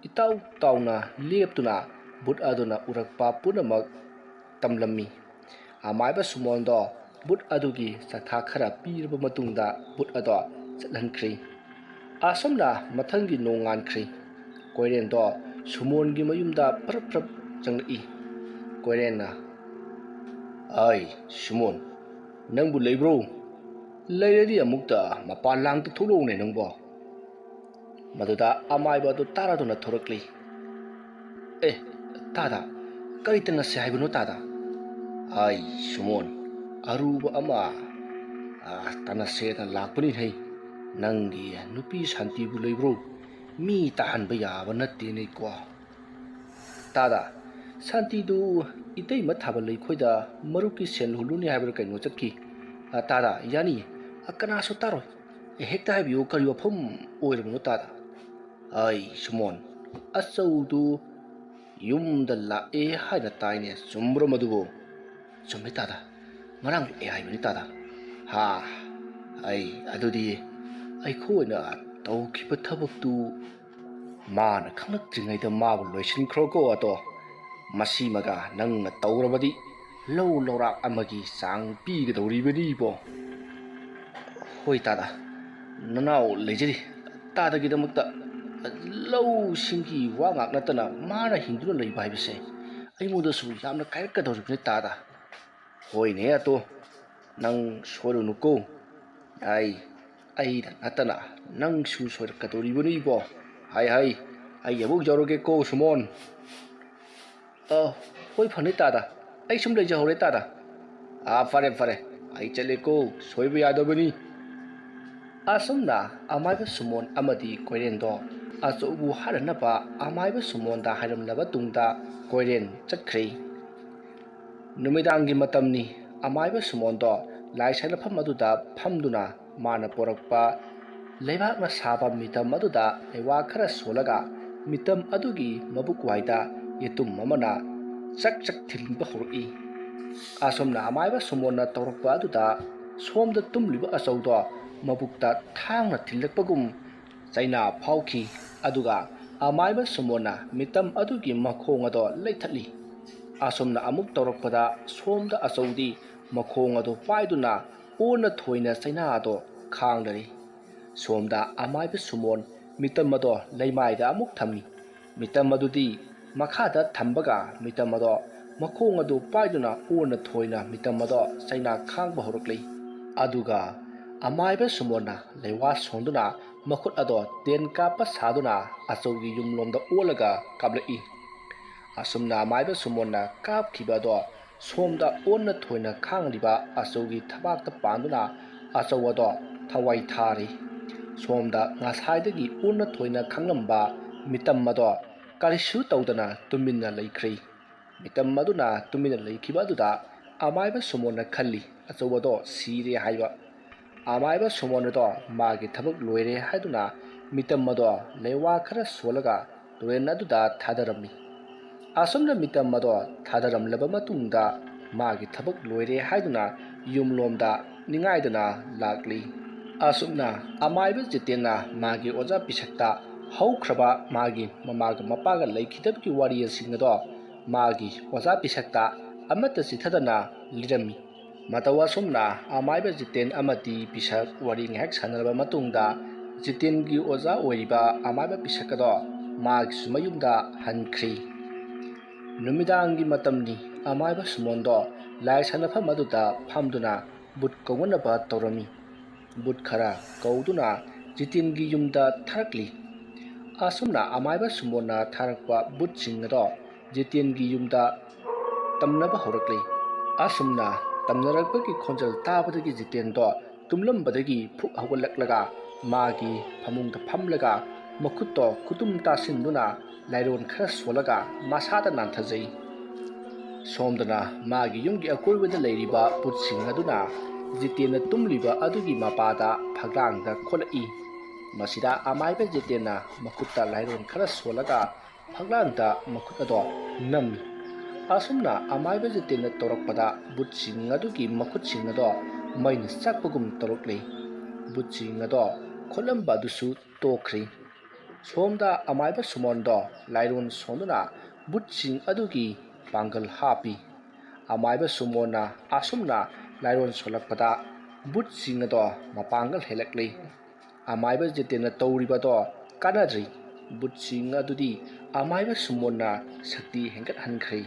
ꯏꯇꯥꯎ ꯇꯥꯎꯅ ꯂꯦꯞꯇꯨꯅ ꯕꯨꯠ ꯑꯗꯨꯅ ꯎꯔꯛꯄ ꯄꯨꯝꯅꯃꯛ ꯇꯝꯂꯝꯃꯤ꯫ ꯑꯃꯥꯏꯕ ꯁꯨꯃꯣꯟꯗꯣ ꯕꯨꯠ ꯑꯗꯨꯒꯤ ꯆꯥꯛꯊꯥ ꯈꯔ ꯄꯤꯔꯕ ꯃꯇꯨꯡꯗ ꯕꯨꯠ ꯑꯗꯣ ꯆꯠꯍꯟꯈ꯭ꯔꯤ꯫ ꯑꯁꯣꯝꯅ ꯃꯊꯪꯒꯤ ꯅꯣꯡ ꯉꯥꯟꯈ꯭ꯔꯤ꯫ ꯀꯣꯏꯔꯦꯟꯗꯣ ꯁꯨꯃꯣꯟꯒꯤ ꯃꯌꯨꯝꯗ ꯐꯔꯞ ꯆꯪꯂꯛꯏ꯫ ꯀꯣꯏꯔꯦꯟꯅ "ꯑꯩ ꯁꯨꯃꯣꯟ, ꯅꯪꯕꯨ ꯂꯩꯕ꯭ꯔꯣ? ꯂꯩꯔꯗꯤ ꯑꯃꯨꯛꯇ ꯃꯄꯥꯟ ꯂꯥꯡꯗ ꯊꯣꯛꯂꯛꯎꯅꯦ ꯅꯪꯕꯣ"꯫ ꯃꯗꯨꯗ ꯑꯃꯥꯏꯕ ꯑꯗꯨ ꯇꯥꯔꯗꯨꯅ ꯊꯣꯔꯛꯂꯤ꯫ "ꯑꯦ ꯇꯥꯗ, ꯀꯔꯤ ꯇꯅꯁꯦ ꯍꯥꯏꯕꯅꯣ ꯇꯥꯗ"꯫ "ꯑꯩ ꯁꯨꯃꯣꯟ, ꯑꯔꯨꯕ ꯑꯃ ꯇꯥꯟꯅꯁꯦꯅ ꯂꯥꯛꯄꯅꯤꯍꯦ꯫ ꯅꯪꯒꯤ ꯅꯨꯄꯤ ꯁꯥꯟꯇꯤꯕꯨ ꯂꯩꯕ꯭ꯔꯣ? ꯃꯤ ꯇꯥꯍꯟꯕ ꯌꯥꯕ ꯅꯠꯇꯦꯅꯦꯀꯣ"꯫ "ꯇꯥꯗ, ꯁꯥꯟꯇꯤꯗꯨ ꯏꯇꯩꯃ ꯊꯥꯕꯜ ꯂꯩꯈꯣꯏꯗ ꯃꯔꯨꯞꯀꯤ ꯁꯦꯜ ꯍꯨꯜꯂꯨꯅꯤ ꯍꯥꯏꯕ꯭ꯔꯥ ꯀꯩꯅꯣ ꯆꯠꯈꯤ꯫ ꯇꯥꯗ ꯌꯥꯅꯤꯌꯦ, ꯀꯅꯥꯁꯨ ꯇꯥꯔꯣꯏ꯫ ꯍꯦꯛꯇ ꯍꯥꯏꯕꯤꯌꯨ, ꯀꯔꯤ ꯋꯥꯐꯝ ꯑꯣꯏꯔꯕꯅꯣ ꯇꯥꯗ"꯫ "ꯑꯩ ꯁꯨꯃꯣꯟ, ꯑꯆꯧꯗꯨ ꯌꯨꯝꯗ ꯂꯥꯛꯑꯦ ꯍꯥꯏꯅ ꯇꯥꯏꯅꯦ, ꯆꯨꯝꯕ꯭ꯔꯣ ꯃꯗꯨꯕꯨ"꯫ "ꯆꯨꯝꯃꯦ ꯇꯥꯗ, ꯉꯔꯥꯡ ꯂꯥꯛꯑꯦ ꯍꯥꯏꯕꯅꯤ ꯇꯥꯗ"꯫ "ꯑꯗꯨꯗꯤ ꯑꯩꯈꯣꯏꯅ ꯇꯧꯈꯤꯕ ꯊꯕꯛꯇꯨ ꯃꯥꯅ ꯈꯪꯂꯛꯇ꯭ꯔꯤꯉꯩꯗ ꯃꯥꯕꯨ ꯂꯣꯏꯁꯤꯟꯈ꯭ꯔꯣꯀꯣ ꯑꯗꯣ꯫ ꯃꯁꯤꯃꯒ ꯅꯪꯅ ꯇꯧꯔꯕꯗꯤ ꯂꯧ ꯂꯧꯔꯥꯛ ꯑꯃꯒꯤ ꯆꯥꯡ ꯄꯤꯒꯗꯧꯔꯤꯕꯅꯤꯕꯣ"꯫ "ꯍꯣꯏ ꯇꯥꯗ, ꯅꯅꯥꯎ ꯂꯩꯖꯔꯤ꯫ ꯇꯥꯗꯒꯤꯗꯃꯛꯇ ꯂꯧꯁꯤꯡꯒꯤ ꯋꯥ ꯉꯥꯛ ꯅꯠꯇꯅ ꯃꯥꯅ ꯍꯤꯡꯗꯨꯅ ꯂꯩꯕ ꯍꯥꯏꯕꯁꯦ ꯑꯩꯉꯣꯟꯗꯁꯨ ꯌꯥꯝꯅ ꯀꯥꯏꯔꯛꯀꯗꯧꯔꯤꯕꯅꯤ ꯇꯥꯗ"꯫ "ꯍꯣꯏꯅꯦ ꯑꯗꯣ, ꯅꯪ ꯁꯣꯏꯔꯨꯅꯨꯀꯣ꯫ ꯑꯩꯗ ꯅꯠꯇꯅ ꯅꯪꯁꯨ ꯁꯣꯏꯔꯛꯀꯗꯧꯔꯤꯕꯅꯤꯕꯣ꯫ ꯑꯩ ꯑꯃꯨꯛ ꯌꯧꯔꯒꯦꯀꯣ ꯁꯨꯃꯣꯟ"꯫ "ꯍꯣꯏ ꯐꯅꯤ ꯇꯥꯗ, ꯑꯩ ꯁꯨꯝ ꯂꯩꯖꯍꯧꯔꯦ ꯇꯥꯗ"꯫ "ꯐꯔꯦ, ꯑꯩ ꯆꯠꯂꯦꯀꯣ, ꯁꯣꯏꯕ ꯌꯥꯗꯕꯅꯤ"꯫ ꯑꯁꯨꯝꯅ ꯑꯃꯥꯏꯕ ꯁꯨꯃꯣꯟ ꯑꯃꯗꯤ ꯀꯣꯏꯔꯦꯟꯗꯣ ꯑꯆꯧꯕꯨ ꯍꯥꯠꯅꯅꯕ ꯑꯃꯥꯏꯕ ꯁꯨꯃꯣꯟꯗ ꯍꯥꯏꯔꯝꯂꯕ ꯇꯨꯡꯗ ꯀꯣꯏꯔꯦꯟ ꯆꯠꯈ꯭ꯔꯤ꯫ ꯅꯨꯃꯤꯗꯥꯡꯒꯤ ꯃꯇꯝꯅꯤ꯫ ꯑꯃꯥꯏꯕ ꯁꯨꯃꯣꯟꯗꯣ ꯂꯥꯏ ꯁꯥꯟꯅꯐꯝ ꯑꯗꯨꯗ ꯐꯝꯗꯨꯅ ꯃꯥꯅ ꯄꯣꯔꯛꯄ ꯂꯩꯕꯥꯛꯅ ꯁꯥꯕ ꯃꯤꯇꯝ ꯑꯗꯨꯗ ꯂꯩꯋꯥ ꯈꯔ ꯁꯣꯜꯂꯒ ꯃꯤꯇꯝ ꯑꯗꯨꯒꯤ ꯃꯕꯨꯛꯋꯥꯏꯗ ꯌꯦꯇꯨꯝ ꯑꯃꯅ ꯆꯛ ꯊꯤꯟꯕ ꯍꯧꯔꯛꯏ꯫ ꯑꯁꯣꯝꯅ ꯑꯃꯥꯏꯕ ꯁꯨꯃꯣꯟꯅ ꯇꯧꯔꯛꯄ ꯑꯗꯨꯗ ꯁꯣꯝꯗ ꯇꯨꯝꯂꯤꯕ ꯑꯆꯧꯗꯣ ꯃꯕꯨꯛꯇ ꯊꯥꯡꯅ ꯊꯤꯜꯂꯛꯄꯒꯨꯝ ꯆꯩꯅꯥ ꯐꯥꯎꯈꯤ꯫ ꯑꯗꯨꯒ ꯑꯃꯥꯏꯕ ꯁꯨꯃꯣꯟꯅ ꯃꯤꯇꯝ ꯑꯗꯨꯒꯤ ꯃꯈꯣꯡ ꯑꯗꯣ ꯂꯩꯊꯠꯂꯤ꯫ ꯑꯁꯣꯝꯅ ꯑꯃꯨꯛ ꯇꯧꯔꯛꯄꯗ ꯁꯣꯝꯗ ꯑꯆꯧꯗꯤ ꯃꯈꯣꯡ ꯑꯗꯣ ꯄꯥꯏꯗꯨꯅ ꯑꯣꯟꯅ ꯊꯣꯏꯅ ꯆꯩꯅꯥ ꯑꯗꯣ ꯈꯥꯡꯂꯔꯤ꯫ ꯁꯣꯝꯗ ꯑꯃꯥꯏꯕ ꯁꯨꯃꯣꯟ ꯃꯤꯇꯝ ꯑꯗꯣ ꯂꯩꯃꯥꯏꯗ ꯑꯃꯨꯛ ꯊꯝꯃꯤ꯫ ꯃꯤꯇꯝ ꯑꯗꯨꯗꯤ ꯃꯈꯥꯗ ꯊꯝꯕꯒ ꯃꯤꯇꯝ ꯑꯗꯣ ꯃꯈꯣꯡ ꯑꯗꯨ ꯄꯥꯏꯗꯨꯅ ꯑꯣꯟꯅ ꯊꯣꯏꯅ ꯃꯤꯇꯝ ꯑꯗꯣ ꯆꯩꯅꯥ ꯈꯥꯡꯕ ꯍꯧꯔꯛꯂꯤ꯫ ꯑꯗꯨꯒ ꯑꯃꯥꯏꯕ ꯁꯨꯃꯣꯟꯅ ꯂꯩꯋꯥ ꯁꯣꯟꯗꯨꯅ ꯃꯈꯨꯠ ꯑꯗꯣ ꯇꯦꯟ ꯀꯥꯞꯄ ꯁꯥꯗꯨꯅ ꯑꯆꯧꯒꯤ ꯌꯨꯝꯂꯣꯝꯗ ꯑꯣꯜꯂꯒ ꯀꯥꯞꯂꯛꯏ꯫ ꯑꯁꯨꯝꯅ ꯑꯃꯥꯏꯕ ꯁꯨꯃꯣꯟꯅ ꯀꯥꯞꯈꯤꯕ ꯑꯗꯣ ꯁꯣꯝꯗ ꯑꯣꯟꯅ ꯊꯣꯏꯅ ꯈꯥꯡꯂꯤꯕ ꯑꯆꯧꯒꯤ ꯊꯕꯥꯛꯇ ꯄꯥꯟꯗꯨꯅ ꯑꯆꯧ ꯑꯗꯣ ꯊꯋꯥꯏ ꯊꯥꯔꯤ꯫ ꯁꯣꯝꯗ ꯉꯁꯥꯏꯗꯒꯤ ꯑꯣꯟꯅ ꯊꯣꯏꯅ ꯈꯥꯡꯂꯝꯕ ꯃꯤꯇꯝ ꯑꯗꯣ ꯀꯔꯤꯁꯨ ꯇꯧꯗꯅ ꯇꯨꯃꯤꯟꯅ ꯂꯩꯈ꯭ꯔꯤ꯫ ꯃꯤꯇꯝ ꯑꯗꯨꯅ ꯇꯨꯃꯤꯟꯅ ꯂꯩꯈꯤꯕ ꯑꯗꯨꯗ ꯑꯃꯥꯏꯕ ꯁꯨꯃꯣꯟꯅ ꯈꯜꯂꯤ ꯑꯆꯧ ꯑꯗꯣ ꯁꯤꯔꯦ ꯍꯥꯏꯕ꯫ ꯑꯃꯥꯏꯕ ꯁꯨꯃꯣꯟ ꯑꯗꯣ ꯃꯥꯒꯤ ꯊꯕꯛ ꯂꯣꯏꯔꯦ ꯍꯥꯏꯗꯨꯅ ꯃꯤꯇꯝ ꯑꯗꯣ ꯂꯩꯋꯥ ꯈꯔ ꯁꯣꯜꯂꯒ ꯇꯨꯔꯦꯟ ꯑꯗꯨꯗ ꯊꯥꯗꯔꯝꯃꯤ꯫ ꯑꯁꯨꯝꯅ ꯃꯤꯇꯝ ꯑꯗꯣ ꯊꯥꯗꯔꯝꯂꯕ ꯃꯇꯨꯡꯗ ꯃꯥꯒꯤ ꯊꯕꯛ ꯂꯣꯏꯔꯦ ꯍꯥꯏꯗꯨꯅ ꯌꯨꯝꯂꯣꯝꯗ ꯅꯤꯡꯉꯥꯏꯗꯅ ꯂꯥꯛꯂꯤ꯫ ꯑꯁꯨꯝꯅ ꯑꯃꯥꯏꯕ ꯖꯤꯇꯦꯟꯅ ꯃꯥꯒꯤ ꯑꯣꯖꯥ ꯄꯤꯁꯛꯇ ꯍꯧꯈ꯭ꯔꯕ ꯃꯥꯒꯤ ꯃꯃꯥꯒ ꯃꯄꯥꯒ ꯂꯩꯈꯤꯗꯕꯒꯤ ꯋꯥꯔꯤꯁꯤꯡ ꯑꯗꯣ ꯃꯥꯒꯤ ꯑꯣꯖꯥ ꯄꯤꯁꯛꯇ ꯑꯃꯠꯇ ꯆꯤꯊꯗꯅ ꯂꯤꯔꯝꯃꯤ꯫ ꯃꯇꯧ ꯑꯁꯨꯝꯅ ꯑꯃꯥꯏꯕ ꯖꯤꯇꯦꯟ ꯑꯃꯗꯤ ꯄꯤꯁꯛ ꯋꯥꯔꯤ ꯉꯥꯏꯍꯥꯛ ꯁꯥꯟꯅꯔꯕ ꯃꯇꯨꯡꯗ ꯖꯤꯇꯦꯟꯒꯤ ꯑꯣꯖꯥ ꯑꯣꯏꯔꯤꯕ ꯑꯃꯥꯏꯕ ꯄꯤꯁꯛ ꯑꯗꯣ ꯃꯥꯒꯤꯁꯨ ꯃꯌꯨꯝꯗ ꯍꯟꯈ꯭ꯔꯤ꯫ ꯅꯨꯃꯤꯗꯥꯡꯒꯤ ꯃꯇꯝꯅꯤ꯫ ꯑꯃꯥꯏꯕ ꯁꯨꯃꯣꯟꯗꯣ ꯂꯥꯏ ꯁꯥꯟꯅꯐꯝ ꯑꯗꯨꯗ ꯐꯝꯗꯨꯅ ꯕꯨꯠ ꯀꯧꯅꯅꯕ ꯇꯧꯔꯝꯃꯤ꯫ ꯕꯨꯠ ꯈꯔ ꯀꯧꯗꯨꯅ ꯖꯤꯇꯦꯟꯒꯤ ꯌꯨꯝꯗ ꯊꯥꯔꯛꯂꯤ꯫ ꯑꯁꯨꯝꯅ ꯑꯃꯥꯏꯕ ꯁꯨꯃꯣꯟꯅ ꯊꯥꯔꯛꯄ ꯕꯨꯠꯁꯤꯡ ꯑꯗꯣ ꯖꯤꯇꯦꯟꯒꯤ ꯌꯨꯝꯗ ꯇꯝꯅꯕ ꯍꯧꯔꯛꯂꯤ꯫ ꯑꯁꯨꯝꯅ ꯇꯝꯅꯔꯛꯄꯒꯤ ꯈꯣꯟꯖꯦꯜ ꯇꯥꯕꯗꯒꯤ ꯖꯤꯇꯦꯟꯗꯣ ꯇꯨꯝꯂꯝꯕꯗꯒꯤ ꯐꯨꯛ ꯍꯧꯒꯠꯂꯛꯂꯒ ꯃꯥꯒꯤ ꯐꯃꯨꯡꯗ ꯐꯝꯂꯒ ꯃꯈꯨꯠꯇꯣ ꯈꯨꯇꯨꯝ ꯇꯥꯁꯤꯟꯗꯨꯅ ꯂꯥꯏꯔꯣꯟ ꯈꯔ ꯁꯣꯜꯂꯒ ꯃꯁꯥꯗ ꯅꯥꯟꯊꯖꯩ꯫ ꯁꯣꯝꯗꯅ ꯃꯥꯒꯤ ꯌꯨꯝꯒꯤ ꯑꯀꯣꯏꯕꯗ ꯂꯩꯔꯤꯕ ꯕꯨꯠꯁꯤꯡ ꯑꯗꯨꯅ ꯖꯤꯇꯦꯟꯅ ꯇꯨꯝꯂꯤꯕ ꯑꯗꯨꯒꯤ ꯃꯄꯥꯗ ꯐꯛꯂꯥꯡꯗ ꯈꯣꯠꯂꯛꯏ꯫ ꯃꯁꯤꯗ ꯑꯃꯥꯏꯕ ꯖꯤꯇꯦꯟꯅ ꯃꯈꯨꯠꯇ ꯂꯥꯏꯔꯣꯟ ꯈꯔ ꯁꯣꯜꯂꯒ ꯐꯛꯂꯥꯡꯗ ꯃꯈꯨꯠ ꯑꯗꯣ ꯅꯝꯃꯤ꯫ ꯑꯁꯨꯝꯅ ꯑꯃꯥꯏꯕ ꯖꯤꯇꯦꯟꯅ ꯇꯧꯔꯛꯄꯗ ꯕꯨꯠꯁꯤꯡ ꯑꯗꯨꯒꯤ ꯃꯈꯨꯠꯁꯤꯡ ꯑꯗꯣ ꯃꯩꯅ ꯆꯥꯛꯄꯒꯨꯝ ꯇꯧꯔꯛꯂꯤ꯫ ꯕꯨꯠꯁꯤꯡ ꯑꯗꯣ ꯈꯣꯠꯂꯝꯕ ꯑꯗꯨꯁꯨ ꯇꯣꯛꯈ꯭ꯔꯤ꯫ ꯁꯣꯝꯗ ꯑꯃꯥꯏꯕ ꯁꯨꯃꯣꯟꯗꯣ ꯂꯥꯏꯔꯣꯟ ꯁꯣꯟꯗꯨꯅ ꯕꯨꯠꯁꯤꯡ ꯑꯗꯨꯒꯤ ꯄꯥꯡꯒꯜ ꯍꯥꯞꯄꯤ꯫ ꯑꯃꯥꯏꯕ ꯁꯨꯃꯣꯟꯅ ꯑꯁꯨꯝꯅ ꯂꯥꯏꯔꯣꯟ ꯁꯣꯜꯂꯛꯄꯗ ꯕꯨꯠꯁꯤꯡ ꯑꯗꯣ ꯃꯄꯥꯡꯒꯜ ꯍꯦꯜꯂꯛꯂꯤ꯫ ꯑꯃꯥꯏꯕ ꯖꯤꯇꯦꯟꯅ ꯇꯧꯔꯤꯕꯗꯣ ꯀꯥꯟꯅꯗ꯭ꯔꯤ꯫ ꯕꯨꯠꯁꯤꯡ ꯑꯗꯨꯗꯤ ꯑꯃꯥꯏꯕ ꯁꯨꯃꯣꯟꯅ ꯁꯛꯇꯤ ꯍꯦꯟꯒꯠꯍꯟꯈ꯭ꯔꯦ꯫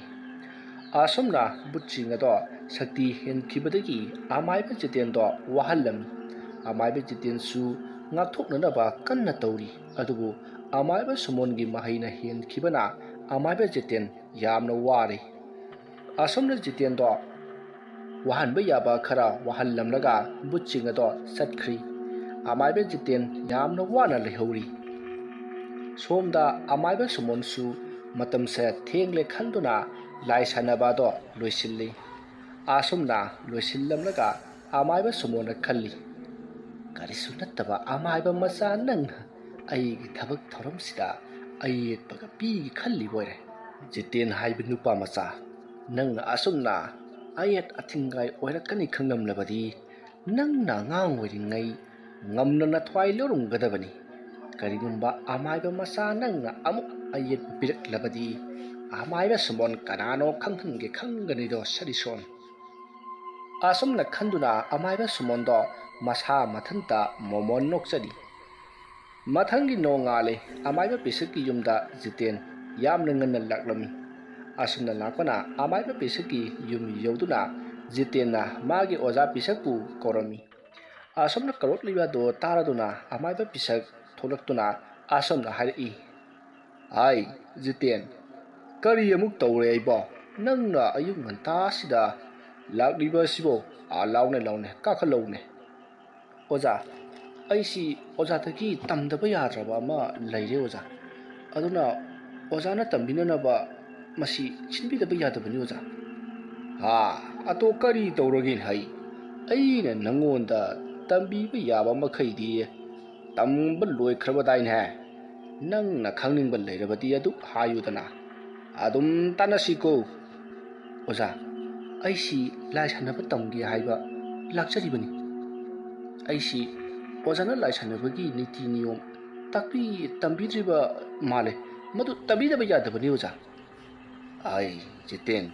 ꯑꯁꯨꯝꯅ ꯕꯨꯠꯁꯤꯡ ꯑꯗꯣ ꯁꯛꯇꯤ ꯍꯦꯟꯈꯤꯕꯗꯒꯤ ꯑꯃꯥꯏꯕ ꯖꯤꯇꯦꯟꯗꯣ ꯋꯥꯍꯜꯂꯝꯃꯤ꯫ ꯑꯃꯥꯏꯕ ꯖꯤꯇꯦꯟꯁꯨ ꯉꯥꯛꯊꯣꯛꯅꯅꯕ ꯀꯟꯅ ꯇꯧꯔꯤ꯫ ꯑꯗꯨꯕꯨ ꯑꯃꯥꯏꯕ ꯁꯨꯃꯣꯟꯒꯤ ꯃꯍꯩꯅ ꯍꯦꯟꯈꯤꯕꯅ ꯑꯃꯥꯏꯕ ꯖꯤꯇꯦꯟ ꯌꯥꯝꯅ ꯋꯥꯔꯦ꯫ ꯑꯁꯨꯝꯅ ꯖꯤꯇꯦꯟꯗꯣ ꯋꯥꯍꯟꯕ ꯌꯥꯕ ꯈꯔ ꯋꯥꯍꯜꯂꯝꯂꯒ ꯕꯨꯠꯁꯤꯡ ꯑꯗꯣ ꯆꯠꯈ꯭ꯔꯤ꯫ ꯑꯃꯥꯏꯕ ꯖꯤꯇꯦꯟ ꯌꯥꯝꯅ ꯋꯥꯅ ꯂꯩꯍꯧꯔꯤ꯫ ꯁꯣꯝꯗ ꯑꯃꯥꯏꯕ ꯁꯨꯃꯣꯟꯁꯨ ꯃꯇꯝꯁꯦ ꯊꯦꯡꯂꯦ ꯈꯟꯗꯨꯅ ꯂꯥꯏ ꯁꯥꯟꯅꯕ ꯑꯗꯣ ꯂꯣꯏꯁꯤꯜꯂꯤ꯫ ꯑꯁꯨꯝꯅ ꯂꯣꯏꯁꯤꯜꯂꯝꯂꯒ ꯑꯃꯥꯏꯕ ꯁꯨꯃꯣꯟꯅ ꯈꯜꯂꯤ, ꯀꯔꯤꯁꯨ ꯅꯠꯇꯕ ꯑꯃꯥꯏꯕ ꯃꯆꯥ ꯅꯪꯅ ꯑꯩꯒꯤ ꯊꯕꯛ ꯊꯧꯔꯝꯁꯤꯗ ꯑꯌꯦꯠꯄꯒ ꯄꯤꯒꯦ ꯈꯜꯂꯤꯕ ꯑꯣꯏꯔꯦ꯫ ꯖꯤꯇꯦꯟ ꯍꯥꯏꯕ ꯅꯨꯄꯥ ꯃꯆꯥ, ꯅꯪꯅ ꯑꯁꯨꯝꯅ ꯑꯌꯦꯠ ꯑꯊꯤꯡꯒꯥꯏ ꯑꯣꯏꯔꯛꯀꯅꯤ ꯈꯪꯂꯝꯂꯕꯗꯤ ꯅꯪꯅ ꯑꯉꯥꯡ ꯑꯣꯏꯔꯤꯉꯩ ꯉꯝꯅ ꯅꯊ꯭ꯋꯥꯏ ꯂꯧꯔꯝꯒꯗꯕꯅꯤ꯫ ꯀꯔꯤꯒꯨꯝꯕ ꯑꯃꯥꯏꯕ ꯃꯆꯥ ꯅꯪꯅ ꯑꯃꯨꯛ ꯑꯌꯦꯠꯄ ꯄꯤꯔꯛꯂꯕꯗꯤ ꯑꯃꯥꯏꯕ ꯁꯨꯃꯣꯟ ꯀꯅꯥꯅꯣ ꯈꯪꯍꯟꯒꯦ ꯈꯪꯒꯅꯤꯗꯣ ꯁꯔꯤꯁꯣꯟ꯫ ꯑꯁꯨꯝꯅ ꯈꯟꯗꯨꯅ ꯑꯃꯥꯏꯕ ꯁꯨꯃꯣꯟꯗꯣ ꯃꯁꯥ ꯃꯊꯟꯇ ꯃꯣꯃꯣꯟ ꯅꯣꯛꯆꯔꯤ꯫ ꯃꯊꯪꯒꯤ ꯅꯣꯡꯉꯥꯜꯂꯦ꯫ ꯑꯃꯥꯏꯕ ꯄꯤꯁꯛꯀꯤ ꯌꯨꯝꯗ ꯖꯤꯇꯦꯟ ꯌꯥꯝꯅ ꯉꯟꯅ ꯂꯥꯛꯂꯝꯃꯤ꯫ ꯑꯁꯨꯝꯅ ꯂꯥꯛꯄꯅ ꯑꯃꯥꯏꯕ ꯄꯤꯁꯛꯀꯤ ꯌꯨꯝ ꯌꯧꯗꯨꯅ ꯖꯤꯇꯦꯟꯅ ꯃꯥꯒꯤ ꯑꯣꯖꯥ ꯄꯤꯁꯛꯄꯨ ꯀꯧꯔꯝꯃꯤ꯫ ꯑꯁꯨꯝꯅ ꯀꯧꯔꯛꯂꯤꯕꯗꯣ ꯇꯥꯔꯗꯨꯅ ꯑꯃꯥꯏꯕ ꯄꯤꯁꯛ ꯊꯣꯛꯂꯛꯇꯨꯅ ꯑꯁꯨꯝꯅ ꯍꯥꯏꯔꯛꯏ, ꯍꯥꯏ ꯖꯤꯇꯦꯟ, ꯀꯔꯤ ꯑꯃꯨꯛ ꯇꯧꯔꯦ ꯑꯩꯕꯣ? ꯅꯪꯅ ꯑꯌꯨꯛ ꯉꯟꯇꯥꯁꯤꯗ ꯂꯥꯛꯂꯤꯕ ꯑꯁꯤꯕꯣ? ꯂꯥꯎꯅꯦ ꯂꯥꯎꯅꯦ ꯀꯥꯈꯠꯂꯛꯎꯅꯦ꯫ ꯑꯣꯖꯥ, ꯑꯩꯁꯤ ꯑꯣꯖꯥꯗꯒꯤ ꯇꯝꯗꯕ ꯌꯥꯗ꯭ꯔꯕ ꯑꯃ ꯂꯩꯔꯦ ꯑꯣꯖꯥ, ꯑꯗꯨꯅ ꯑꯣꯖꯥꯅ ꯇꯝꯕꯤꯅꯅꯕ ꯃꯁꯤ ꯁꯤꯟꯕꯤꯗꯕ ꯌꯥꯗꯕꯅꯤ ꯑꯣꯖꯥ꯫ ꯑꯗꯣ ꯀꯔꯤ ꯇꯧꯔꯒꯦ ꯍꯩ? ꯑꯩꯅ ꯅꯪꯉꯣꯟꯗ ꯇꯝꯕꯤꯕ ꯌꯥꯕ ꯃꯈꯩꯗꯤ ꯇꯝꯕ ꯂꯣꯏꯈ꯭ꯔꯕꯗꯥꯏꯅꯦ꯫ ꯅꯪꯅ ꯈꯪꯅꯤꯡꯕ ꯂꯩꯔꯕꯗꯤ ꯑꯗꯨꯛ ꯍꯥꯏꯌꯨꯗꯅ, ꯑꯗꯨꯝ ꯇꯥꯟꯅꯁꯤꯀꯣ꯫ ꯑꯣꯖꯥ, ꯑꯩꯁꯤ ꯂꯥꯏ ꯁꯥꯟꯅꯕ ꯇꯝꯒꯦ ꯍꯥꯏꯕ ꯂꯥꯛꯆꯔꯤꯕꯅꯤ꯫ ꯑꯩꯁꯤ ꯑꯣꯖꯥꯅ ꯂꯥꯏ ꯁꯥꯟꯅꯕꯒꯤ ꯅꯤꯇꯤ ꯅꯤꯌꯣꯝ ꯇꯝꯕꯤꯗ꯭ꯔꯤꯕ ꯃꯥꯜꯂꯦ, ꯃꯗꯨ ꯇꯝꯕꯤꯗꯕ ꯌꯥꯗꯕꯅꯤ ꯑꯣꯖꯥ꯫ ꯖꯤꯇꯦꯟ,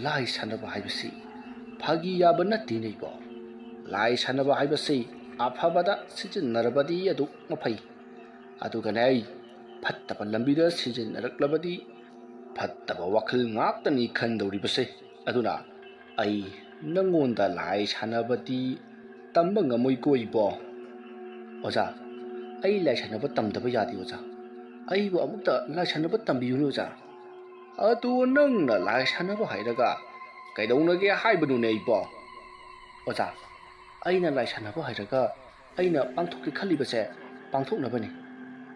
ꯂꯥꯏ ꯁꯥꯟꯅꯕ ꯍꯥꯏꯕꯁꯤ ꯐꯥꯒꯤ ꯌꯥꯕ ꯅꯠꯇꯦꯅꯦ ꯏꯕꯣ꯫ ꯂꯥꯏ ꯁꯥꯟꯅꯕ ꯍꯥꯏꯕꯁꯤ ꯑꯐꯕꯗ ꯁꯤꯖꯤꯟꯅꯔꯕꯗꯤ ꯑꯗꯨꯛ ꯃꯐꯩ, ꯑꯗꯨꯒꯅꯦ ꯐꯠꯇꯕ ꯂꯝꯕꯤꯗ ꯁꯤꯖꯤꯟꯅꯔꯛꯂꯕꯗꯤ ꯐꯠꯇꯕ ꯋꯥꯈꯜ ꯉꯥꯛꯇꯅꯤ ꯈꯟꯗꯧꯔꯤꯕꯁꯦ꯫ ꯑꯗꯨꯅ ꯑꯩ ꯅꯪꯉꯣꯟꯗ ꯂꯥꯏ ꯁꯥꯟꯅꯕꯗꯤ ꯇꯝꯕ ꯉꯝꯃꯣꯏꯀꯣ ꯏꯕꯣ꯫ ꯑꯣꯖꯥ, ꯑꯩ ꯂꯥꯏ ꯁꯥꯟꯅꯕ ꯇꯝꯗꯕ ꯌꯥꯗꯦ ꯑꯣꯖꯥ, ꯑꯩꯕꯨ ꯑꯃꯨꯛꯇ ꯂꯥꯏ ꯁꯥꯟꯅꯕ ꯇꯝꯕꯤꯌꯨꯅꯦ ꯑꯣꯖꯥ꯫ ꯑꯗꯣ ꯅꯪꯅ ꯂꯥꯏ ꯁꯥꯟꯅꯕ ꯍꯩꯔꯒ ꯀꯩꯗꯧꯅꯒꯦ ꯍꯥꯏꯕꯅꯣꯅꯦ ꯏꯕꯣ? ꯑꯣꯖꯥ, ꯑꯩꯅ ꯂꯥꯏ ꯁꯥꯟꯅꯕ ꯍꯩꯔꯒ ꯑꯩꯅ ꯄꯥꯡꯊꯣꯛꯀꯦ ꯈꯜꯂꯤꯕꯁꯦ ꯄꯥꯡꯊꯣꯛꯅꯕꯅꯤ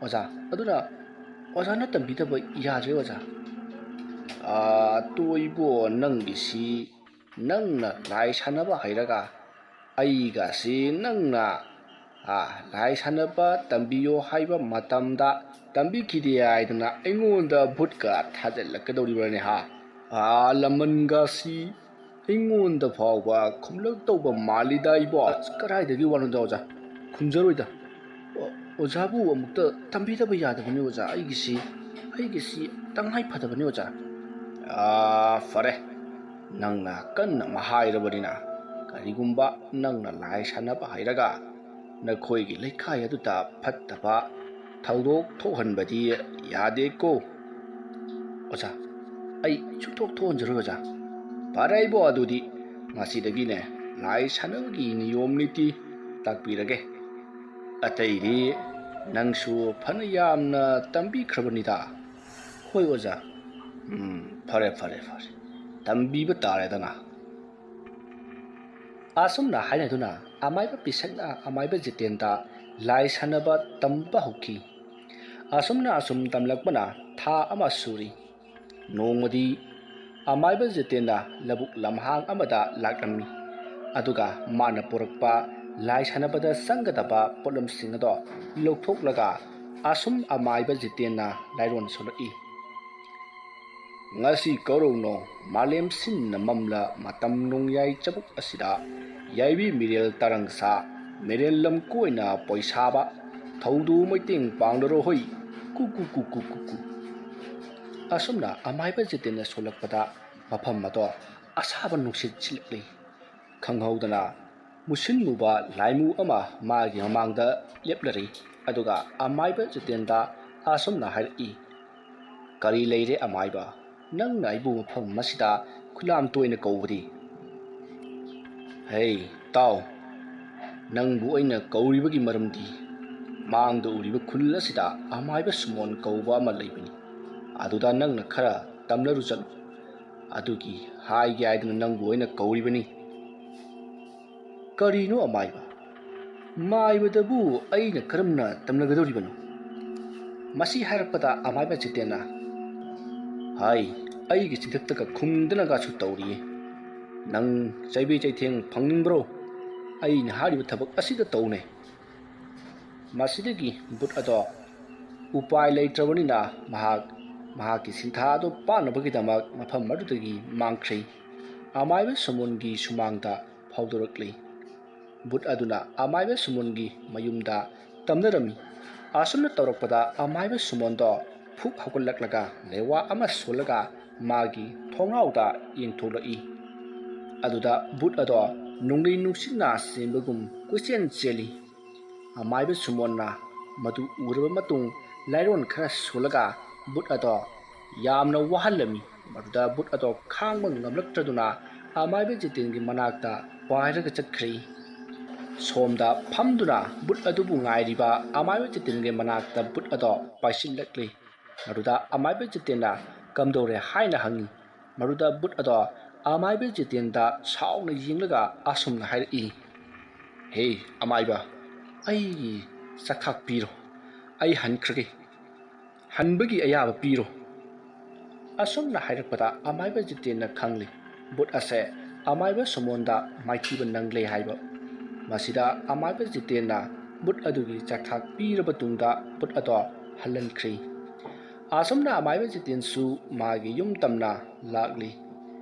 ꯑꯣꯖꯥ, ꯑꯗꯨꯅ ꯑꯣꯖꯥꯅ ꯇꯝꯕꯤꯗꯕ ꯌꯥꯗ꯭ꯔꯦ ꯑꯣꯖꯥ꯫ ꯑꯗꯣ ꯏꯕꯣ, ꯅꯪꯒꯤꯁꯤ ꯅꯪꯅ ꯂꯥꯏ ꯁꯥꯟꯅꯕ ꯍꯩꯔꯒ ꯑꯩꯒꯁꯤ ꯅꯪꯅ ꯂꯥꯏ ꯁꯥꯟꯅꯕ ꯇꯝꯕꯤꯌꯣ ꯍꯥꯏꯕ ꯃꯇꯝꯗ ꯇꯝꯕꯤꯈꯤꯗꯦ ꯍꯥꯏꯗꯅ ꯑꯩꯉꯣꯟꯗ ꯚꯨꯠꯀ ꯊꯥꯖꯤꯜꯂꯛꯀꯗꯧꯔꯤꯕꯅꯦ ꯂꯃꯟꯒꯁꯤ ꯑꯩꯉꯣꯟꯗ ꯐꯥꯎꯕ ꯈꯨꯝꯂꯛꯇꯧꯕ ꯃꯥꯜꯂꯤꯗ ꯏꯕꯣ ꯀꯗꯥꯏꯗꯒꯤ ꯋꯥꯅꯣꯗ ꯑꯣꯖꯥ ꯈꯨꯝꯖꯔꯣꯏꯗ ꯑꯣꯖꯥꯕꯨ ꯑꯃꯨꯛꯇ ꯇꯝꯕꯤꯗꯕ ꯌꯥꯗꯕꯅꯤ ꯑꯣꯖꯥ ꯑꯩꯒꯤꯁꯤ ꯇꯉꯥꯏ ꯐꯗꯕꯅꯤ ꯑꯣꯖꯥ ꯐꯔꯦ ꯅꯪꯅ ꯀꯟꯅ ꯍꯥꯏꯔꯕꯅꯤꯅ ꯀꯔꯤꯒꯨꯝꯕ ꯅꯪꯅ ꯂꯥꯏ ꯁꯥꯟꯅꯕ ꯍꯩꯔꯒ ꯅꯈꯣꯏꯒꯤ ꯂꯩꯀꯥꯏ ꯑꯗꯨꯗ ꯐꯠꯇꯕ ꯊꯧꯗꯣꯛ ꯊꯣꯛꯍꯟꯕꯗꯤ ꯌꯥꯗꯦꯀꯣ ꯑꯣꯖꯥ ꯑꯩ ꯁꯨꯡꯊꯣꯛ ꯊꯣꯛꯍꯟꯖꯔꯣꯏ ꯑꯣꯖꯥ ꯐꯔꯦ ꯏꯕꯣ ꯑꯗꯨꯗꯤ ꯉꯁꯤꯗꯒꯤꯅꯦ ꯂꯥꯏ ꯁꯥꯟꯅꯕꯒꯤ ꯅꯤꯌꯣꯝ ꯅꯤꯇꯤ ꯇꯥꯛꯄꯤꯔꯒꯦ ꯑꯇꯩꯗꯤ ꯅꯪꯁꯨ ꯐꯅ ꯌꯥꯝꯅ ꯇꯝꯕꯤꯈ꯭ꯔꯕꯅꯤꯗ ꯍꯣꯏ ꯑꯣꯖꯥ ꯐꯔꯦ ꯇꯝꯕꯤꯕ ꯇꯥꯔꯦꯗꯅ ꯑꯁꯨꯝꯅ ꯍꯥꯏꯅꯗꯨꯅ ꯑꯃꯥꯏꯕ ꯄꯤꯁꯛꯅ ꯑꯃꯥꯏꯕ ꯖꯤꯇꯦꯟꯗ ꯂꯥꯏ ꯁꯥꯟꯅꯕ ꯇꯝꯕ ꯍꯧꯈꯤ ꯑꯁꯨꯝꯅ ꯑꯁꯨꯝ ꯇꯝꯂꯛꯄꯅ ꯊꯥ ꯑꯃ ꯁꯨꯔꯤ ꯅꯣꯡꯃꯗꯤ ꯑꯃꯥꯏꯕ ꯖꯤꯇꯦꯟꯅ ꯂꯧꯕꯨꯛ ꯂꯝꯍꯥꯡ ꯑꯃꯗ ꯂꯥꯛꯂꯝꯃꯤ ꯑꯗꯨꯒ ꯃꯥꯅ ꯄꯨꯔꯛꯄ ꯂꯥꯏ ꯁꯥꯟꯅꯕꯗ ꯆꯪꯒꯗꯕ ꯄꯣꯠꯂꯝꯁꯤꯡ ꯑꯗꯣ ꯂꯧꯊꯣꯛꯂꯒ ꯑꯁꯨꯝ ꯑꯃꯥꯏꯕ ꯖꯤꯇꯦꯟꯅ ꯂꯥꯏꯔꯣꯟ ꯁꯣꯜꯂꯛꯏ ꯉꯁꯤ ꯀꯧꯔꯧꯅꯣ ꯃꯥꯂꯦꯝ ꯁꯤꯟꯅ ꯃꯝꯂ ꯃꯇꯝ ꯅꯣꯡꯌꯥꯏ ꯆꯕꯨꯛ ꯑꯁꯤꯗ ꯌꯥꯏꯕꯤ ꯃꯤꯔꯦꯜ ꯇꯔꯪꯁꯥ ꯃꯤꯔꯦꯜ ꯂꯝꯀꯣꯏꯅ ꯄꯣꯏꯁꯥꯕ ꯊꯧꯗꯨ ꯃꯩꯇꯦꯡ ꯄꯥꯡꯂꯔꯣꯍꯣꯏ ꯀꯨ ꯑꯁꯨꯝꯅ ꯑꯃꯥꯏꯕ ꯖꯤꯇꯦꯟꯅ ꯁꯣꯜꯂꯛꯄꯗ ꯃꯐꯝ ꯑꯗꯣ ꯑꯁꯥꯕ ꯅꯨꯡꯁꯤꯠ ꯁꯤꯠꯂꯛꯂꯤ ꯈꯪꯍꯧꯗꯅ ꯃꯨꯁꯤꯟꯃꯨꯕ ꯂꯥꯏꯃꯨ ꯑꯃ ꯃꯥꯒꯤ ꯃꯃꯥꯡꯗ ꯂꯦꯞꯂꯔꯤ ꯑꯗꯨꯒ ꯑꯃꯥꯏꯕ ꯖꯤꯇꯦꯟꯗ ꯑꯁꯨꯝꯅ ꯍꯥꯏꯔꯛꯏ ꯀꯔꯤ ꯂꯩꯔꯦ ꯑꯃꯥꯏꯕ ꯅꯪꯅ ꯑꯩꯕꯨ ꯃꯐꯝ ꯑꯁꯤꯗ ꯈꯨꯂꯥꯝ ꯇꯣꯏꯅ ꯀꯧꯕꯗꯤ ꯍꯩ ꯇꯥꯎ ꯅꯪꯕꯨ ꯑꯩꯅ ꯀꯧꯔꯤꯕꯒꯤ ꯃꯔꯝꯗꯤ ꯃꯥꯡꯗ ꯎꯔꯤꯕ ꯈꯨꯜ ꯑꯁꯤꯗ ꯑꯃꯥꯏꯕ ꯁꯨꯃꯣꯟ ꯀꯧꯕ ꯑꯃ ꯂꯩꯕꯅꯤ ꯑꯗꯨꯗ ꯅꯪꯅ ꯈꯔ ꯇꯝꯅꯔꯨ ꯆꯠꯂꯨ ꯑꯗꯨꯒꯤ ꯍꯥꯏꯒꯦ ꯍꯥꯏꯗꯨꯅ ꯅꯪꯕꯨ ꯑꯩꯅ ꯀꯧꯔꯤꯕꯅꯤ ꯀꯔꯤꯅꯣ ꯑꯃꯥꯏꯕ ꯃꯥꯏꯕꯗꯕꯨ ꯑꯩꯅ ꯀꯔꯝꯅ ꯇꯝꯅꯒꯗꯧꯔꯤꯕꯅꯣ ꯃꯁꯤ ꯍꯥꯏꯔꯛꯄꯗ ꯑꯃꯥꯏꯕ ꯖꯤꯇꯦꯟꯅ ꯍꯥꯏ ꯑꯩꯒꯤ ꯆꯤꯟꯊꯛꯇꯒ ꯈꯨꯝꯗꯅꯒꯁꯨ ꯇꯧꯔꯤꯌꯦ ꯅꯪ ꯆꯩꯕꯤ ꯆꯩꯊꯦꯡ ꯐꯪꯅꯤꯡꯕ꯭ꯔꯣ ꯑꯩꯅ ꯍꯥꯏꯔꯤꯕ ꯊꯕꯛ ꯑꯁꯤꯗ ꯇꯧꯅꯦ ꯃꯁꯤꯗꯒꯤ ꯕꯨꯠ ꯑꯗꯣ ꯎꯄꯥꯏ ꯂꯩꯇ꯭ꯔꯕꯅꯤꯅ ꯃꯍꯥꯛꯀꯤ ꯁꯤꯟꯊꯥ ꯑꯗꯨ ꯄꯥꯟꯅꯕꯒꯤꯗꯃꯛ ꯃꯐꯝ ꯑꯗꯨꯗꯒꯤ ꯃꯥꯡꯈ꯭ꯔꯦ ꯑꯃꯥꯏꯕ ꯁꯨꯃꯣꯟꯒꯤ ꯁꯨꯃꯥꯡꯗ ꯐꯥꯎꯗꯣꯔꯛꯂꯤ ꯕꯨꯠ ꯑꯗꯨꯅ ꯑꯃꯥꯏꯕ ꯁꯨꯃꯣꯟꯒꯤ ꯃꯌꯨꯝꯗ ꯇꯝꯅꯔꯝꯃꯤ ꯑꯁꯨꯝꯅ ꯇꯧꯔꯛꯄꯗ ꯑꯃꯥꯏꯕ ꯁꯨꯃꯣꯟꯗꯣ ꯐꯨꯛ ꯍꯧꯒꯠꯂꯛꯂꯒ ꯂꯩꯋꯥ ꯑꯃ ꯁꯣꯜꯂꯒ ꯃꯥꯒꯤ ꯊꯣꯡꯅꯥꯎꯗ ꯌꯦꯡꯊꯣꯛꯂꯛꯏ ꯑꯗꯨꯗ ꯕꯨꯠ ꯑꯗꯣ ꯅꯣꯡꯂꯩ ꯅꯨꯡꯁꯤꯠꯅ ꯆꯦꯟꯕꯒꯨꯝ ꯀꯣꯏꯆꯦꯟ ꯆꯦꯜꯂꯤ ꯑꯃꯥꯏꯕ ꯁꯨꯃꯣꯟꯅ ꯃꯗꯨ ꯎꯔꯕ ꯃꯇꯨꯡ ꯂꯥꯏꯔꯣꯟ ꯈꯔ ꯁꯣꯜꯂꯒ ꯕꯨꯠ ꯑꯗꯣ ꯌꯥꯝꯅ ꯋꯥꯍꯜꯂꯝꯃꯤ ꯃꯗꯨꯗ ꯕꯨꯠ ꯑꯗꯣ ꯈꯥꯡꯕ ꯉꯝꯂꯛꯇ꯭ꯔꯗꯨꯅ ꯑꯃꯥꯏꯕ ꯖꯤꯇꯦꯟꯒꯤ ꯃꯅꯥꯛꯇ ꯄꯥꯏꯔꯒ ꯆꯠꯈ꯭ꯔꯦ ꯁꯣꯝꯗ ꯐꯝꯗꯨꯅ ꯕꯨꯠ ꯑꯗꯨꯕꯨ ꯉꯥꯏꯔꯤꯕ ꯑꯃꯥꯏꯕ ꯖꯤꯇꯦꯟꯒꯤ ꯃꯅꯥꯛꯇ ꯕꯨꯠ ꯑꯗꯣ ꯄꯥꯏꯁꯤꯜꯂꯛꯂꯤ ꯃꯗꯨꯗ ꯑꯃꯥꯏꯕ ꯖꯤꯇꯦꯟꯅ ꯀꯝꯗꯧꯔꯦ ꯍꯥꯏꯅ ꯍꯪꯉꯤ ꯃꯗꯨꯗ ꯕꯨꯠ ꯑꯗꯣ ꯑꯃꯥꯏꯕ ꯖꯤꯇꯦꯟꯗ ꯁꯥꯎꯅ ꯌꯦꯡꯂꯒ ꯑꯁꯨꯝꯅ ꯍꯥꯏꯔꯛꯏ ꯍꯦ ꯑꯃꯥꯏꯕ ꯑꯩꯒꯤ ꯆꯥꯛꯊꯥꯛ ꯄꯤꯔꯣ ꯑꯩ ꯍꯟꯈ꯭ꯔꯒꯦ ꯍꯟꯕꯒꯤ ꯑꯌꯥꯕ ꯄꯤꯔꯣ ꯑꯁꯨꯝꯅ ꯍꯥꯏꯔꯛꯄꯗ ꯑꯃꯥꯏꯕ ꯖꯤꯇꯦꯟꯅ ꯈꯪꯂꯤ ꯕꯨꯠ ꯑꯁꯦ ꯑꯃꯥꯏꯕ ꯁꯨꯃꯣꯟꯗ ꯃꯥꯏꯊꯤꯕ ꯅꯪꯂꯦ ꯍꯥꯏꯕ ꯃꯁꯤꯗ ꯑꯃꯥꯏꯕ ꯖꯤꯇꯦꯟꯅ ꯕꯨꯠ ꯑꯗꯨꯒꯤ ꯆꯥꯛꯊꯥꯛ ꯄꯤꯔꯕ ꯇꯨꯡꯗ ꯕꯨꯠ ꯑꯗꯣ ꯍꯜꯍꯟꯈ꯭ꯔꯦ ꯑꯁꯨꯝꯅ ꯑꯃꯥꯏꯕ ꯖꯤꯇꯦꯟꯁꯨ ꯃꯥꯒꯤ ꯌꯨꯝ ꯇꯝꯅ ꯂꯥꯛꯂꯤ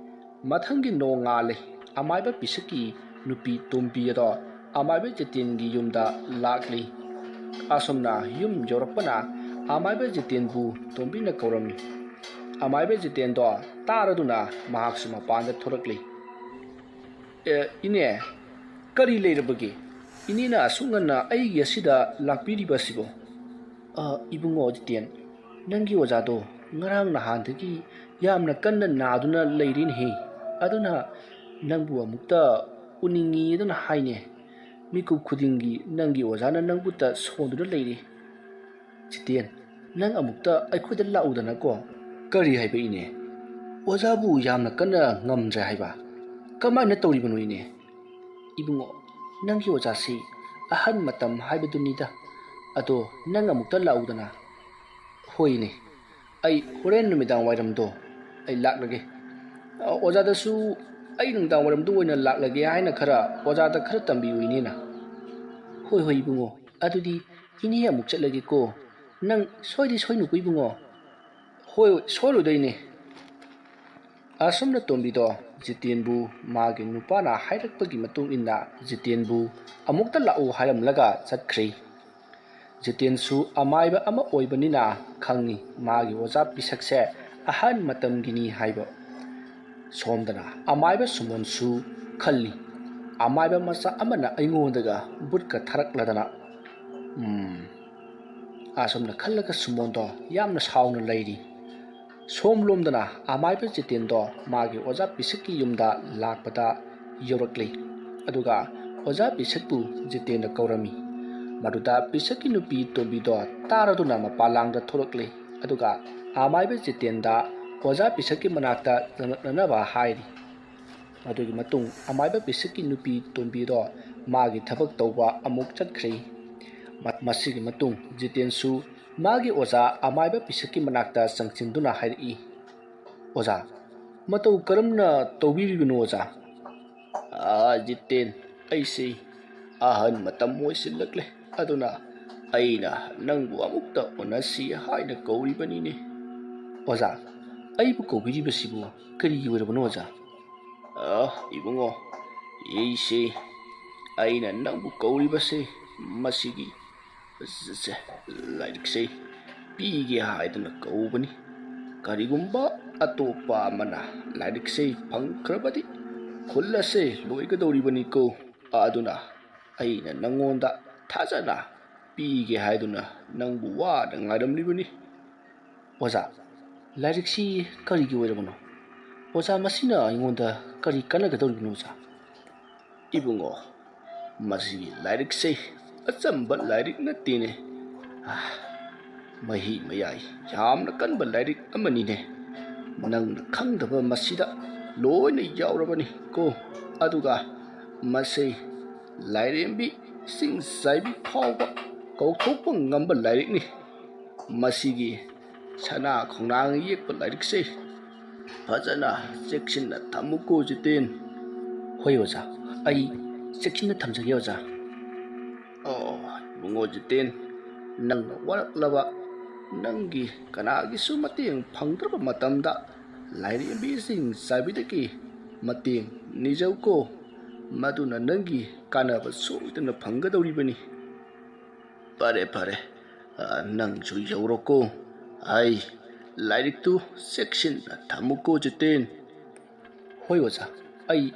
ꯃꯊꯪꯒꯤ ꯅꯣꯡ ꯉꯥꯜꯂꯤ ꯑꯃꯥꯏꯕ ꯄꯤꯁꯛꯀꯤ ꯅꯨꯄꯤ ꯇꯣꯝꯕꯤ ꯑꯗꯣ ꯑꯃꯥꯏꯕ ꯖꯤꯇꯦꯟꯒꯤ ꯌꯨꯝꯗ ꯂꯥꯛꯂꯤ ꯑꯁꯨꯝꯅ ꯌꯨꯝ ꯌꯧꯔꯛꯄꯅ ꯑꯃꯥꯏꯕ ꯖꯤꯇꯦꯟꯕꯨ ꯇꯣꯝꯕꯤꯅ ꯀꯧꯔꯝꯃꯤ ꯑꯃꯥꯏꯕ ꯖꯤꯇꯦꯟꯗꯣ ꯇꯥꯔꯗꯨꯅ ꯃꯍꯥꯛꯁꯨ ꯃꯄꯥꯟꯗ ꯊꯣꯔꯛꯂꯤ ꯏꯅꯦ ꯀꯔꯤ ꯂꯩꯔꯕꯒꯦ ꯏꯅꯦꯅ ꯑꯁꯨꯛ ꯉꯟꯅ ꯑꯩꯒꯤ ꯑꯁꯤꯗ ꯂꯥꯛꯄꯤꯔꯤꯕ ꯑꯁꯤꯕꯣ ꯏꯕꯨꯡꯉꯣ ꯖꯤꯇꯦꯟ ꯅꯪꯒꯤ ꯑꯣꯖꯥꯗꯣ ꯉꯔꯥꯡ ꯅꯍꯥꯟꯗꯒꯤ ꯌꯥꯝꯅ ꯀꯟꯅ ꯅꯥꯗꯨꯅ ꯂꯩꯔꯤꯅꯦꯍꯦ ꯑꯗꯨꯅ ꯅꯪꯕꯨ ꯑꯃꯨꯛꯇ ꯎꯅꯤꯡꯉꯤ ꯑꯗꯨꯅ ꯍꯥꯏꯅꯦ ꯃꯤꯀꯨꯞ ꯈꯨꯗꯤꯡꯒꯤ ꯅꯪꯒꯤ ꯑꯣꯖꯥꯅ ꯅꯪꯕꯨꯇ ꯁꯣꯟꯗꯨꯅ ꯂꯩꯔꯤ ꯖꯤꯇꯦꯟ ꯅꯪ ꯑꯃꯨꯛꯇ ꯑꯩꯈꯣꯏꯗ ꯂꯥꯛꯎꯗꯅꯀꯣ ꯀꯔꯤ ꯍꯥꯏꯕ ꯏꯅꯦ ꯑꯣꯖꯥꯕꯨ ꯌꯥꯝꯅ ꯀꯟꯅ ꯉꯝꯗ꯭ꯔꯦ ꯍꯥꯏꯕ ꯀꯃꯥꯏꯅ ꯇꯧꯔꯤꯕꯅꯣ ꯏꯅꯦ ꯏꯕꯨꯡꯉꯣ ꯅꯪꯒꯤ ꯑꯣꯖꯥꯁꯤ ꯑꯍꯟ ꯃꯇꯝ ꯍꯥꯏꯕꯗꯨꯅꯤꯗ ꯑꯗꯣ ꯅꯪ ꯑꯃꯨꯛꯇ ꯂꯥꯛꯎꯗꯅ ꯍꯣꯏꯅꯦ ꯑꯩ ꯍꯣꯔꯦꯟ ꯅꯨꯃꯤꯗꯥꯡ ꯋꯥꯏꯔꯝꯗꯣ ꯑꯩ ꯂꯥꯛꯂꯒꯦ ꯑꯣꯖꯥꯗꯁꯨ ꯑꯩ ꯅꯨꯡꯗꯥꯡ ꯋꯥꯏꯔꯝꯗ ꯑꯣꯏꯅ ꯂꯥꯛꯂꯒꯦ ꯍꯥꯏꯅ ꯑꯣꯖꯥꯗ ꯈꯔ ꯇꯝꯕꯤꯌꯨ ꯏꯅꯦꯅ ꯍꯣꯏ ꯏꯕꯨꯡꯉꯣ ꯑꯗꯨꯗꯤ ꯏꯅꯦ ꯑꯃꯨꯛ ꯆꯠꯂꯒꯦꯀꯣ ꯅꯪ ꯁꯣꯏꯅꯨꯀꯣ ꯏꯕꯨꯡꯉꯣ ꯍꯣꯏ ꯁꯣꯏꯔꯣꯏꯗꯣꯏꯅꯦ ꯑꯁꯨꯝꯅ ꯇꯣꯝꯕꯤꯗꯣ ꯖꯤꯇꯦꯟꯕꯨ ꯃꯥꯒꯤ ꯅꯨꯄꯥꯅ ꯍꯥꯏꯔꯛꯄꯒꯤ ꯃꯇꯨꯡ ꯏꯟꯅ ꯖꯤꯇꯦꯟꯕꯨ ꯑꯃꯨꯛꯇ ꯂꯥꯛꯎ ꯍꯥꯏꯔꯝꯂꯒ ꯆꯠꯈ꯭ꯔꯦ꯫ ꯖꯤꯇꯦꯟꯁꯨ ꯑꯃꯥꯏꯕ ꯑꯃ ꯑꯣꯏꯕꯅꯤꯅ ꯈꯪꯏ ꯃꯥꯒꯤ ꯑꯣꯖꯥ ꯄꯤꯁꯛꯁꯦ ꯑꯍꯟ ꯃꯇꯝꯒꯤꯅꯤ ꯍꯥꯏꯕ꯫ ꯁꯣꯝꯗꯅ ꯑꯃꯥꯏꯕ ꯁꯨꯃꯣꯟꯁꯨ ꯈꯜꯂꯤ ꯑꯃꯥꯏꯕ ꯃꯆꯥ ꯑꯃꯅ ꯑꯩꯉꯣꯟꯗꯒ ꯕꯨꯠꯀ ꯊꯥꯔꯛꯂꯗꯅ ꯑꯁꯨꯝꯅ ꯈꯜꯂꯒ ꯁꯨꯃꯣꯟꯗꯣ ꯌꯥꯝꯅ ꯁꯥꯎꯅ ꯂꯩꯔꯤ꯫ ꯁꯣꯝꯂꯣꯝꯗꯅ ꯑꯃꯥꯏꯕ ꯖꯤꯇꯦꯟꯗꯣ ꯃꯥꯒꯤ ꯑꯣꯖꯥ ꯄꯤꯁꯛꯀꯤ ꯌꯨꯝꯗ ꯂꯥꯛꯄꯗ ꯌꯧꯔꯛꯂꯤ ꯑꯗꯨꯒ ꯑꯣꯖꯥ ꯄꯤꯁꯛꯄꯨ ꯖꯤꯇꯦꯟꯅ ꯀꯧꯔꯝꯃꯤ꯫ ꯃꯗꯨꯗ ꯄꯤꯁꯛꯀꯤ ꯅꯨꯄꯤ ꯇꯣꯝꯕꯤꯗꯣ ꯇꯥꯔꯗꯨꯅ ꯃꯄꯥꯟꯂꯥꯡꯗ ꯊꯣꯛꯂꯛꯂꯤ ꯑꯗꯨꯒ ꯑꯃꯥꯏꯕ ꯖꯤꯇꯦꯟꯗ ꯑꯣꯖꯥ ꯄꯤꯁꯛꯀꯤ ꯃꯅꯥꯛꯇ ꯆꯪꯂꯛꯅꯅꯕ ꯍꯥꯏꯔꯤ꯫ ꯃꯗꯨꯒꯤ ꯃꯇꯨꯡ ꯑꯃꯥꯏꯕ ꯄꯤꯁꯛꯀꯤ ꯅꯨꯄꯤ ꯇꯣꯝꯕꯤꯗꯣ ꯃꯥꯒꯤ ꯊꯕꯛ ꯇꯧꯕ ꯑꯃꯨꯛ ꯆꯠꯈ꯭ꯔꯦ꯫ ꯃꯁꯤꯒꯤ ꯃꯇꯨꯡ ꯖꯤꯇꯦꯟꯁꯨ ꯃꯥꯒꯤ ꯑꯣꯖꯥ ꯑꯃꯥꯏꯕ ꯄꯤꯁꯛꯀꯤ ꯃꯅꯥꯛꯇ ꯆꯪꯁꯤꯟꯗꯨꯅ ꯍꯥꯏꯔꯛꯏ, "ꯑꯣꯖꯥ, ꯃꯇꯧ ꯀꯔꯝꯅ ꯇꯧꯕꯤꯔꯤꯕꯅꯣ ꯑꯣꯖꯥ?" "ꯖꯤꯇꯦꯟ, ꯑꯩꯁꯤ ꯑꯍꯟ ꯃꯇꯝ ꯑꯣꯏꯁꯤꯜꯂꯛꯂꯦ ꯑꯗꯨꯅ ꯑꯩꯅ ꯅꯪꯕꯨ ꯑꯃꯨꯛꯇ ꯎꯅꯁꯤ ꯍꯥꯏꯅ ꯀꯧꯔꯤꯕꯅꯤꯅꯦ." "ꯑꯣꯖꯥ, ꯑꯩꯕꯨ ꯀꯧꯕꯤꯔꯤꯕꯁꯤꯕꯨ ꯀꯔꯤꯒꯤ ꯑꯣꯏꯔꯕꯅꯣ ꯑꯣꯖꯥ?" "ꯏꯕꯨꯡꯉꯣ, ꯑꯩꯅ ꯅꯪꯕꯨ ꯀꯧꯔꯤꯕꯁꯦ ꯃꯁꯤꯒꯤ ꯂꯥꯏꯔꯤꯛꯁꯦ ꯄꯤꯒꯦ ꯍꯥꯏꯗꯨꯅ ꯀꯧꯕꯅꯤ꯫ ꯀꯔꯤꯒꯨꯝꯕ ꯑꯇꯣꯞꯄ ꯑꯃꯅ ꯂꯥꯏꯔꯤꯛꯁꯦ ꯐꯪꯈ꯭ꯔꯕꯗꯤ ꯈꯨꯜ ꯑꯁꯦ ꯂꯣꯏꯒꯗꯧꯔꯤꯕꯅꯤꯀꯣ, ꯑꯗꯨꯅ ꯑꯩꯅ ꯅꯪꯉꯣꯟꯗ ꯊꯥꯖꯅ ꯄꯤꯒꯦ ꯍꯥꯏꯗꯨꯅ ꯅꯪꯕꯨ ꯋꯥꯅ ꯉꯥꯏꯔꯝꯂꯤꯕꯅꯤ." "ꯑꯣꯖꯥ, ꯂꯥꯏꯔꯤꯛꯁꯤ ꯀꯔꯤꯒꯤ ꯑꯣꯏꯔꯕꯅꯣ? ꯑꯣꯖꯥ, ꯃꯁꯤꯅ ꯑꯩꯉꯣꯟꯗ ꯀꯔꯤ ꯀꯥꯟꯅꯒꯗꯧꯔꯤꯕꯅꯣ ꯑꯣꯖꯥ?" "ꯏꯕꯨꯡꯉꯣ, ꯃꯁꯤꯒꯤ ꯂꯥꯏꯔꯤꯛꯁꯦ ꯑꯆꯝꯕ ꯂꯥꯏꯔꯤꯛ ꯅꯠꯇꯦꯅꯦ, ꯃꯍꯤ ꯃꯌꯥꯏ ꯌꯥꯝꯅ ꯀꯟꯕ ꯂꯥꯏꯔꯤꯛ ꯑꯃꯅꯤꯅꯦ꯫ ꯅꯪꯅ ꯈꯪꯗꯕ ꯃꯁꯤꯗ ꯂꯣꯏꯅ ꯌꯥꯎꯔꯕꯅꯤ ꯀꯣ, ꯑꯗꯨꯒ ꯃꯁꯤ ꯂꯥꯏꯔꯦꯝꯕꯤ ꯆꯤꯡꯆꯥꯏꯕꯤ ꯐꯥꯎꯕ ꯀꯧꯊꯣꯛꯄ ꯉꯝꯕ ꯂꯥꯏꯔꯤꯛꯅꯤ꯫ ꯃꯁꯤꯒꯤ ꯁꯅꯥ ꯈꯣꯡꯅꯥꯡ ꯌꯦꯛꯄ ꯂꯥꯏꯔꯤꯛꯁꯦ ꯐꯖꯅ ꯆꯦꯛꯁꯤꯟꯅ ꯊꯝꯃꯨꯀꯣ ꯖꯤꯇꯦꯟ." "ꯍꯣꯏ ꯑꯣꯖꯥ, ꯑꯩ ꯆꯦꯛꯁꯤꯟꯅ ꯊꯝꯖꯒꯦ ꯑꯣꯖꯥ." "ꯏꯕꯨꯡꯉꯣ ꯖꯤꯇꯦꯟ, ꯅꯪꯅ ꯋꯥꯔꯛꯂꯕ, ꯅꯪꯒꯤ ꯀꯅꯥꯒꯤꯁꯨ ꯃꯇꯦꯡ ꯐꯪꯗ꯭ꯔꯕ ꯃꯇꯝꯗ ꯂꯥꯏꯔꯦꯝꯕꯤ ꯆꯤꯡꯆꯥꯏꯕꯤꯗꯒꯤ ꯃꯇꯦꯡ ꯅꯤꯖꯧꯀꯣ, ꯃꯗꯨꯅ ꯅꯪꯒꯤ ꯀꯥꯟꯅꯕ ꯁꯣꯏꯗꯅ ꯐꯪꯒꯗꯧꯔꯤꯕꯅꯤ." "ꯐꯔꯦ ꯐꯔꯦ, ꯅꯪꯁꯨ ꯌꯧꯔꯣꯀꯣ꯫ ꯂꯥꯏꯔꯤꯛꯇꯨ ꯆꯦꯛꯁꯤꯟꯅ ꯊꯝꯃꯨꯀꯣ ꯖꯤꯇꯦꯟ." "ꯍꯣꯏ ꯑꯣꯖꯥ, ꯑꯩ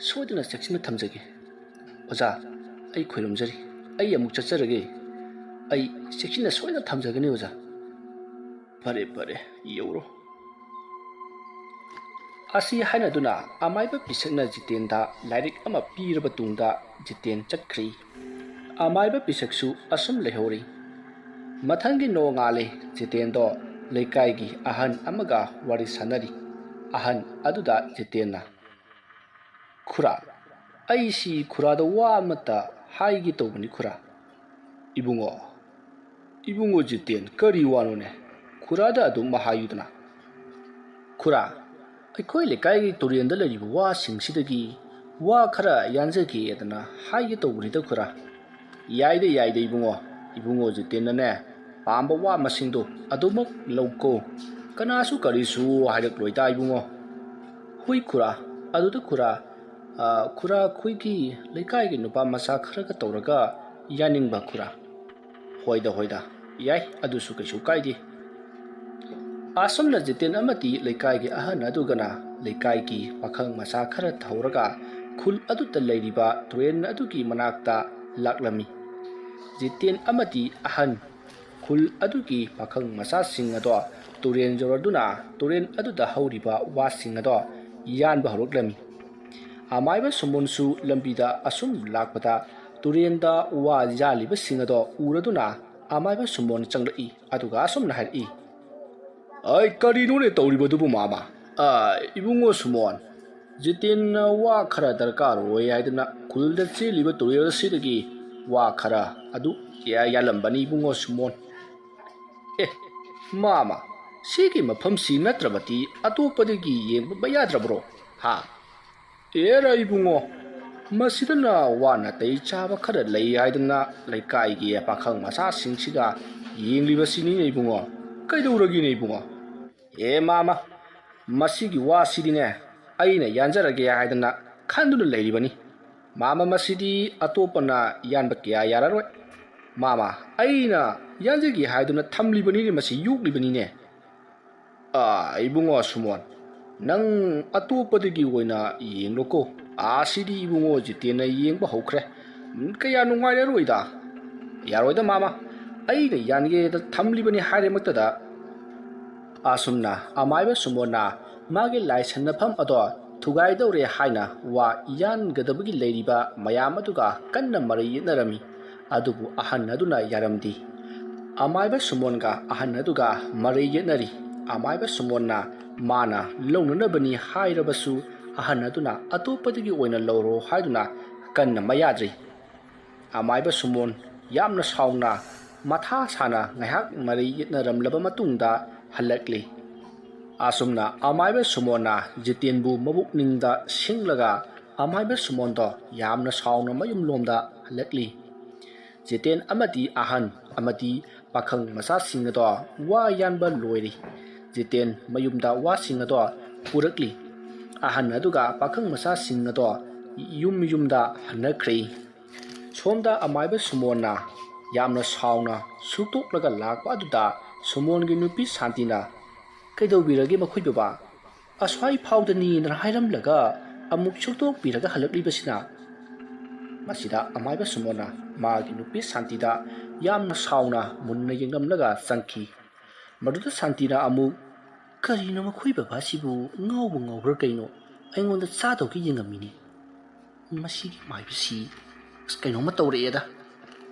ꯁꯣꯏꯗꯅ ꯆꯦꯛꯁꯤꯟꯅ ꯊꯝꯖꯒꯦ꯫ ꯑꯣꯖꯥ, ꯑꯩ ꯈꯣꯏꯔꯝꯖꯔꯤ, ꯑꯩ ꯑꯃꯨꯛ ꯆꯠꯆꯔꯒꯦ꯫ ꯑꯩ ꯆꯦꯛꯁꯤꯟꯅ ꯁꯣꯏꯗꯅ ꯊꯝꯖꯒꯅꯤ ꯑꯣꯖꯥ." "ꯐꯔꯦ ꯐꯔꯦ, ꯌꯧꯔꯣ." ꯑꯁꯤ ꯍꯥꯏꯅꯗꯨꯅ ꯑꯃꯥꯏꯕ ꯄꯤꯁꯛꯅ ꯖꯤꯇꯦꯟꯗ ꯂꯥꯏꯔꯤꯛ ꯑꯃ ꯄꯤꯔꯕ ꯇꯨꯡꯗ ꯖꯤꯇꯦꯟ ꯆꯠꯈ꯭ꯔꯦ꯫ ꯑꯃꯥꯏꯕ ꯄꯤꯁꯛꯁꯨ ꯑꯁꯨꯝ ꯂꯩꯍꯧꯔꯤ꯫ ꯃꯊꯪꯒꯤ ꯅꯣꯡꯉꯥꯜꯂꯦ ꯖꯤꯇꯦꯟꯗꯣ ꯂꯩꯀꯥꯏꯒꯤ ꯑꯍꯟ ꯑꯃꯒ ꯋꯥꯔꯤ ꯁꯥꯟꯅꯔꯤ꯫ ꯑꯍꯟ ꯑꯗꯨꯗ ꯖꯤꯇꯦꯟꯅ, "ꯈꯨꯔꯥ, ꯑꯩꯁꯤ ꯈꯨꯔꯥꯗ ꯋꯥ ꯑꯃꯠꯇ ꯍꯥꯏꯒꯦ ꯇꯧꯕꯅꯤ ꯈꯨꯔꯥ." "ꯏꯕꯨꯡꯉꯣ ꯖꯤꯇꯦꯟ, ꯀꯔꯤ ꯋꯥꯅꯣꯅꯦ? ꯈꯨꯔꯥꯗ ꯑꯗꯨꯝ ꯍꯥꯏꯌꯨꯗꯅ." "ꯈꯨꯔꯥ, ꯑꯩꯈꯣꯏ ꯂꯩꯀꯥꯏꯒꯤ ꯇꯨꯔꯦꯟꯗ ꯂꯩꯔꯤꯕ ꯋꯥꯁꯤꯡꯁꯤꯗꯒꯤ ꯋꯥ ꯈꯔ ꯌꯥꯟꯖꯒꯦꯗꯅ ꯍꯥꯏꯒꯦ ꯇꯧꯕꯅꯤꯗ ꯈꯨꯔꯥ." "ꯌꯥꯏꯗ ꯌꯥꯏꯗ ꯏꯕꯨꯡꯉꯣ, ꯏꯕꯨꯡꯉꯣ ꯖꯤꯇꯦꯟꯅꯅꯦ ꯄꯥꯝꯕ ꯋꯥ ꯃꯁꯤꯡꯗꯣ ꯑꯗꯨꯃꯛ ꯂꯧꯀꯣ, ꯀꯅꯥꯁꯨ ꯀꯔꯤꯁꯨ ꯍꯥꯏꯔꯛꯂꯣꯏꯗ ꯏꯕꯨꯡꯉꯣ." "ꯍꯣꯏ ꯈꯨꯔꯥ, ꯑꯗꯨꯗ ꯈꯨꯔꯥ, ꯑꯩꯈꯣꯏꯒꯤ ꯂꯩꯀꯥꯏꯒꯤ ꯅꯨꯄꯥ ꯃꯆꯥ ꯈꯔꯒ ꯇꯧꯔꯒ ꯌꯥꯅꯤꯡꯕ ꯈꯨꯔꯥ." "ꯍꯣꯏꯗ, ꯌꯥꯏ, ꯑꯗꯨꯁꯨ ꯀꯩꯁꯨ ꯀꯥꯏꯗꯦ." ꯑꯁꯨꯝꯅ ꯖꯤꯇꯦꯟ ꯑꯃꯗꯤ ꯂꯩꯀꯥꯏꯒꯤ ꯑꯍꯟ ꯑꯗꯨꯒꯅ ꯂꯩꯀꯥꯏꯒꯤ ꯄꯥꯈꯪ ꯃꯆꯥ ꯈꯔ ꯍꯧꯔꯒ ꯈꯨꯜ ꯑꯗꯨꯗ ꯂꯩꯔꯤꯕ ꯇꯨꯔꯦꯟ ꯑꯗꯨꯒꯤ ꯃꯅꯥꯛꯇ ꯂꯥꯛꯂꯝꯃꯤ꯫ ꯖꯤꯇꯦꯟ ꯑꯃꯗꯤ ꯑꯍꯟ ꯈꯨꯜ ꯑꯗꯨꯒꯤ ꯄꯥꯈꯪ ꯃꯆꯥꯁꯤꯡ ꯑꯗꯣ ꯇꯨꯔꯦꯟ ꯌꯧꯔꯗꯨꯅ ꯇꯨꯔꯦꯟ ꯑꯗꯨꯗ ꯍꯧꯔꯤꯕ ꯋꯥꯁꯤꯡ ꯑꯗꯣ ꯌꯥꯟꯕ ꯍꯧꯔꯛꯂꯝꯃꯤ꯫ ꯑꯃꯥꯏꯕ ꯁꯨꯃꯣꯟꯁꯨ ꯂꯝꯕꯤꯗ ꯑꯁꯨꯝ ꯂꯥꯛꯄꯗ ꯇꯨꯔꯦꯟꯗ ꯋꯥ ꯌꯥꯜꯂꯤꯕꯁꯤꯡ ꯑꯗꯣ ꯎꯔꯗꯨꯅ ꯑꯃꯥꯏꯕ ꯁꯨꯃꯣꯟ ꯆꯪꯂꯛꯏ ꯑꯗꯨꯒ ꯑꯁꯨꯝꯅ ꯍꯥꯏꯔꯛꯏ, "ꯀꯔꯤꯅꯣꯅꯦ ꯇꯧꯔꯤꯕꯗꯨꯕꯨ ꯃꯥꯃ? ꯏꯕꯨꯡꯉꯣ ꯁꯨꯃꯣꯟ, ꯖꯤꯇꯦꯟꯅ ꯋꯥ ꯈꯔ ꯗꯔꯀꯥꯔ ꯑꯣꯏ ꯍꯥꯏꯗꯅ ꯈꯨꯜꯗ ꯆꯦꯜꯂꯤꯕ ꯇꯨꯔꯦꯜ ꯑꯁꯤꯗꯒꯤ ꯋꯥ ꯈꯔ ꯑꯗꯨ ꯌꯥꯜꯂꯝꯕꯅꯤ ꯏꯕꯨꯡꯉꯣ ꯁꯨꯃꯣꯟ." "ꯃꯥꯃ, ꯁꯤꯒꯤ ꯃꯐꯝꯁꯤ ꯅꯠꯇ꯭ꯔꯕꯗꯤ ꯑꯇꯣꯞꯄꯗꯒꯤ ꯌꯦꯡꯕ ꯌꯥꯗ꯭ꯔꯕ꯭ꯔꯣ? "ꯑꯦꯔꯥ ꯏꯕꯨꯡꯉꯣ, ꯃꯁꯤꯗꯅ ꯋꯥ ꯅꯥꯇꯩ ꯆꯥꯕ ꯈꯔ ꯂꯩ ꯍꯥꯏꯗꯅ ꯂꯩꯀꯥꯏꯒꯤ ꯄꯥꯈꯪ ꯃꯆꯥꯁꯤꯡꯁꯤꯒ ꯌꯦꯡꯂꯤꯕꯁꯤꯅꯤꯅꯦ ꯏꯕꯨꯡꯉꯣ, ꯀꯩꯗꯧꯔꯒꯦꯅꯦ ꯏꯕꯨꯡꯉꯣ?" "ꯃꯥꯃ, ꯃꯁꯤꯒꯤ ꯋꯥꯁꯤꯗꯤꯅꯦ ꯑꯩꯅ ꯌꯥꯟꯖꯔꯒꯦ ꯍꯥꯏꯗꯅ ꯈꯟꯗꯨꯅ ꯂꯩꯔꯤꯕꯅꯤ ꯃꯥꯃ ꯃꯁꯤꯗꯤ ꯑꯇꯣꯞꯄꯅ ꯌꯥꯟꯕ ꯀꯌꯥ ꯌꯥꯔꯔꯣꯏ ꯃꯥꯃ ꯑꯩꯅ ꯌꯥꯟꯖꯒꯦ ꯍꯥꯏꯗꯨꯅ ꯊꯝꯂꯤꯕꯅꯤꯅꯦ ꯃꯁꯤ ꯌꯣꯛꯂꯤꯕꯅꯤꯅꯦ ꯏꯕꯨꯡꯉꯣ ꯁꯨꯃꯣꯟ ꯅꯪ ꯑꯇꯣꯞꯄꯗꯒꯤ ꯑꯣꯏꯅ ꯌꯦꯡꯂꯣꯀꯣ ꯁꯤꯗꯤ ꯏꯕꯨꯡꯉꯣ ꯖꯤꯇꯦꯟꯅ ꯌꯦꯡꯕ ꯍꯧꯈ꯭ꯔꯦ ꯀꯌꯥ ꯅꯨꯡꯉꯥꯏꯔꯔꯣꯏꯗ ꯌꯥꯔꯣꯏꯗ ꯃꯥꯃ ꯑꯩꯅ ꯌꯥꯟꯒꯦꯗ ꯊꯝꯂꯤꯕꯅꯤ ꯍꯥꯏꯔꯃꯛꯇꯗ ꯑꯁꯨꯝꯅ ꯑꯃꯥꯏꯕ ꯁꯨꯃꯣꯟꯅ ꯃꯥꯒꯤ ꯂꯥꯏꯁꯟꯅꯐꯝ ꯑꯗꯣ ꯊꯨꯒꯥꯏꯗꯧꯔꯦ ꯍꯥꯏꯅ ꯋꯥ ꯌꯥꯟꯒꯗꯕꯒꯤ ꯂꯩꯔꯤꯕ ꯃꯌꯥꯝ ꯑꯗꯨꯒ ꯀꯟꯅ ꯃꯔꯩ ꯌꯦꯠꯅꯔꯝꯃꯤ ꯑꯗꯨꯕꯨ ꯑꯍꯟ ꯑꯗꯨꯅ ꯌꯥꯔꯝꯗꯦ ꯑꯃꯥꯏꯕ ꯁꯨꯃꯣꯟꯒ ꯑꯍꯟ ꯑꯗꯨꯒ ꯃꯔꯩ ꯌꯦꯠꯅꯔꯤ ꯑꯃꯥꯏꯕ ꯁꯨꯃꯣꯟꯅ ꯃꯥꯅ ꯂꯧꯅꯅꯕꯅꯤ ꯍꯥꯏꯔꯕꯁꯨ ꯑꯍꯟ ꯑꯗꯨꯅ ꯑꯇꯣꯞꯄꯗꯒꯤ ꯑꯣꯏꯅ ꯂꯧꯔꯣ ꯍꯥꯏꯗꯨꯅ ꯀꯟꯅ ꯃꯌꯥꯗ꯭ꯔꯤ ꯑꯃꯥꯏꯕ ꯁꯨꯃꯣꯟ ꯌꯥꯝꯅ ꯁꯥꯎꯅ ꯃꯊꯥ ꯁꯥꯅ ꯉꯥꯏꯍꯥꯛ ꯃꯔꯩ ꯌꯦꯠꯅꯔꯝꯂꯕ ꯃꯇꯨꯡꯗ ꯍꯜꯂꯛꯂꯤ ꯑꯁꯨꯝꯅ ꯑꯃꯥꯏꯕ ꯁꯨꯃꯣꯟꯅ ꯖꯤꯇꯦꯟꯕꯨ ꯃꯕꯨꯛꯅꯤꯡꯗ ꯁꯤꯡꯂꯒ ꯑꯃꯥꯏꯕ ꯁꯨꯃꯣꯟꯗꯣ ꯌꯥꯝꯅ ꯁꯥꯎꯅ ꯃꯌꯨꯝꯂꯣꯝꯗ ꯍꯜꯂꯛꯂꯤ ꯖꯤꯇꯦꯟ ꯑꯃꯗꯤ ꯑꯍꯟ ꯑꯃꯗꯤ ꯄꯥꯈꯪ ꯃꯆꯥꯁꯤꯡ ꯑꯗꯣ ꯋꯥ ꯌꯥꯟꯕ ꯂꯣꯏꯔꯤ ꯖꯤꯇꯦꯟ ꯃꯌꯨꯝꯗ ꯋꯥꯁꯤꯡ ꯑꯗꯣ ꯄꯨꯔꯛꯂꯤ ꯑꯍꯟ ꯑꯗꯨꯒ ꯄꯥꯈꯪ ꯃꯆꯥꯁꯤꯡ ꯑꯗꯣ ꯌꯨꯝꯗ ꯍꯟꯅꯈ꯭ꯔꯦ ꯁꯣꯝꯗ ꯑꯃꯥꯏꯕ ꯁꯨꯃꯣꯟꯅ ꯌꯥꯝꯅ ꯁꯥꯎꯅ ꯁꯨꯛꯇꯣꯛꯂꯒ ꯂꯥꯛꯄ ꯑꯗꯨꯗ ꯁꯨꯃꯣꯟꯒꯤ ꯅꯨꯄꯤ ꯁꯥꯟꯇꯤꯅ ꯀꯩꯗꯧꯕꯤꯔꯒꯦ ꯃꯈꯣꯏ ꯕꯕꯥ ꯑꯁ꯭ꯋꯥꯏ ꯐꯥꯎꯗꯅꯤꯅ ꯍꯥꯏꯔꯝꯂꯒ ꯑꯃꯨꯛ ꯁꯨꯛꯇꯣꯛꯄꯤꯔꯒ ꯍꯜꯂꯛꯂꯤꯕꯁꯤꯅ ꯃꯁꯤꯗ ꯑꯃꯥꯏꯕ ꯁꯨꯃꯣꯟꯅ ꯃꯥꯒꯤ ꯅꯨꯄꯤ ꯁꯥꯟꯇꯤꯗ ꯌꯥꯝꯅ ꯁꯥꯎꯅ ꯃꯨꯟꯅ ꯌꯦꯡꯂꯝꯂꯒ ꯆꯪꯈꯤ ꯃꯗꯨꯗ ꯁꯥꯟꯇꯤꯅ ꯑꯃꯨꯛ ꯀꯔꯤꯅꯣ ꯃꯈꯣꯏ ꯕꯕꯥꯁꯤꯕꯨ ꯉꯥꯎꯕ ꯉꯥꯎꯕ꯭ꯔꯥ ꯀꯩꯅꯣ ꯑꯩꯉꯣꯟꯗ ꯆꯥꯗꯧꯒꯤ ꯌꯦꯡꯉꯝꯃꯤꯅꯤ ꯃꯁꯤꯒꯤ ꯃꯥꯏꯕꯁꯤ ꯀꯩꯅꯣꯝꯃ ꯇꯧꯔꯛꯑꯦꯗ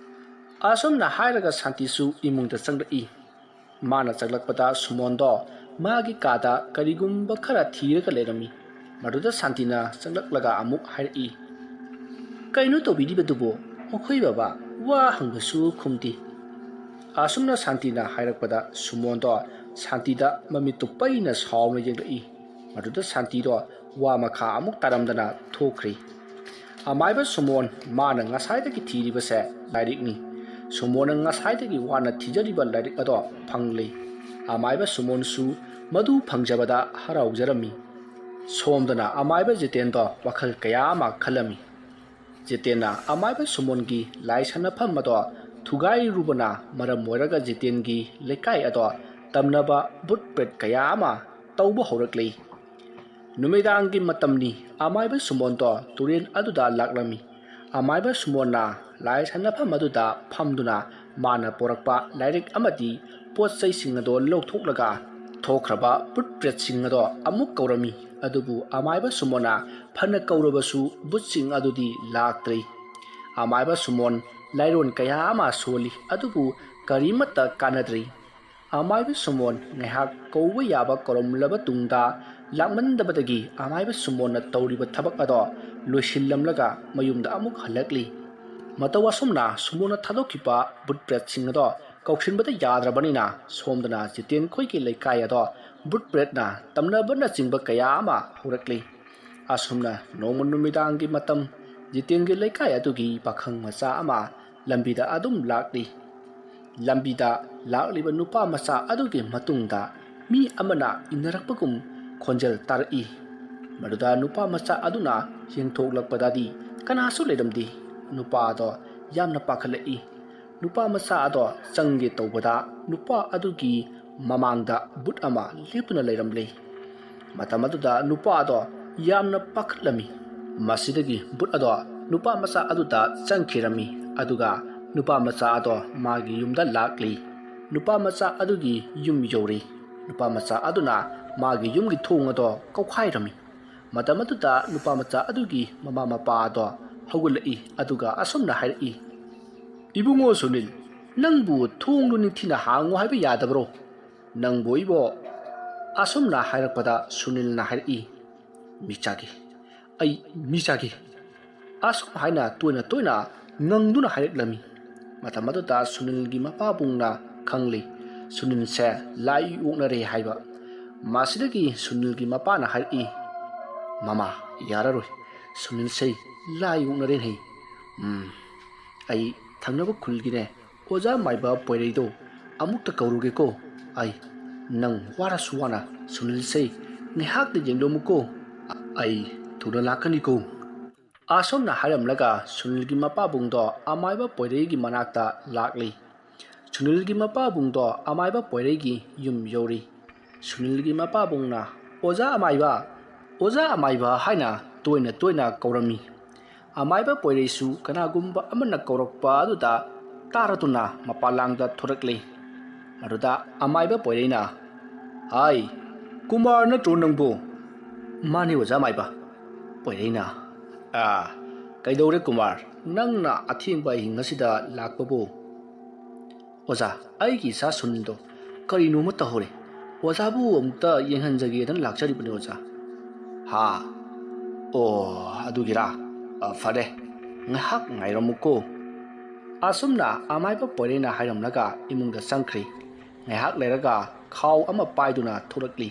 ꯑꯁꯨꯝꯅ ꯍꯥꯏꯔꯒ ꯁꯥꯟꯇꯤꯁꯨ ꯏꯃꯨꯡꯗ ꯆꯪꯂꯛꯏ ꯃꯥꯅ ꯆꯪꯂꯛꯄꯗ ꯁꯨꯃꯣꯟꯗꯣ ꯃꯥꯒꯤ ꯀꯥꯗ ꯀꯔꯤꯒꯨꯝꯕ ꯈꯔ ꯊꯤꯔꯒ ꯂꯩꯔꯝꯃꯤ ꯃꯗꯨꯗ ꯁꯥꯟꯇꯤꯅ ꯆꯪꯂꯛꯂꯒ ꯑꯃꯨꯛ ꯍꯥꯏꯔꯛꯏ ꯀꯩꯅꯣ ꯇꯧꯕꯤꯔꯤꯕꯗꯨꯕꯣ ꯃꯈꯣꯏ ꯕꯕꯥ ꯋꯥ ꯍꯪꯕꯁꯨ ꯈꯨꯝꯗꯦ ꯑꯁꯨꯝꯅ ꯁꯥꯟꯇꯤꯅ ꯍꯥꯏꯔꯛꯄꯗ ꯁꯨꯃꯣꯟꯗꯣ ꯁꯥꯟꯇꯤꯗ ꯃꯃꯤꯠꯇꯨ ꯄꯩꯅ ꯁꯥꯎꯅ ꯌꯦꯡꯂꯛꯏ ꯃꯗꯨꯗ ꯁꯥꯟꯇꯤꯗꯣ ꯋꯥ ꯃꯈꯥ ꯑꯃꯨꯛ ꯇꯥꯔꯝꯗꯅ ꯊꯣꯛꯈ꯭ꯔꯤ ꯑꯃꯥꯏꯕ ꯁꯨꯃꯣꯟ ꯃꯥꯅ ꯉꯁꯥꯏꯗꯒꯤ ꯊꯤꯔꯤꯕꯁꯦ ꯂꯥꯏꯔꯤꯛꯅꯤ ꯁꯨꯃꯣꯟꯅ ꯉꯁꯥꯏꯗꯒꯤ ꯋꯥꯅ ꯊꯤꯖꯔꯤꯕ ꯂꯥꯏꯔꯤꯛ ꯑꯗꯣ ꯐꯪꯂꯤ ꯑꯃꯥꯏꯕ ꯁꯨꯃꯣꯟꯁꯨ ꯃꯗꯨ ꯐꯪꯖꯕꯗ ꯍꯔꯥꯎꯖꯔꯝꯃꯤ ꯁꯣꯝꯗꯅ ꯑꯃꯥꯏꯕ ꯖꯤꯇꯦꯟꯗꯣ ꯋꯥꯈꯜ ꯀꯌా ꯑꯃ ꯈꯜꯂꯝꯃꯤ ꯖꯤꯇꯦꯟꯅ ꯑꯃꯥꯏꯕ ꯁꯨꯃꯣꯟꯒꯤ ꯂꯥꯏꯁꯟꯅꯐꯝ ꯑꯗꯣ ꯊꯨꯒꯥꯏꯔꯨꯕꯅ ꯃꯔꯝ ꯑꯣꯏꯔꯒ ꯖꯤꯇꯦꯟꯒꯤ ꯂꯩꯀꯥꯏ ꯑꯗꯣ ꯇꯝꯅꯕ ꯕꯨꯠ ꯄ꯭ꯔꯦꯠ ꯀꯌꯥ ꯑꯃ ꯇꯧꯕ ꯍꯧꯔꯛꯂꯤ ꯅꯨꯃꯤꯗꯥꯡꯒꯤ ꯃꯇꯝꯅꯤ ꯑꯃꯥꯏꯕ ꯁꯨꯃꯣꯟꯗꯣ ꯇꯨꯔꯦꯟ ꯑꯗꯨꯗ ꯂꯥꯛꯂꯝꯃꯤ ꯑꯃꯥꯏꯕ ꯁꯨꯃꯣꯟꯅ ꯂꯥꯏꯁꯟꯅꯐꯝ ꯑꯗꯨꯗ ꯐꯝꯗꯨꯅ ꯃꯥꯅ ꯄꯣꯔꯛꯄ ꯂꯥꯏꯔꯤꯛ ꯑꯃꯗꯤ ꯄꯣꯠ ꯆꯩꯁꯤꯡ ꯑꯗꯣ ꯂꯧꯊꯣꯛꯂꯒ ꯊꯣꯛꯈ꯭ꯔꯕ ꯕꯨꯠ ꯄ꯭ꯔꯦꯠꯁꯤꯡ ꯑꯗꯣ ꯑꯃꯨꯛ ꯀꯧꯔꯝꯃꯤ ꯑꯗꯨꯕꯨ ꯑꯃꯥꯏꯕ ꯁꯨꯃꯣꯟꯅ ꯐꯅ ꯀꯧꯔꯕꯁꯨ ꯕꯨꯠꯁꯤꯡ ꯑꯗꯨꯗꯤ ꯂꯥꯛꯇ꯭ꯔꯤ ꯑꯃꯥꯏꯕ ꯁꯨꯃꯣꯟ ꯂꯥꯏꯔꯣꯟ ꯀꯌꯥ ꯑꯃ ꯁꯣꯜꯂꯤ ꯑꯗꯨꯕꯨ ꯀꯔꯤꯃꯠꯇ ꯀꯥꯟꯅꯗ꯭ꯔꯤ ꯑꯃꯥꯏꯕ ꯁꯨꯃꯣꯟ ꯉꯥꯏꯍꯥꯛ ꯀꯧꯕ ꯌꯥꯕ ꯀꯧꯔꯝꯂꯕ ꯇꯨꯡꯗ ꯂꯥꯛꯃꯟꯗꯕꯗꯒꯤ ꯑꯃꯥꯏꯕ ꯁꯨꯃꯣꯟꯅ ꯇꯧꯔꯤꯕ ꯊꯕꯛ ꯑꯗꯣ ꯂꯣꯏꯁꯤꯜꯂꯝꯂꯒ ꯃꯌꯨꯝꯗ ꯑꯃꯨꯛ ꯍꯜꯂꯛꯂꯤ ꯃꯇꯧ ꯑꯁꯨꯝꯅ ꯁꯨꯃꯣꯟꯅ ꯊꯥꯗꯣꯛꯈꯤꯕ ꯕꯨꯠ ꯄ꯭ꯔꯦꯠꯁꯤꯡ ꯑꯗꯣ ꯀꯧꯁꯤꯟꯕꯗ ꯌꯥꯗ꯭ꯔꯕꯅꯤꯅ ꯁꯣꯝꯗꯅ ꯖꯤꯇꯦꯟ ꯈꯣꯏꯒꯤ ꯂꯩꯀꯥꯏ ꯑꯗꯣ ꯕꯨꯠ ꯄ꯭ꯔꯦꯠꯅ ꯇꯝꯅꯕꯅꯆꯤꯡꯕ ꯀꯌా ꯑꯃ ꯍꯧꯔꯛꯂꯤ ꯑꯁꯨꯝꯅ ꯅꯣꯡꯃ ꯅꯨꯃꯤꯗꯥꯡꯒꯤ ꯃꯇꯝ ꯖꯤꯇꯦꯟꯒꯤ ꯂꯩꯀꯥꯏ ꯑꯗꯨꯒꯤ ꯄꯥꯈꯪ ꯃꯆꯥ ꯑꯃ ꯂꯝꯕꯤꯗ ꯑꯗꯨꯝ ꯂꯥꯛꯂꯤ ꯂꯝꯕꯤꯗ ꯂꯥꯛꯂꯤꯕ ꯅꯨꯄꯥ ꯃꯆꯥ ꯑꯗꯨꯒꯤ ꯃꯇꯨꯡꯗ ꯃꯤ ꯑꯃꯅ ꯏꯟꯅꯔꯛꯄꯒꯨꯝ ꯈꯣꯟꯖꯦꯜ ꯇꯥꯔꯛꯏ ꯃꯗꯨꯗ ꯅꯨꯄꯥ ꯃꯆꯥ ꯑꯗꯨꯅ ꯌꯦꯡꯊꯣꯛꯂꯛꯄꯗꯗꯤ ꯀꯅꯥꯁꯨ ꯂꯩꯔꯝꯗꯦ ꯅꯨꯄꯥ ꯑꯗꯣ ꯌꯥꯝꯅ ꯄꯥꯈꯠꯂꯛꯏ ꯅꯨꯄꯥ ꯃꯆꯥ ꯑꯗꯣ ꯆꯪꯒꯦ ꯇꯧꯕꯗ ꯅꯨꯄꯥ ꯑꯗꯨꯒꯤ ꯃꯃꯥꯡꯗ ꯕꯨꯠ ꯑꯃ ꯂꯦꯞꯇꯨꯅ ꯂꯩꯔꯝꯂꯦ ꯃꯇꯝ ꯑꯗꯨꯗ ꯅꯨꯄꯥ ꯑꯗꯣ ꯌꯥꯝꯅ ꯄꯥꯈꯠꯂꯝꯃꯤ ꯃꯁꯤꯗꯒꯤ ꯕꯨꯠ ꯑꯗꯣ ꯅꯨꯄꯥ ꯃꯆꯥ ꯑꯗꯨꯗ ꯆꯪꯈꯤꯔꯝꯃꯤ ꯑꯗꯨꯒ ꯅꯨꯄꯥ ꯃꯆꯥ ꯑꯗꯣ ꯃꯥꯒꯤ ꯌꯨꯝꯗ ꯂꯥꯛꯂꯤ ꯅꯨꯄꯥ ꯃꯆꯥ ꯑꯗꯨꯒꯤ ꯌꯨꯝ ꯌꯧꯔꯤ ꯅꯨꯄꯥ ꯃꯆꯥ ꯑꯗꯨꯅ ꯃꯥꯒꯤ ꯌꯨꯝꯒꯤ ꯊꯣꯡ ꯑꯗꯣ ꯀꯧꯈꯥꯏꯔꯝꯃꯤ ꯃꯇꯝ ꯑꯗꯨꯗ ꯅꯨꯄꯥ ꯃꯆꯥ ꯑꯗꯨꯒꯤ ꯃꯃꯥ ꯃꯄꯥ ꯑꯗꯣ ꯍꯧꯒꯠꯂꯛꯏ ꯑꯗꯨꯒ ꯑꯁꯨꯝꯅ ꯍꯥꯏꯔꯛꯏ ꯏꯕꯨꯡꯉꯣ ꯁꯨꯅꯤꯜ ꯅꯪꯕꯨ ꯊꯣꯡꯗꯨ ꯅꯤꯡꯊꯤꯅ ꯍꯥꯡꯉꯣ ꯍꯥꯏꯕ ꯌꯥꯗꯕ꯭ꯔꯣ ꯅꯪꯕꯨ ꯏꯕꯣ ꯑꯁꯨꯝꯅ ꯍꯥꯏꯔꯛꯄꯗ ꯁꯨꯅꯤꯜꯅ ꯍꯥꯏꯔꯛꯏ ꯃꯤꯆꯥꯒꯤ ꯑꯩ ꯃꯤꯆꯥꯒꯤ ꯑꯁꯨꯝ ꯍꯥꯏꯅ ꯇꯣꯏꯅ ꯇꯣꯏꯅ ꯉꯪꯗꯨꯅ ꯍꯥꯏꯔꯛꯂꯝꯃꯤ ꯃꯇꯝ ꯑꯗꯨꯗ ꯁꯨꯅꯤꯜꯒꯤ ꯃꯄꯥꯕꯨꯡꯅ ꯈꯪꯂꯤ ꯁꯨꯅꯤꯜꯁꯦ ꯂꯥꯏ ꯑꯣꯛꯅꯔꯦ ꯍꯥꯏꯕ ꯃꯁꯤꯗꯒꯤ ꯁꯨꯅꯤꯜꯒꯤ ꯃꯄꯥꯅ ꯍꯥꯏꯔꯛꯏ ꯃꯃꯥ ꯌꯥꯔꯔꯣꯏ ꯁꯨꯅꯤꯜꯁꯦ ꯂꯥꯏ ꯑꯣꯛꯅꯔꯦꯅꯦ ꯑꯩ ꯊꯪꯅꯕ ꯈꯨꯜꯒꯤꯅꯦ ꯑꯣꯖꯥ ꯃꯥꯏꯕ ꯄꯣꯏꯔꯩꯗꯣ ꯑꯃꯨꯛꯇ ꯀꯧꯔꯨꯒꯦꯀꯣ ꯑꯩ ꯅꯪ ꯋꯥꯔꯁꯨ ꯋꯥꯅ ꯁꯨꯅꯤꯜꯁꯦ ngihak de jenglomuko ai thuna lakaniko asomna haramlaga sunilgi mapabungdo amaiba poiregi manakta lakli sunilgi mapabungdo amaiba poiregi yum yori sunilgi mapabungna oza amaiba haina toina kaurami amaiba poiresu kanagumba amana kaurakpa aduda taratuna mapalangda thorakli maruda amaiba poireina ai kumar na tronangbo mani oza amaiba poireina kaidore kumar nangna athingba hingasida lakpabo oza aigi sa sunindo karino mata hore oza bu amta yenghanjage dan lakchari bune oza ha o adugira fare ngahak ngairamuko asumna amaiba poirena hairamlaga imungda sangkhri ngahak leraga khaw ama paiduna thorakli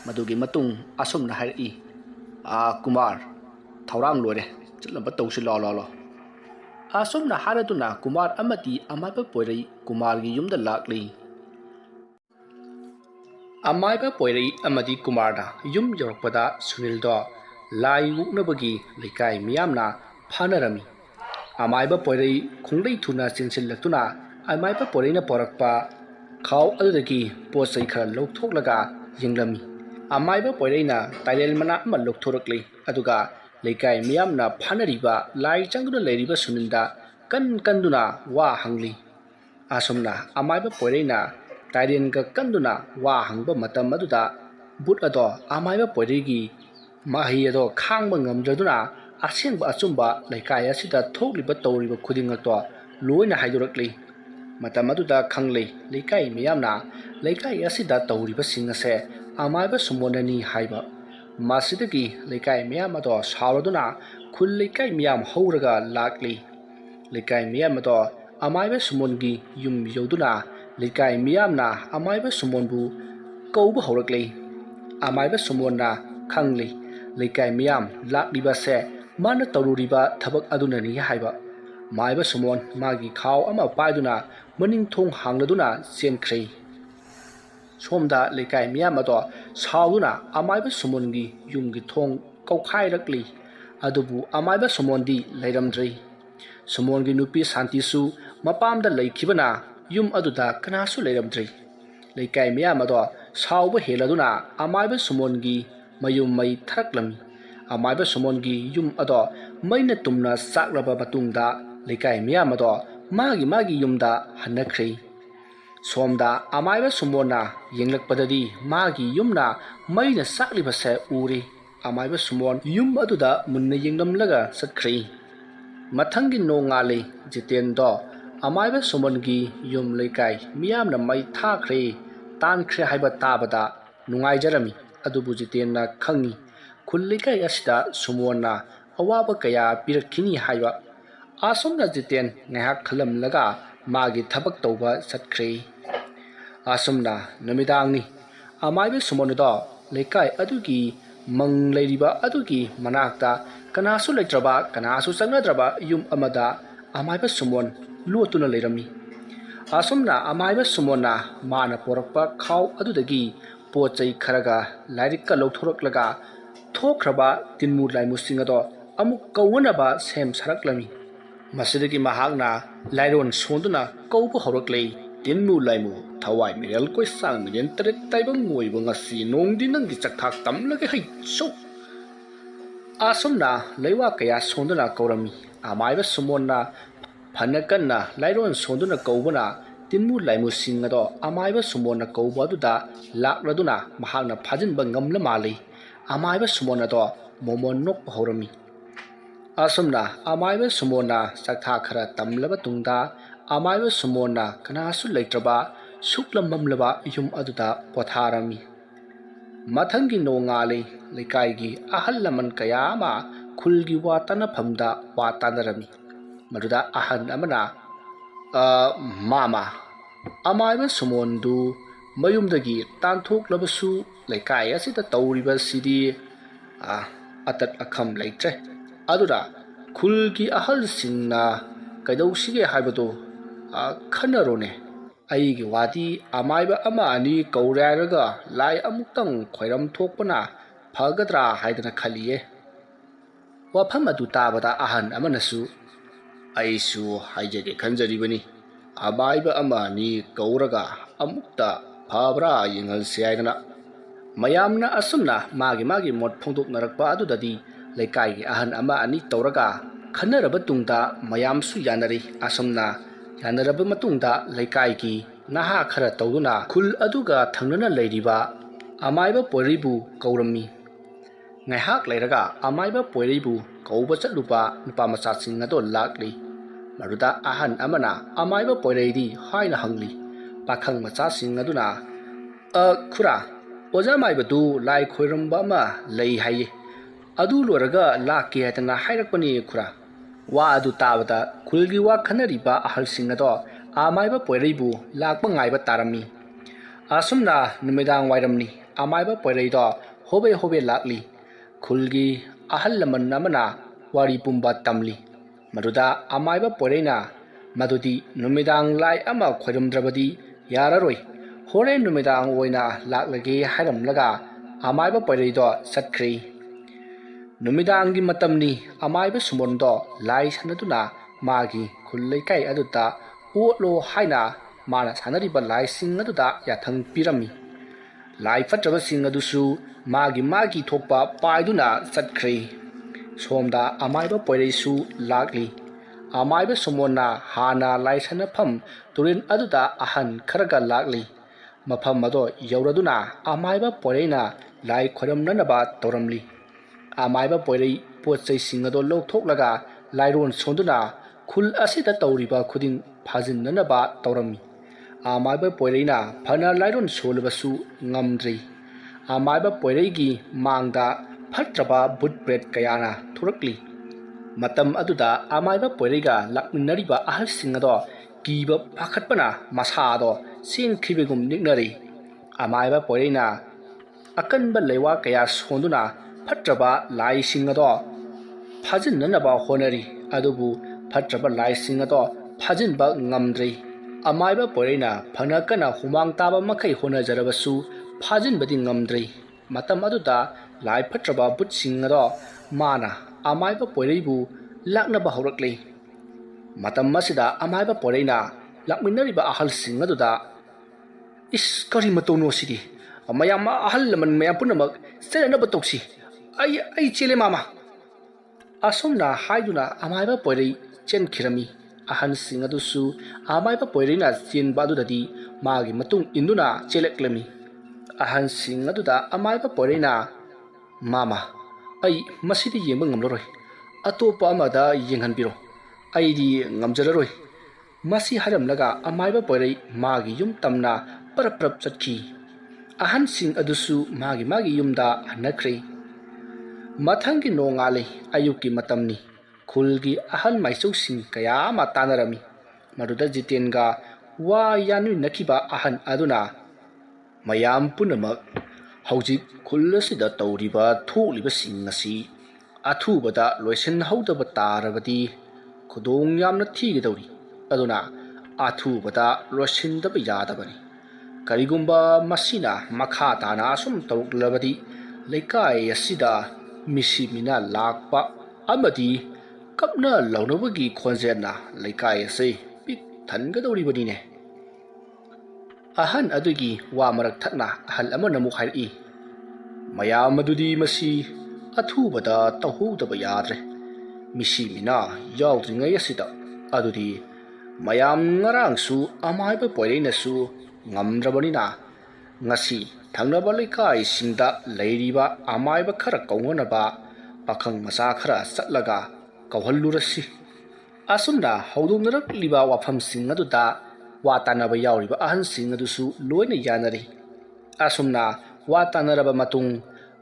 madugi matung asumna hairi kumar thorang lore chilamba tawsi lo asumna haraduna kumar amati amaiba poirei kumargi yumda lakli amaiba poirei amadi kumarda yum yorokpada sunildo lai wuknabagi leikai miyamna phanarami amaiba poirei khunglei thuna chinsillaktuna amaiba poireina porakpa khaw adudagi posai khara lokthoklaga yenglami amaiba poireina tailel mana ama lokthorakli aduga leikai miyamna phanariba lai changduna leiriba sunilda kanduna wa hangli asomna amaiba poireina tairen ka kanduna wa hangba matam aduda but ado amaiba poiregi mahi ado khangba ngamdraduna asengba achumba leikai asida thokliba tawriba khudingakto loina haidorakli matam aduda khangli leikai miyamna leikai asida tawriba singase amaiba sumonani haiba masidagi leikai miyam ado sauraduna khul leikai miyam houraga lakli leikai miyam ado amaiba sumongi yum yoduna leikai miyamna amaiba sumonbu kauba horakli amaiba sumonna khangli leikai miyam lakliba se mana tawruriba thabak adunani haiba maiba sumon magi khaw ama paiduna maning thong hangladuna senkhri somda leikai miyam ado sauduna amaiba sumongi yumgi thong kaukhairakli adubu amaiba sumondi leiramdri sumongi nupi santisu mapamda leikhibana yum aduda kanasu leiramdri leikai miyam ado sauba heladuna amaiba sumongi mayum mai tharaklami amaiba sumongi yum ado maina tumna sakraba matungda leikai miyam ado magi yumda hanakhri somda amaiba sumona yenglakpadadi magi yumna maina saklibase uri amaiba sumon yum aduda munna yenglamlaga sakhri mathangi nongali jitendo amaiba sumongi yum leikai miyamna mai thakhri tankhre haiba tabada nungaijarami adubu jitenna khangi khullikai asida sumona awaba kaya pirakhini haiba asomna jiten ngahak khalamlaga magi thabak tawba sakhri asomna namidangni amaiba sumonudo leikai adugi mang leiriba adugi manakta kanasu leitraba kanasu sangadraba yum amada amaiba sumon lotuna leirami asomna amaiba sumona mana porakpa khaw adudagi pochai kharaga lairikka lothoroklaga thokraba tinmu laimusingado amuk kawanaba sem saraklami masidagi mahakna lairon sonduna kaubu horaklei tinmu laimu thawai miral koi sang miren tret taibang ngoiba ngasi nongdi nanggi chakthak tamlage hai so asomna leiwa kaya sonduna kaurami amaiba sumonna phanakanna lairon sonduna kaubana tinmu laimu singado amaiba sumonna kauba aduda lakladuna mahakna phajinba ngamla mali amaiba sumonna do momon nok horami asomna amaiba sumona chakthak khara tamlaba tungda amaiba sumona kanasu leitraba suklamamlaba yum aduda potharami mathangi nongali leikaigi ahal laman kayama khulgi watana phamda watanarami maduda ahan amana mama amaiba sumondu mayumdagi tanthok leikai asida tawriba sidi atat akham leitre aduda khulgi ahal singna kaidau sige haibado khanarone ꯑꯩꯒꯤ ꯋꯥꯗꯤ ꯑꯃꯥꯏꯕ ꯑꯃ ꯑꯅꯤ ꯀꯧꯔꯦ ꯍꯥꯏꯔꯒ ꯂꯥꯏ ꯑꯃꯨꯛꯇꯪ ꯈꯣꯏꯔꯝ ꯊꯣꯛꯄꯅ ꯐꯒꯗ꯭ꯔꯥ ꯍꯥꯏꯗꯅ ꯈꯜꯂꯤꯌꯦ. ꯋꯥꯐꯝ ꯑꯗꯨ ꯇꯥꯕꯗ ꯑꯍꯟ ꯑꯃꯅꯁꯨ ꯑꯩꯁꯨ ꯍꯥꯏꯖꯒꯦ ꯈꯟꯖꯔꯤꯕꯅꯤ. ꯑꯃꯥꯏꯕ ꯑꯃ ꯑꯅꯤ ꯀꯧꯔꯒ ꯑꯃꯨꯛꯇ ꯐꯕ꯭ꯔꯥ ꯌꯦꯡꯍꯜꯁꯤ ꯍꯥꯏꯗꯅ. ꯃꯌꯥꯝꯅ ꯑꯁꯨꯝꯅ ꯃꯥꯒꯤ ꯃꯣꯠ ꯐꯣꯡꯗꯣꯛꯅꯔꯛꯄ ꯑꯗꯨꯗꯗꯤ ꯂꯩꯀꯥꯏꯒꯤ ꯑꯍꯟ ꯑꯃ ꯑꯅꯤ ꯇꯧꯔꯒ ꯈꯟꯅꯔꯕ ꯇꯨꯡꯗ ꯃꯌꯥꯝꯁꯨ ꯌꯥꯅꯔꯤ. ꯑꯁꯨꯝꯅ ꯌꯥꯅꯔꯕ ꯃꯇꯨꯡꯗ ꯂꯩꯀꯥꯏꯒꯤ ꯅꯍꯥ ꯈꯔ ꯇꯧꯗꯨꯅ ꯈꯨꯜ ꯑꯗꯨꯒ ꯊꯪꯅꯅ ꯂꯩꯔꯤꯕ ꯑꯃꯥꯏꯕ ꯄꯣꯏꯔꯩꯕꯨ ꯀꯧꯔꯝꯃꯤ. ꯉꯥꯏꯍꯥꯛ ꯂꯩꯔꯒ ꯑꯃꯥꯏꯕ ꯄꯣꯏꯔꯩꯕꯨ ꯀꯧꯕ ꯆꯠꯂꯨꯕ ꯅꯨꯄꯥꯃꯆꯥꯁꯤꯡ ꯑꯗꯣ ꯂꯥꯛꯂꯤ. ꯃꯗꯨꯗ ꯑꯍꯟ ꯑꯃꯅ ꯑꯃꯥꯏꯕ ꯄꯣꯏꯔꯩꯗꯤ ꯍꯥꯏꯅ ꯍꯪꯂꯤ. ꯄꯥꯈꯪ ꯃꯆꯥꯁꯤꯡ ꯑꯗꯨꯅ ꯈꯨꯔꯥ, ꯑꯣꯖꯥ ꯃꯥꯏꯕꯗꯨ ꯂꯥꯏ ꯈꯣꯏꯔꯝꯕ ꯑꯃ ꯂꯩ ꯍꯥꯏꯌꯦ, ꯑꯗꯨ ꯂꯣꯏꯔꯒ ꯂꯥꯛꯀꯦ ꯍꯥꯏꯗꯅ ꯍꯥꯏꯔꯛꯄꯅꯤ ꯈꯨꯔꯥ. ꯋꯥ ꯑꯗꯨ ꯇꯥꯕꯗ ꯈꯨꯜꯒꯤ ꯋꯥ ꯈꯟꯅꯔꯤꯕ ꯑꯍꯜꯁꯤꯡ ꯑꯗꯣ ꯑꯃꯥꯏꯕ ꯄꯣꯏꯔꯩꯕꯨ ꯂꯥꯛꯄ ꯉꯥꯏꯕ ꯇꯥꯔꯝꯃꯤ. ꯑꯁꯨꯝꯅ ꯅꯨꯃꯤꯗꯥꯡ ꯋꯥꯏꯔꯝꯅꯤ. ꯑꯃꯥꯏꯕ ꯄꯣꯏꯔꯩꯗꯣ ꯍꯣꯕꯦ ꯂꯥꯛꯂꯤ. ꯈꯨꯜꯒꯤ ꯑꯍꯜ ꯂꯃꯟ ꯑꯃꯅ ꯋꯥꯔꯤ ꯄꯨꯝꯕ ꯇꯝꯂꯤ. ꯃꯗꯨꯗ ꯑꯃꯥꯏꯕ ꯄꯣꯏꯔꯩꯅ ꯃꯗꯨꯗꯤ ꯅꯨꯃꯤꯗꯥꯡ ꯂꯥꯏ ꯑꯃ ꯈꯣꯏꯔꯝꯗ꯭ꯔꯕꯗꯤ ꯌꯥꯔꯔꯣꯏ, ꯍꯣꯔꯦꯟ ꯅꯨꯃꯤꯗꯥꯡ ꯑꯣꯏꯅ ꯂꯥꯛꯂꯒꯦ ꯍꯥꯏꯔꯝꯂꯒ ꯑꯃꯥꯏꯕ ꯄꯣꯏꯔꯩꯗꯣ ꯆꯠꯈ꯭ꯔꯦ. ꯅꯨꯃꯤꯗꯥꯡꯒꯤ ꯃꯇꯝꯅꯤ. ꯑꯃꯥꯏꯕ ꯁꯨꯃꯣꯟꯗꯣ ꯂꯥꯏ ꯁꯥꯟꯅꯗꯨꯅ ꯃꯥꯒꯤ ꯈꯨꯜ ꯂꯩꯀꯥꯏ ꯑꯗꯨꯗ ꯑꯣꯠꯂꯣ ꯍꯥꯏꯅ ꯃꯥꯅ ꯁꯥꯟꯅꯔꯤꯕ ꯂꯥꯏꯁꯤꯡ ꯑꯗꯨꯗ ꯌꯥꯊꯪ ꯄꯤꯔꯝꯃꯤ. ꯂꯥꯏ ꯐꯠꯇ꯭ꯔꯕꯁꯤꯡ ꯑꯗꯨꯁꯨ ꯃꯥꯒꯤ ꯊꯣꯛꯄ ꯄꯥꯏꯗꯨꯅ ꯆꯠꯈ꯭ꯔꯦ. ꯁꯣꯝꯗ ꯑꯃꯥꯏꯕ ꯄꯣꯏꯔꯩꯁꯨ ꯂꯥꯛꯂꯤ. ꯑꯃꯥꯏꯕ ꯁꯨꯃꯣꯟꯅ ꯍꯥꯟꯅ ꯂꯥꯏ ꯁꯥꯟꯅꯐꯝ ꯇꯨꯔꯦꯜ ꯑꯗꯨꯗ ꯑꯍꯟ ꯈꯔꯒ ꯂꯥꯛꯂꯤ. ꯃꯐꯝ ꯑꯗꯣ ꯌꯧꯔꯗꯨꯅ ꯑꯃꯥꯏꯕ ꯄꯣꯏꯔꯩꯅ ꯂꯥꯏ ꯈꯣꯏꯔꯝꯅꯅꯕ ꯇꯧꯔꯝꯂꯤ. ꯑꯃꯥꯏꯕ ꯄꯣꯏꯔꯩ ꯄꯣꯠ ꯆꯩꯁꯤꯡ ꯑꯗꯣ ꯂꯧꯊꯣꯛꯂꯒ ꯂꯥꯏꯔꯣꯟ ꯁꯣꯟꯗꯨꯅ ꯈꯨꯜ ꯑꯁꯤꯗ ꯇꯧꯔꯤꯕ ꯈꯨꯗꯤꯡ ꯐꯥꯖꯤꯟꯅꯅꯕ ꯇꯧꯔꯝꯃꯤ. ꯑꯃꯥꯏꯕ ꯄꯣꯏꯔꯩꯅ ꯐꯅ ꯂꯥꯏꯔꯣꯟ ꯁꯣꯜꯂꯕꯁꯨ ꯉꯝꯗ꯭ꯔꯤ. ꯑꯃꯥꯏꯕ ꯄꯣꯏꯔꯩꯒꯤ ꯃꯥꯡꯗ ꯐꯠꯇ꯭ꯔꯕ ꯚꯨꯠ ꯄ꯭ꯔꯦꯠ ꯀꯌꯥꯅ ꯊꯣꯔꯛꯂꯤ. ꯃꯇꯝ ꯑꯗꯨꯗ ꯑꯃꯥꯏꯕ ꯄꯣꯏꯔꯩꯒ ꯂꯥꯛꯃꯤꯟꯅꯔꯤꯕ ꯑꯍꯜꯁꯤꯡ ꯑꯗꯣ ꯀꯤꯕ ꯄꯥꯈꯠꯄꯅ ꯃꯁꯥꯗꯣ ꯆꯦꯟꯈꯤꯕꯒꯨꯝ ꯅꯤꯛꯅꯔꯤ. ꯑꯃꯥꯏꯕ ꯄꯣꯏꯔꯩꯅ ꯑꯀꯟꯕ ꯂꯩꯋꯥ ꯀꯌꯥ ꯁꯣꯟꯗꯨꯅ ꯐꯠꯇ꯭ꯔꯕ ꯂꯥꯏꯁꯤꯡ ꯑꯗꯣ ꯐꯥꯖꯤꯟꯅꯅꯕ ꯍꯣꯠꯅꯔꯤ. ꯑꯗꯨꯕꯨ ꯐꯠꯇ꯭ꯔꯕ ꯂꯥꯏꯁꯤꯡ ꯑꯗꯣ ꯐꯥꯖꯤꯟꯕ ꯉꯝꯗ꯭ꯔꯤ. ꯑꯃꯥꯏꯕ ꯄꯣꯏꯔꯩꯅ ꯐꯅ ꯀꯟꯅ ꯍꯨꯃꯥꯡ ꯇꯥꯕ ꯃꯈꯩ ꯍꯣꯠꯅꯖꯔꯕꯁꯨ ꯐꯥꯖꯤꯟꯕꯗꯤ ꯉꯝꯗ꯭ꯔꯤ. ꯃꯇꯝ ꯑꯗꯨꯗ ꯂꯥꯏ ꯐꯠꯇ꯭ꯔꯕ ꯚꯨꯠꯁꯤꯡ ꯑꯗꯣ ꯃꯥꯅ ꯑꯃꯥꯏꯕ ꯄꯣꯏꯔꯩꯕꯨ ꯂꯥꯛꯅꯕ ꯍꯧꯔꯛꯂꯤ. ꯃꯇꯝ ꯑꯁꯤꯗ ꯑꯃꯥꯏꯕ ꯄꯣꯏꯔꯩꯅ ꯂꯥꯛꯃꯤꯟꯅꯔꯤꯕ ꯑꯍꯜꯁꯤꯡ ꯑꯗꯨꯗ ꯀꯔꯤ ꯃꯇꯧꯅꯣ ꯁꯤꯗꯤ? ꯃꯌꯥꯝ ꯑꯍꯜ ꯂꯃꯟ ꯃꯌꯥꯝ ꯄꯨꯝꯅꯃꯛ ꯆꯠꯅꯅꯕ ꯇꯧꯁꯤ. ꯑꯩ ꯆꯦꯜꯂꯦ ꯃꯥꯃꯥ. ꯑꯁꯨꯝꯅ ꯍꯥꯏꯗꯨꯅ ꯑꯃꯥꯏꯕ ꯄꯣꯏꯔꯩ ꯆꯦꯟꯈꯤꯔꯝꯃꯤ. ꯑꯍꯟꯁꯤꯡ ꯑꯗꯨꯁꯨ ꯑꯃꯥꯏꯕ ꯄꯣꯏꯔꯩꯅ ꯆꯦꯟꯕ ꯑꯗꯨꯗꯗꯤ ꯃꯥꯒꯤ ꯃꯇꯨꯡ ꯏꯟꯗꯨꯅ ꯆꯦꯜꯂꯛꯂꯝꯃꯤ. ꯑꯍꯟꯁꯤꯡ ꯑꯗꯨꯗ ꯑꯃꯥꯏꯕ ꯄꯣꯏꯔꯩꯅ ꯃꯥꯃꯥ, ꯑꯩ ꯃꯁꯤꯗꯤ ꯌꯦꯡꯕ ꯉꯝꯂꯔꯣꯏ, ꯑꯇꯣꯞꯄ ꯑꯃꯗ ꯌꯦꯡꯍꯟꯕꯤꯔꯣ, ꯑꯩꯗꯤ ꯉꯝꯖꯔꯔꯣꯏ. ꯃꯁꯤ ꯍꯥꯏꯔꯝꯂꯒ ꯑꯃꯥꯏꯕ ꯄꯣꯏꯔꯩ ꯃꯥꯒꯤ ꯌꯨꯝ ꯇꯝꯅ ꯄꯔꯞ ꯆꯠꯈꯤ. ꯑꯍꯟꯁꯤꯡ ꯑꯗꯨꯁꯨ ꯃꯥꯒꯤ ꯌꯨꯝꯗ ꯍꯟꯅꯈ꯭ꯔꯦ. ꯃꯊꯪꯒꯤ ꯅꯣꯡꯉꯥꯜꯂꯤ. ꯑꯌꯨꯛꯀꯤ ꯃꯇꯝꯅꯤ. ꯈꯨꯜꯒꯤ ꯑꯍꯜ ꯃꯥꯏꯆꯧꯁꯤꯡ ꯀꯌꯥ ꯑꯃ ꯇꯥꯟꯅꯔꯝꯃꯤ. ꯃꯗꯨꯗ ꯖꯤꯇꯦꯟꯒ ꯋꯥ ꯌꯥꯟꯃꯤꯟꯅꯈꯤꯕ ꯑꯍꯟ ꯑꯗꯨꯅ ꯃꯌꯥꯝ ꯄꯨꯝꯅꯃꯛ ꯍꯧꯖꯤꯛ ꯈꯨꯜ ꯑꯁꯤꯗ ꯇꯧꯔꯤꯕ ꯊꯣꯛꯂꯤꯕꯁꯤꯡ ꯑꯁꯤ ꯑꯊꯨꯕꯗ ꯂꯣꯏꯁꯤꯟꯍꯧꯗꯕ ꯇꯥꯔꯕꯗꯤ ꯈꯨꯗꯣꯡ ꯌꯥꯝꯅ ꯊꯤꯒꯗꯧꯔꯤ. ꯑꯗꯨꯅ ꯑꯊꯨꯕꯗ ꯂꯣꯏꯁꯤꯟꯗꯕ ꯌꯥꯗꯕꯅꯤ. ꯀꯔꯤꯒꯨꯝꯕ ꯃꯁꯤꯅ ꯃꯈꯥ ꯇꯥꯅ ꯑꯁꯨꯝ ꯇꯧꯔꯛꯂꯕꯗꯤ ꯂꯩꯀꯥꯏ ꯑꯁꯤꯗ ꯃꯤꯁꯤ ꯃꯤꯅꯥ ꯂꯥꯛꯄ ꯑꯃꯗꯤ ꯀꯞꯅ ꯂꯥꯎꯅꯕꯒꯤ ꯈꯣꯟꯖꯦꯜꯅ ꯂꯩꯀꯥꯏ ꯑꯁꯤ ꯄꯤꯛ ꯊꯟꯒꯗꯧꯔꯤꯕꯅꯤꯅꯦ. ꯑꯍꯟ ꯑꯗꯨꯒꯤ ꯋꯥ ꯃꯔꯛ ꯊꯠꯅ ꯑꯍꯜ ꯑꯃꯅ ꯑꯃꯨꯛ ꯍꯥꯏꯔꯛꯏ. ꯃꯌꯥꯝ ꯑꯗꯨꯗꯤ ꯃꯁꯤ ꯑꯊꯨꯕꯗ ꯇꯧꯍꯧꯗꯕ ꯌꯥꯗ꯭ꯔꯦ. ꯃꯤꯁꯤ ꯃꯤꯅꯥ ꯌꯥꯎꯗ꯭ꯔꯤꯉꯩ ꯑꯁꯤꯗ. ꯑꯗꯨꯗꯤ ꯃꯌꯥꯝ ꯉꯔꯥꯡꯁꯨ ꯑꯃꯥꯏꯕ ꯄꯣꯏꯔꯩꯅꯁꯨ ꯉꯝꯗ꯭ꯔꯕꯅꯤꯅ ꯉꯁꯤ ꯊꯪꯅꯕ ꯂꯩꯀꯥꯏꯁꯤꯡꯗ ꯂꯩꯔꯤꯕ ꯑꯃꯥꯏꯕꯈꯔ ꯀꯧꯅꯅꯕ ꯄꯥꯈꯪ ꯃꯆꯥ ꯈꯔ ꯆꯠꯂꯒ ꯀꯧꯍꯜꯂꯨꯔꯁꯤ. ꯑꯁꯨꯝꯅ ꯍꯧꯗꯣꯛꯅꯔꯛꯂꯤꯕ ꯋꯥꯐꯝꯁꯤꯡ ꯑꯗꯨꯗ ꯋꯥ ꯇꯥꯟꯅꯕ ꯌꯥꯎꯔꯤꯕ ꯑꯍꯟꯁꯤꯡ ꯑꯗꯨꯁꯨ ꯂꯣꯏꯅ ꯌꯥꯅꯔꯤ. ꯑꯁꯨꯝꯅ ꯋꯥ ꯇꯥꯟꯅꯔꯕ ꯃꯇꯨꯡ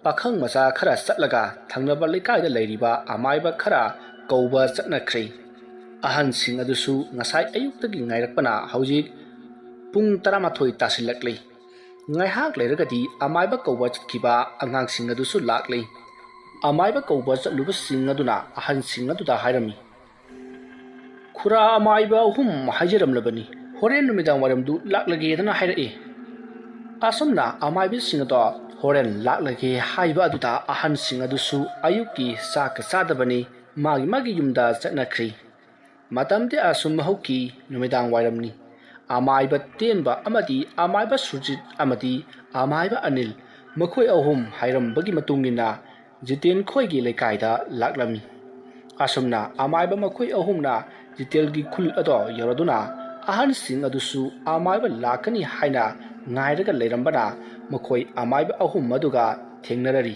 ꯄꯥꯈꯪ ꯃꯆꯥ ꯈꯔ ꯆꯠꯂꯒ ꯊꯪꯅꯕ ꯂꯩꯀꯥꯏꯗ ꯂꯩꯔꯤꯕ ꯑꯃꯥꯏꯕꯈꯔ ꯀꯧꯕ ꯆꯠꯅꯈ꯭ꯔꯦ. ꯑꯍꯟꯁꯤꯡ ꯑꯗꯨꯁꯨ ꯉꯁꯥꯏ ꯑꯌꯨꯛꯇꯒꯤ ꯉꯥꯏꯔꯛꯄꯅ ꯍꯧꯖꯤꯛ ꯄꯨꯡ 12 ꯇꯥꯁꯤꯜꯂꯛꯂꯤ. ꯉꯥꯏꯍꯥꯛ ꯂꯩꯔꯒꯗꯤ ꯑꯃꯥꯏꯕ ꯀꯧꯕ ꯆꯠꯈꯤꯕ ꯑꯉꯥꯡꯁꯤꯡ ꯑꯗꯨꯁꯨ ꯂꯥꯛꯂꯤ. ꯑꯃꯥꯏꯕ ꯀꯧꯕ ꯆꯠꯂꯨꯕꯁꯤꯡ ꯑꯗꯨꯅ ꯑꯍꯟꯁꯤꯡ ꯑꯗꯨꯗ ꯍꯥꯏꯔꯝꯃꯤ. ꯈꯨꯔꯥ, ꯑꯃꯥꯏꯕ 3 ꯍꯥꯏꯖꯔꯝꯂꯕꯅꯤ, ꯍꯣꯔꯦꯟ ꯅꯨꯃꯤꯗꯥꯡ ꯋꯥꯏꯔꯝꯗꯨ ꯂꯥꯛꯂꯒꯦꯗꯅ ꯍꯥꯏꯔꯛꯏ꯫ ꯑꯁꯨꯝꯅ ꯑꯃꯥꯏꯕꯁꯤꯡ ꯑꯗꯣ ꯍꯣꯔꯦꯟ ꯂꯥꯛꯂꯒꯦ ꯍꯥꯏꯕ ꯑꯗꯨꯗ ꯑꯍꯟꯁꯤꯡ ꯑꯗꯨꯁꯨ ꯑꯌꯨꯛꯀꯤ ꯆꯥꯛꯀ ꯆꯥꯗꯕꯅꯤ ꯃꯥꯒꯤ ꯌꯨꯝꯗ ꯆꯠꯅꯈ꯭ꯔꯤ꯫ ꯃꯇꯝꯗꯤ ꯑꯁꯨꯝ ꯍꯧꯈꯤ ꯅꯨꯃꯤꯗꯥꯡ ꯋꯥꯏꯔꯝꯅꯤ꯫ ꯑꯃꯥꯏꯕ ꯇꯦꯟꯕ ꯑꯃꯗꯤ ꯑꯃꯥꯏꯕ ꯁꯨꯔꯖꯤꯠ ꯑꯃꯗꯤ ꯑꯃꯥꯏꯕ ꯑꯅꯤꯜ ꯃꯈꯣꯏ ꯑꯍꯨꯝ ꯍꯥꯏꯔꯝꯕꯒꯤ ꯃꯇꯨꯡꯏꯟꯅ ꯖꯤꯇꯦꯟ ꯈꯣꯏꯒꯤ ꯂꯩꯀꯥꯏꯗ ꯂꯥꯛꯂꯝꯃꯤ꯫ ꯑꯁꯨꯝꯅ ꯑꯃꯥꯏꯕ ꯃꯈꯣꯏ ꯑꯍꯨꯝꯅ ꯖꯤꯇꯦꯜꯒꯤ ꯈꯨꯜ ꯑꯗꯣ ꯌꯧꯔꯗꯨꯅ ꯑꯍꯟꯁꯤꯡ ꯑꯗꯨꯁꯨ ꯑꯃꯥꯏꯕ ꯂꯥꯛꯀꯅꯤ ꯍꯥꯏꯅ ꯉꯥꯏꯔꯒ ꯂꯩꯔꯝꯕꯅ ꯃꯈꯣꯏ ꯑꯃꯥꯏꯕ ꯑꯍꯨꯝ ꯑꯗꯨꯒ ꯊꯦꯡꯅꯔꯔꯤ꯫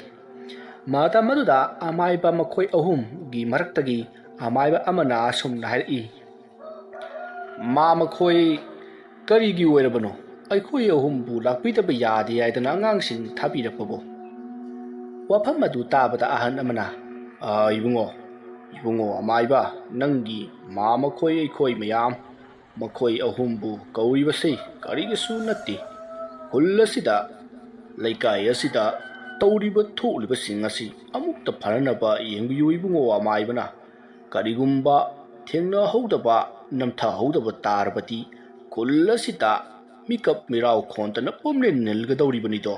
ꯃꯇꯝ ꯑꯗꯨꯗ ꯑꯃꯥꯏꯕ ꯃꯈꯣꯏ ꯑꯍꯨꯝꯒꯤ ꯃꯔꯛꯇꯒꯤ ꯑꯃꯥꯏꯕ ꯑꯃꯅ ꯑꯁꯨꯝꯅ ꯍꯥꯏꯔꯛꯏ꯫ ꯃꯈꯣꯏ ꯀꯔꯤꯒꯤ ꯑꯣꯏꯔꯕꯅꯣ ꯑꯩꯈꯣꯏ ꯑꯍꯨꯝꯕꯨ ꯂꯥꯛꯄꯤꯗꯕ ꯌꯥꯗꯦ ꯍꯥꯏꯗꯅ ꯑꯉꯥꯡꯁꯤꯡ ꯊꯥꯕꯤꯔꯛꯄꯕꯣ? ꯋꯥꯐꯝ ꯑꯗꯨ ꯇꯥꯕꯗ ꯑꯍꯟ ꯑꯃꯅ ꯏꯕꯨꯡꯉꯣ ꯑꯃꯥꯏꯕ ꯅꯪꯒꯤ ꯃꯈꯣꯏ ꯑꯩꯈꯣꯏ ꯃꯌꯥꯝ ꯃꯈꯣꯏ ꯑꯍꯨꯝꯕꯨ ꯀꯧꯔꯤꯕꯁꯤ ꯀꯔꯤꯒꯤꯁꯨ ꯅꯠꯇꯦ꯫ ꯈꯨꯜ ꯑꯁꯤꯗ ꯂꯩꯀꯥꯏ ꯑꯁꯤꯗ ꯇꯧꯔꯤꯕ ꯊꯣꯛꯂꯤꯕꯁꯤꯡ ꯑꯁꯤ ꯑꯃꯨꯛꯇ ꯐꯅꯅꯕ ꯌꯦꯡꯕꯤꯌꯨ ꯏꯕꯨꯡꯉꯣ ꯑꯃꯥꯏꯕꯅ꯫ ꯀꯔꯤꯒꯨꯝꯕ ꯊꯦꯡꯅꯍꯧꯗꯕ ꯅꯝꯊꯍꯧꯗꯕ ꯇꯥꯔꯕꯗꯤ ꯈꯨꯜ ꯑꯁꯤꯗ ꯃꯤꯀꯞ ꯃꯤꯔꯥꯎ ꯈꯣꯟꯇꯅ ꯄꯨꯝꯅꯤꯜ ꯅꯤꯜꯒꯗꯧꯔꯤꯕꯅꯤꯗꯣ꯫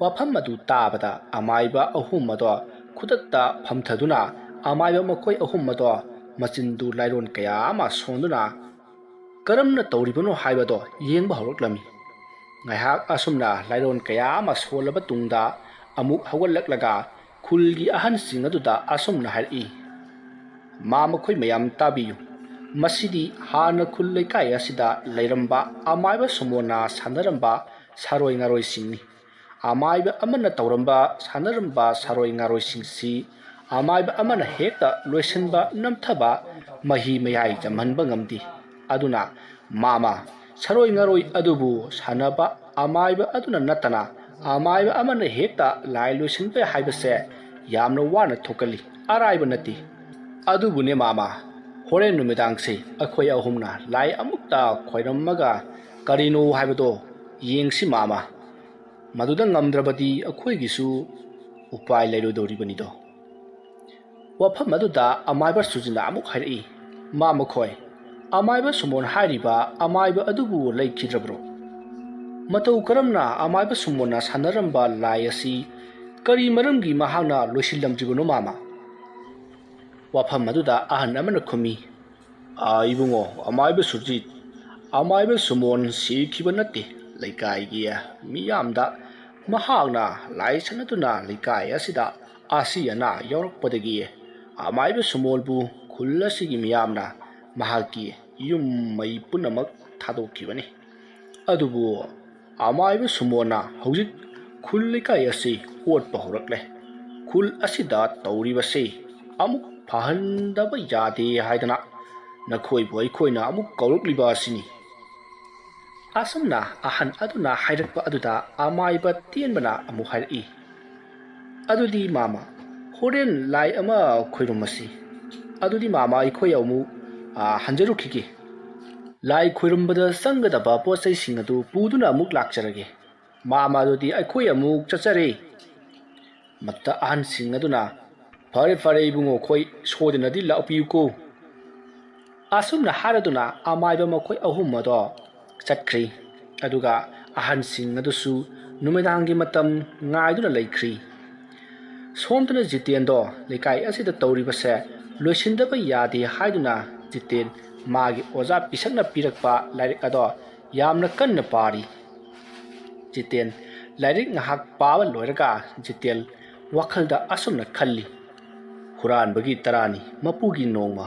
ꯋꯥꯐꯝ ꯑꯗꯨ ꯇꯥꯕꯗ ꯑꯃꯥꯏꯕ ꯑꯍꯨꯝ ꯑꯗꯣ ꯈꯨꯗꯛꯇ ꯐꯝꯊꯗꯨꯅ ꯑꯃꯥꯏꯕ ꯃꯈꯣꯏ ꯑꯍꯨꯝ ꯑꯗꯣ ꯃꯆꯤꯟꯗꯨ ꯂꯥꯏꯔꯣꯟ ꯀꯌꯥ ꯑꯃ ꯁꯣꯟꯗꯨꯅ ꯀꯔꯝꯅ ꯇꯧꯔꯤꯕꯅꯣ ꯍꯥꯏꯕꯗꯣ ꯌꯦꯡꯕ ꯍꯧꯔꯛꯂꯝꯃꯤ꯫ ꯉꯥꯏꯍꯥꯛ ꯑꯁꯨꯝꯅ ꯂꯥꯏꯔꯣꯟ ꯀꯌꯥ ꯑꯃ ꯁꯣꯜꯂꯕ ꯇꯨꯡꯗ ꯑꯃꯨꯛ ꯍꯧꯒꯠꯂꯛꯂꯒ ꯈꯨꯜꯒꯤ ꯑꯍꯟꯁꯤꯡ ꯑꯗꯨꯗ ꯑꯁꯨꯝꯅ ꯍꯥꯏꯔꯛꯏ꯫ ꯃꯈꯣꯏ ꯃꯌꯥꯝ ꯇꯥꯕꯤꯌꯨ, ꯃꯁꯤꯗꯤ ꯍꯥꯟꯅ ꯈꯨꯜ ꯂꯩꯀꯥꯏ ꯑꯁꯤꯗ ꯂꯩꯔꯝꯕ ꯑꯃꯥꯏꯕ ꯁꯨꯃꯣꯟꯅ ꯁꯥꯟꯅꯔꯝꯕ ꯁꯥꯔꯣꯏ ꯉꯥꯔꯣꯏꯁꯤꯡꯅꯤ꯫ ꯑꯃꯥꯏꯕ ꯑꯃꯅ ꯇꯧꯔꯝꯕ ꯁꯥꯟꯅꯔꯝꯕ ꯁꯥꯔꯣꯏ ꯉꯥꯔꯣꯏꯁꯤꯡꯁꯤ ꯑꯃꯥꯏꯕ ꯑꯃꯅ ꯍꯦꯛꯇ ꯂꯣꯏꯁꯤꯟꯕ ꯅꯝꯊꯕ ꯃꯍꯤ ꯃꯌꯥꯏ ꯆꯝꯍꯟꯕ ꯉꯝꯗꯦ꯫ ꯑꯗꯨꯅ ꯁꯥꯔꯣꯏ ꯉꯥꯔꯣꯏ ꯑꯗꯨꯕꯨ ꯁꯥꯟꯅꯕ ꯑꯃꯥꯏꯕ ꯑꯗꯨꯅ ꯅꯠꯇꯅ ꯑꯃꯥꯏꯕ ꯑꯃꯅ ꯍꯦꯛꯇ ꯂꯥꯏ ꯂꯣꯏꯁꯤꯟꯕ ꯍꯥꯏꯕꯁꯦ ꯌꯥꯝꯅ ꯋꯥꯅ ꯊꯣꯛꯀꯜꯂꯤ, ꯑꯔꯥꯏꯕ ꯅꯠꯇꯦ꯫ ꯑꯗꯨꯕꯨꯅꯦ ꯍꯣꯔꯦꯟ ꯅꯨꯃꯤꯗꯥꯡꯁꯦ ꯑꯩꯈꯣꯏ ꯑꯍꯨꯝꯅ ꯂꯥꯏ ꯑꯃꯨꯛꯇ ꯈꯣꯏꯔꯝꯃꯒ ꯀꯔꯤꯅꯣ ꯍꯥꯏꯕꯗꯣ ꯌꯦꯡꯁꯤ ꯃꯗꯨꯗ ꯉꯝꯗ꯭ꯔꯕꯗꯤ ꯑꯩꯈꯣꯏꯒꯤꯁꯨ ꯎꯄꯥꯏ ꯂꯩꯔꯣꯏꯗꯧꯔꯤꯕꯅꯤꯗꯣ꯫ ꯋꯥꯐꯝ ꯑꯗꯨꯗ ꯑꯃꯥꯏꯕ ꯁꯨꯔꯖꯤꯠꯅ ꯑꯃꯨꯛ ꯍꯥꯏꯔꯛꯏ꯫ ꯃꯈꯣꯏ ꯑꯃꯥꯏꯕ ꯁꯨꯃꯣꯟ ꯍꯥꯏꯔꯤꯕ ꯑꯃꯥꯏꯕ ꯑꯗꯨꯕꯨ ꯂꯩꯈꯤꯗ꯭ꯔꯕ꯭ꯔꯣ? ꯃꯇꯧ ꯀꯔꯝꯅ ꯑꯃꯥꯏꯕ ꯁꯨꯃꯣꯟꯅ ꯁꯥꯟꯅꯔꯝꯕ ꯂꯥꯏ ꯑꯁꯤ ꯀꯔꯤ ꯃꯔꯝꯒꯤ ꯃꯍꯥꯛꯅ ꯂꯣꯏꯁꯤꯜꯂꯝꯗ꯭ꯔꯤꯕꯅꯣ ꯋꯥꯐꯝ ꯑꯗꯨꯗ ꯑꯍꯟ ꯑꯃꯅ ꯈꯨꯝꯃꯤ꯫ ꯏꯕꯨꯡꯉꯣ ꯑꯃꯥꯏꯕ ꯁꯨꯔꯖꯤꯠ, ꯑꯃꯥꯏꯕ ꯁꯨꯃꯣꯟ ꯁꯤꯈꯤꯕ ꯅꯠꯇꯦ꯫ ꯂꯩꯀꯥꯏꯒꯤ ꯃꯤꯌꯥꯝꯗ ꯃꯍꯥꯛꯅ ꯂꯥꯏ ꯁꯥꯟꯅꯗꯨꯅ ꯂꯩꯀꯥꯏ ꯑꯁꯤꯗ ꯑꯁꯤ ꯑꯅꯥ ꯌꯥꯎꯔꯛꯄꯗꯒꯤ ꯑꯃꯥꯏꯕ ꯁꯨꯃꯣꯟꯕꯨ ꯈꯨꯜ ꯑꯁꯤꯒꯤ ꯃꯤꯌꯥꯝꯅ ꯃꯍꯥꯛꯀꯤ ꯌꯨꯝ ꯃꯩ ꯄꯨꯝꯅꯃꯛ ꯊꯥꯗꯣꯛꯈꯤꯕꯅꯤ꯫ ꯑꯗꯨꯕꯨ ꯑꯃꯥꯏꯕ ꯁꯨꯃꯣꯟꯅ ꯍꯧꯖꯤꯛ ꯈꯨꯜ ꯂꯩꯀꯥꯏ ꯑꯁꯤ ꯑꯣꯠꯄ ꯍꯧꯔꯛꯂꯦ꯫ ꯈꯨꯜ ꯑꯁꯤꯗ ꯇꯧꯔꯤꯕꯁꯤ ꯑꯃꯨꯛ ꯐꯍꯟꯗꯕ ꯌꯥꯗꯦ ꯍꯥꯏꯗꯅ ꯅꯈꯣꯏꯕꯨ ꯑꯩꯈꯣꯏꯅ ꯑꯃꯨꯛ ꯀꯧꯔꯛꯂꯤꯕ ꯑꯁꯤꯅꯤ꯫ ꯑꯁꯨꯝꯅ ꯑꯍꯟ ꯑꯗꯨꯅ ꯍꯥꯏꯔꯛꯄ ꯑꯗꯨꯗ ꯑꯃꯥꯏꯕ ꯇꯦꯟꯕꯅ ꯑꯃꯨꯛ ꯍꯥꯏꯔꯛꯏ꯫ ꯑꯗꯨꯗꯤ ꯍꯣꯔꯦꯟ ꯂꯥꯏ ꯑꯃ ꯈꯣꯏꯔꯝꯃꯁꯤ꯫ ꯑꯗꯨꯗꯤ ꯑꯩꯈꯣꯏ ꯑꯃꯨꯛ ꯍꯟꯖꯔꯨꯈꯤꯒꯦ꯫ ꯂꯥꯏ ꯈꯣꯏꯔꯝꯕꯗ ꯆꯪꯒꯗꯕ ꯄꯣꯠ ꯆꯩꯁꯤꯡ ꯑꯗꯨ ꯄꯨꯗꯨꯅ ꯑꯃꯨꯛ ꯂꯥꯛꯆꯔꯒꯦ꯫ ꯑꯗꯨꯗꯤ ꯑꯩꯈꯣꯏ ꯑꯃꯨꯛ ꯆꯠꯆꯔꯦ꯫ ꯃꯗꯨꯗ ꯑꯍꯟꯁꯤꯡ ꯑꯗꯨꯅ ꯐꯔꯦ ꯏꯕꯨꯡꯉꯣ ꯑꯩꯈꯣꯏ ꯁꯣꯏꯗꯅꯗꯤ ꯂꯥꯛꯄꯤꯌꯨꯀꯣ꯫ ꯑꯁꯨꯝꯅ ꯍꯥꯏꯔꯗꯨꯅ ꯑꯃꯥꯏꯕ ꯃꯈꯣꯏ ꯑꯍꯨꯝ ꯑꯗꯣ ꯆꯠꯈ꯭ꯔꯤ꯫ ꯑꯗꯨꯒ ꯑꯍꯟꯁꯤꯡ ꯑꯗꯨꯁꯨ ꯅꯨꯃꯤꯗꯥꯡꯒꯤ ꯃꯇꯝ ꯉꯥꯏꯗꯨꯅ ꯂꯩꯈ꯭ꯔꯤ꯫ ꯁꯣꯝꯗꯅ ꯖꯤꯇꯦꯟꯗꯣ ꯂꯩꯀꯥꯏ ꯑꯁꯤꯗ ꯇꯧꯔꯤꯕꯁꯦ ꯂꯣꯏꯁꯤꯟꯗꯕ ꯌꯥꯗꯦ ꯍꯥꯏꯗꯨꯅ ꯖꯤꯇꯦꯟ ꯃꯥꯒꯤ ꯑꯣꯖꯥ ꯄꯤꯁꯛꯅ ꯄꯤꯔꯛꯄ ꯂꯥꯏꯔꯤꯛ ꯑꯗꯣ ꯌꯥꯝꯅ ꯀꯟꯅ ꯄꯥꯔꯤ꯫ ꯖꯤꯇꯦꯟ ꯂꯥꯏꯔꯤꯛ ꯉꯥꯏꯍꯥꯛ ꯄꯥꯕ ꯂꯣꯏꯔꯒ ꯖꯤꯇꯦꯟ ꯋꯥꯈꯜꯗ ꯑꯁꯨꯝꯅ ꯈꯜꯂꯤ꯫ ꯍꯨꯔꯥꯟꯕꯒꯤ ꯇꯔꯥꯅꯤ ꯃꯄꯨꯒꯤ ꯅꯣꯡꯃ,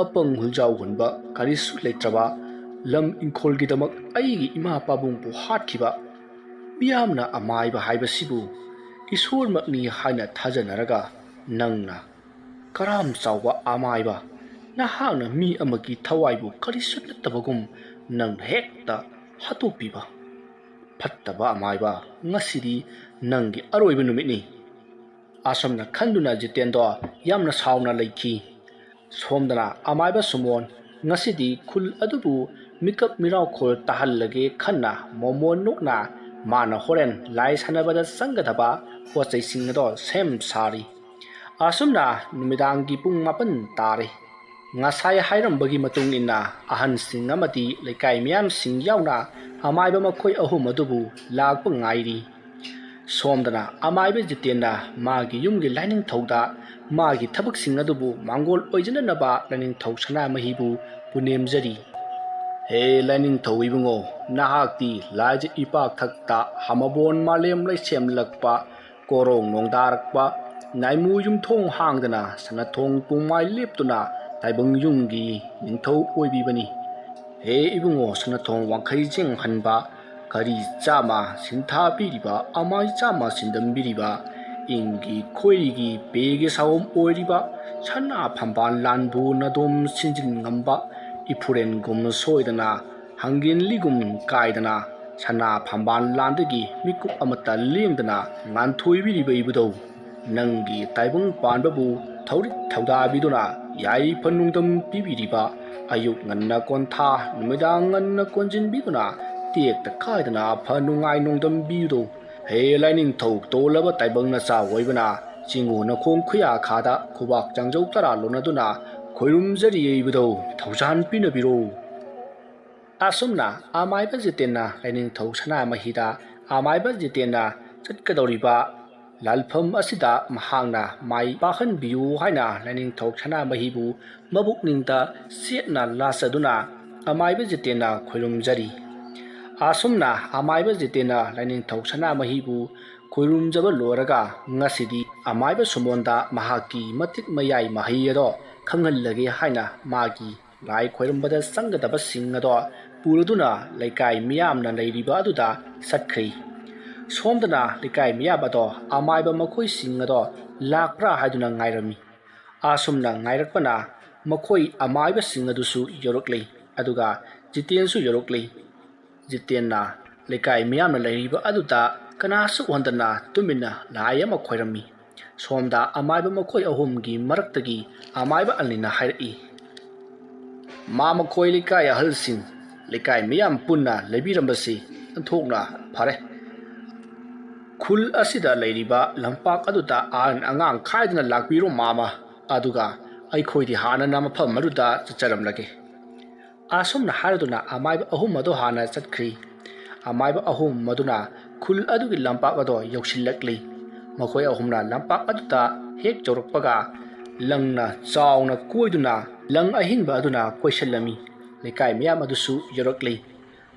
ꯑꯄꯪ ꯍꯨꯜꯖꯥꯎ ꯍꯨꯟꯕ ꯀꯔꯤꯁꯨ ꯂꯩꯇ꯭ꯔꯕ ꯂꯝ ꯏꯪꯈꯣꯜꯒꯤꯗꯃꯛ ꯑꯩꯒꯤ ꯏꯃꯥ ꯄꯥꯕꯨꯡꯕꯨ ꯍꯥꯠꯈꯤꯕ ꯃꯤꯌꯥꯝꯅ ꯑꯃꯥꯏꯕ ꯍꯥꯏꯕꯁꯤꯕꯨ ꯏꯁꯣꯔꯃꯛꯅꯤ ꯍꯥꯏꯅ ꯊꯥꯖꯅꯔꯒ ꯅꯪꯅ ꯀꯔꯥꯝ ꯆꯥꯎꯕ ꯑꯃꯥꯏꯕ, ꯅꯍꯥꯛꯅ ꯃꯤ ꯑꯃꯒꯤ ꯊꯋꯥꯏꯕꯨ ꯀꯔꯤꯁꯨ ꯅꯠꯇꯕꯒꯨꯝ ꯅꯪꯅ ꯍꯦꯛꯇ ꯍꯥꯠꯇꯣꯛꯄꯤꯕ ꯐꯠꯇꯕ ꯑꯃꯥꯏꯕ, ꯉꯁꯤꯗꯤ ꯅꯪꯒꯤ ꯑꯔꯣꯏꯕ ꯅꯨꯃꯤꯠꯅꯤ꯫ ꯑꯁꯨꯝꯅ ꯈꯟꯗꯨꯅ ꯖꯤꯇꯦꯟꯗꯣ ꯌꯥꯝꯅ ꯁꯥꯎꯅ ꯂꯩꯈꯤ꯫ ꯁꯣꯝꯗꯅ ꯑꯃꯥꯏꯕ ꯁꯨꯃꯣꯟ ꯉꯁꯤꯗꯤ ꯈꯨꯜ ꯑꯗꯨꯕꯨ ꯃꯤꯀꯞ ꯃꯤꯔꯥꯎꯈꯣꯜ ꯇꯥꯍꯜꯂꯒꯦ ꯈꯟꯅ ꯃꯣꯃꯣꯟ ꯅꯣꯛꯅ ꯃꯥꯅ ꯍꯣꯔꯦꯟ ꯂꯥꯏ ꯁꯥꯟꯅꯕꯗ ꯆꯪꯒꯗꯕ ꯄꯣꯠ ꯆꯩꯁꯤꯡ ꯑꯗꯣ ꯁꯦꯝ ꯁꯥꯔꯤ꯫ ꯑꯁꯨꯝꯅ ꯅꯨꯃꯤꯗꯥꯡꯒꯤ ꯄꯨꯡ 9 ꯇꯥꯔꯦ꯫ ngasai hairam-bagi matung inna ahansing amati laikai miyamsing yauna amaiba makhoi ahum adubu lakpa ngairi. Somdana amaiba Jitenna magi yumgi laining thauda magi thabaksing adubu mangol oijananaba laining thau Sanamahibu punemjari. He laining thau ibungo nahakti laij ipak thakta hamabon malem laisem lakpa korong nongdarakpa naimu yumthong hangdana sanathong pungmai leptuna taibang yumgi ningthau oibibani. He ibungo sanathong wangkhai jeng hanba kari chama sintha piriba amai chama sindambiriba ingi khoigi pege sawom oiriba sana phamban lanbu nadom sinjin ngamba ipuren gum soidana hangin ligum kaidana sana phamban landagi mikup amata lengdana nganthoibiriba ibudo nangi taibang panbabu thaurit thaudabiduna yai phanungdam pibiriba ayuk nganna kontha numidang nganna konjinbiduna tiek ta kaidana phanungai nongdam bido. He laining thau tolaba taibang na cha oibana chingu na khong khuya khada khubak changjau tara lonaduna khoirum jari eibudo thaujan pinabiro. Asumna amaiba Jitenna laining thau Sanamahida amaiba Jitenna chatkadoriba lalpham asida mahangna mai pahan biu haina laining thau Sanamahibu mabuk ningta setna lasaduna amaiba Jitenna khoirum jari. Asumna amaiba Jitenna laining thau Sanamahibu khoirum jaba loraga ngasidi amaiba sumonda mahaki matik mayai mahi ado khanghallage haina magi lai khoirumbada sangadaba sing ado puraduna laikai miyamna leiriba aduda satkri. Somdana laikai miyam ado amaiba makhoi sing ado lakpra haiduna ngairami. Asumna ngairakpana makhoi amaiba sing adusu yorokle aduga Jitensu yorokle. Jitenna laikai miyamna leiriba aduda kanasu wandana tumina layama khoirami. Somda amaiba makhoi ahumgi maraktagi amaiba alnina hairi. Ma makhoi laikai ahalsing laikai miyam punna leibirambasi anthokna phare. Khul asida leiriba lampak aduda an angang khaidana lakbiro mama aduga aikhoidi hana na mafam aduda chacharamlage. Asumna haraduna amaiba ahum ado hana chatkri. Amaiba ahum maduna khul adugi lampak ado yaushillakli. Makhoi ahumna lampak aduda hek jorokpaga langna chawna koiduna lang ahinba aduna koisallami. Laikai miyam adusu yorokli.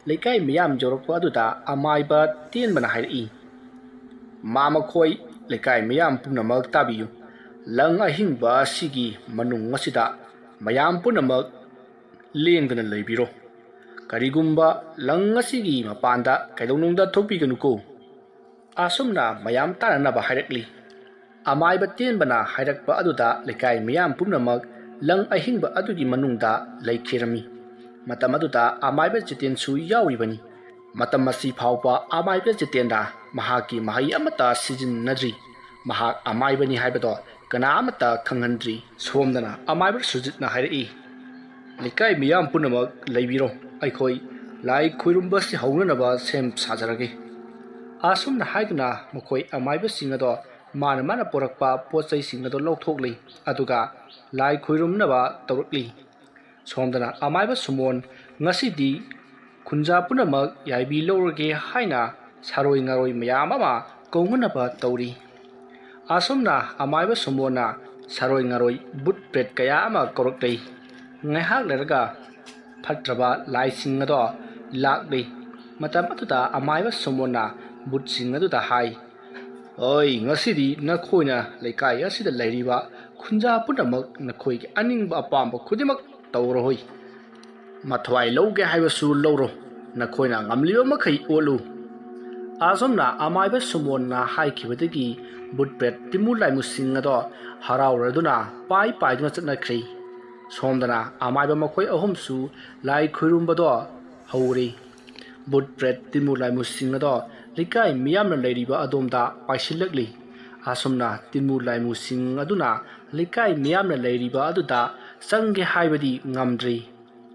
Laikai miyam jorokpa aduda amaiba tenbana hairi. Ma makhoi laikai miyam punamak tabiyu. Lang ahinba sigi manung asida mayam punamak lengdana leibiro. Karigumba lang asigi mapanda kaidonungda thopiganu. Asumna mayam tananaba hairakli. Amaiba tenbana hairakpa aduda laikai miyam punamak lang ahingba adugi manungda laikhirami. Matam aduda amaiba Jitensu yauribani. Matam asi phawpa amaiba Jitenna mahaki mahai amata sijinnadri. Mahak amaibani haibado kana amata khanghandri. Somdana amaiba Sujitna hairi. Laikai miyam punamak leibiro aikhoi lai khoirumbasi haunanaba sem sajarage. Asumna haiduna makhoi amaiba singado mana porakpa pochai singado lauthokli aduga lai khoirumnaba tawrakli. Somdana amaiba sumon ngasidi khunja punamak yaibi lorage haina saroi ngaroi mayam ama kaunganaba tawri. Asumna amaiba sumona saroi ngaroi but pret kaya ama koraklei. Ngaihak leraga phatraba lai singado lakli. Matam aduda amaiba sumona but singado hai. Oi ngasidi nakhoina laikai asida leiriba khunja punamak nakhoigi aningba apamba khudimak tawrohoi. Mathwai lauge haibasu lawro nakhoina ngamliba makhai olu. Asumna amaiba sumona haikhibadagi butpret timulai musingado harawraduna pai paiduna chatnakhri. Somdana amaiba makhoi ahumsu lai khoirumbado hauri. Butpret timulai musingado laikai miyamna leiriba adomda paisillakli. Asumna timulai musing aduna laikai miyamna leiriba aduda sange haibadi ngamdri.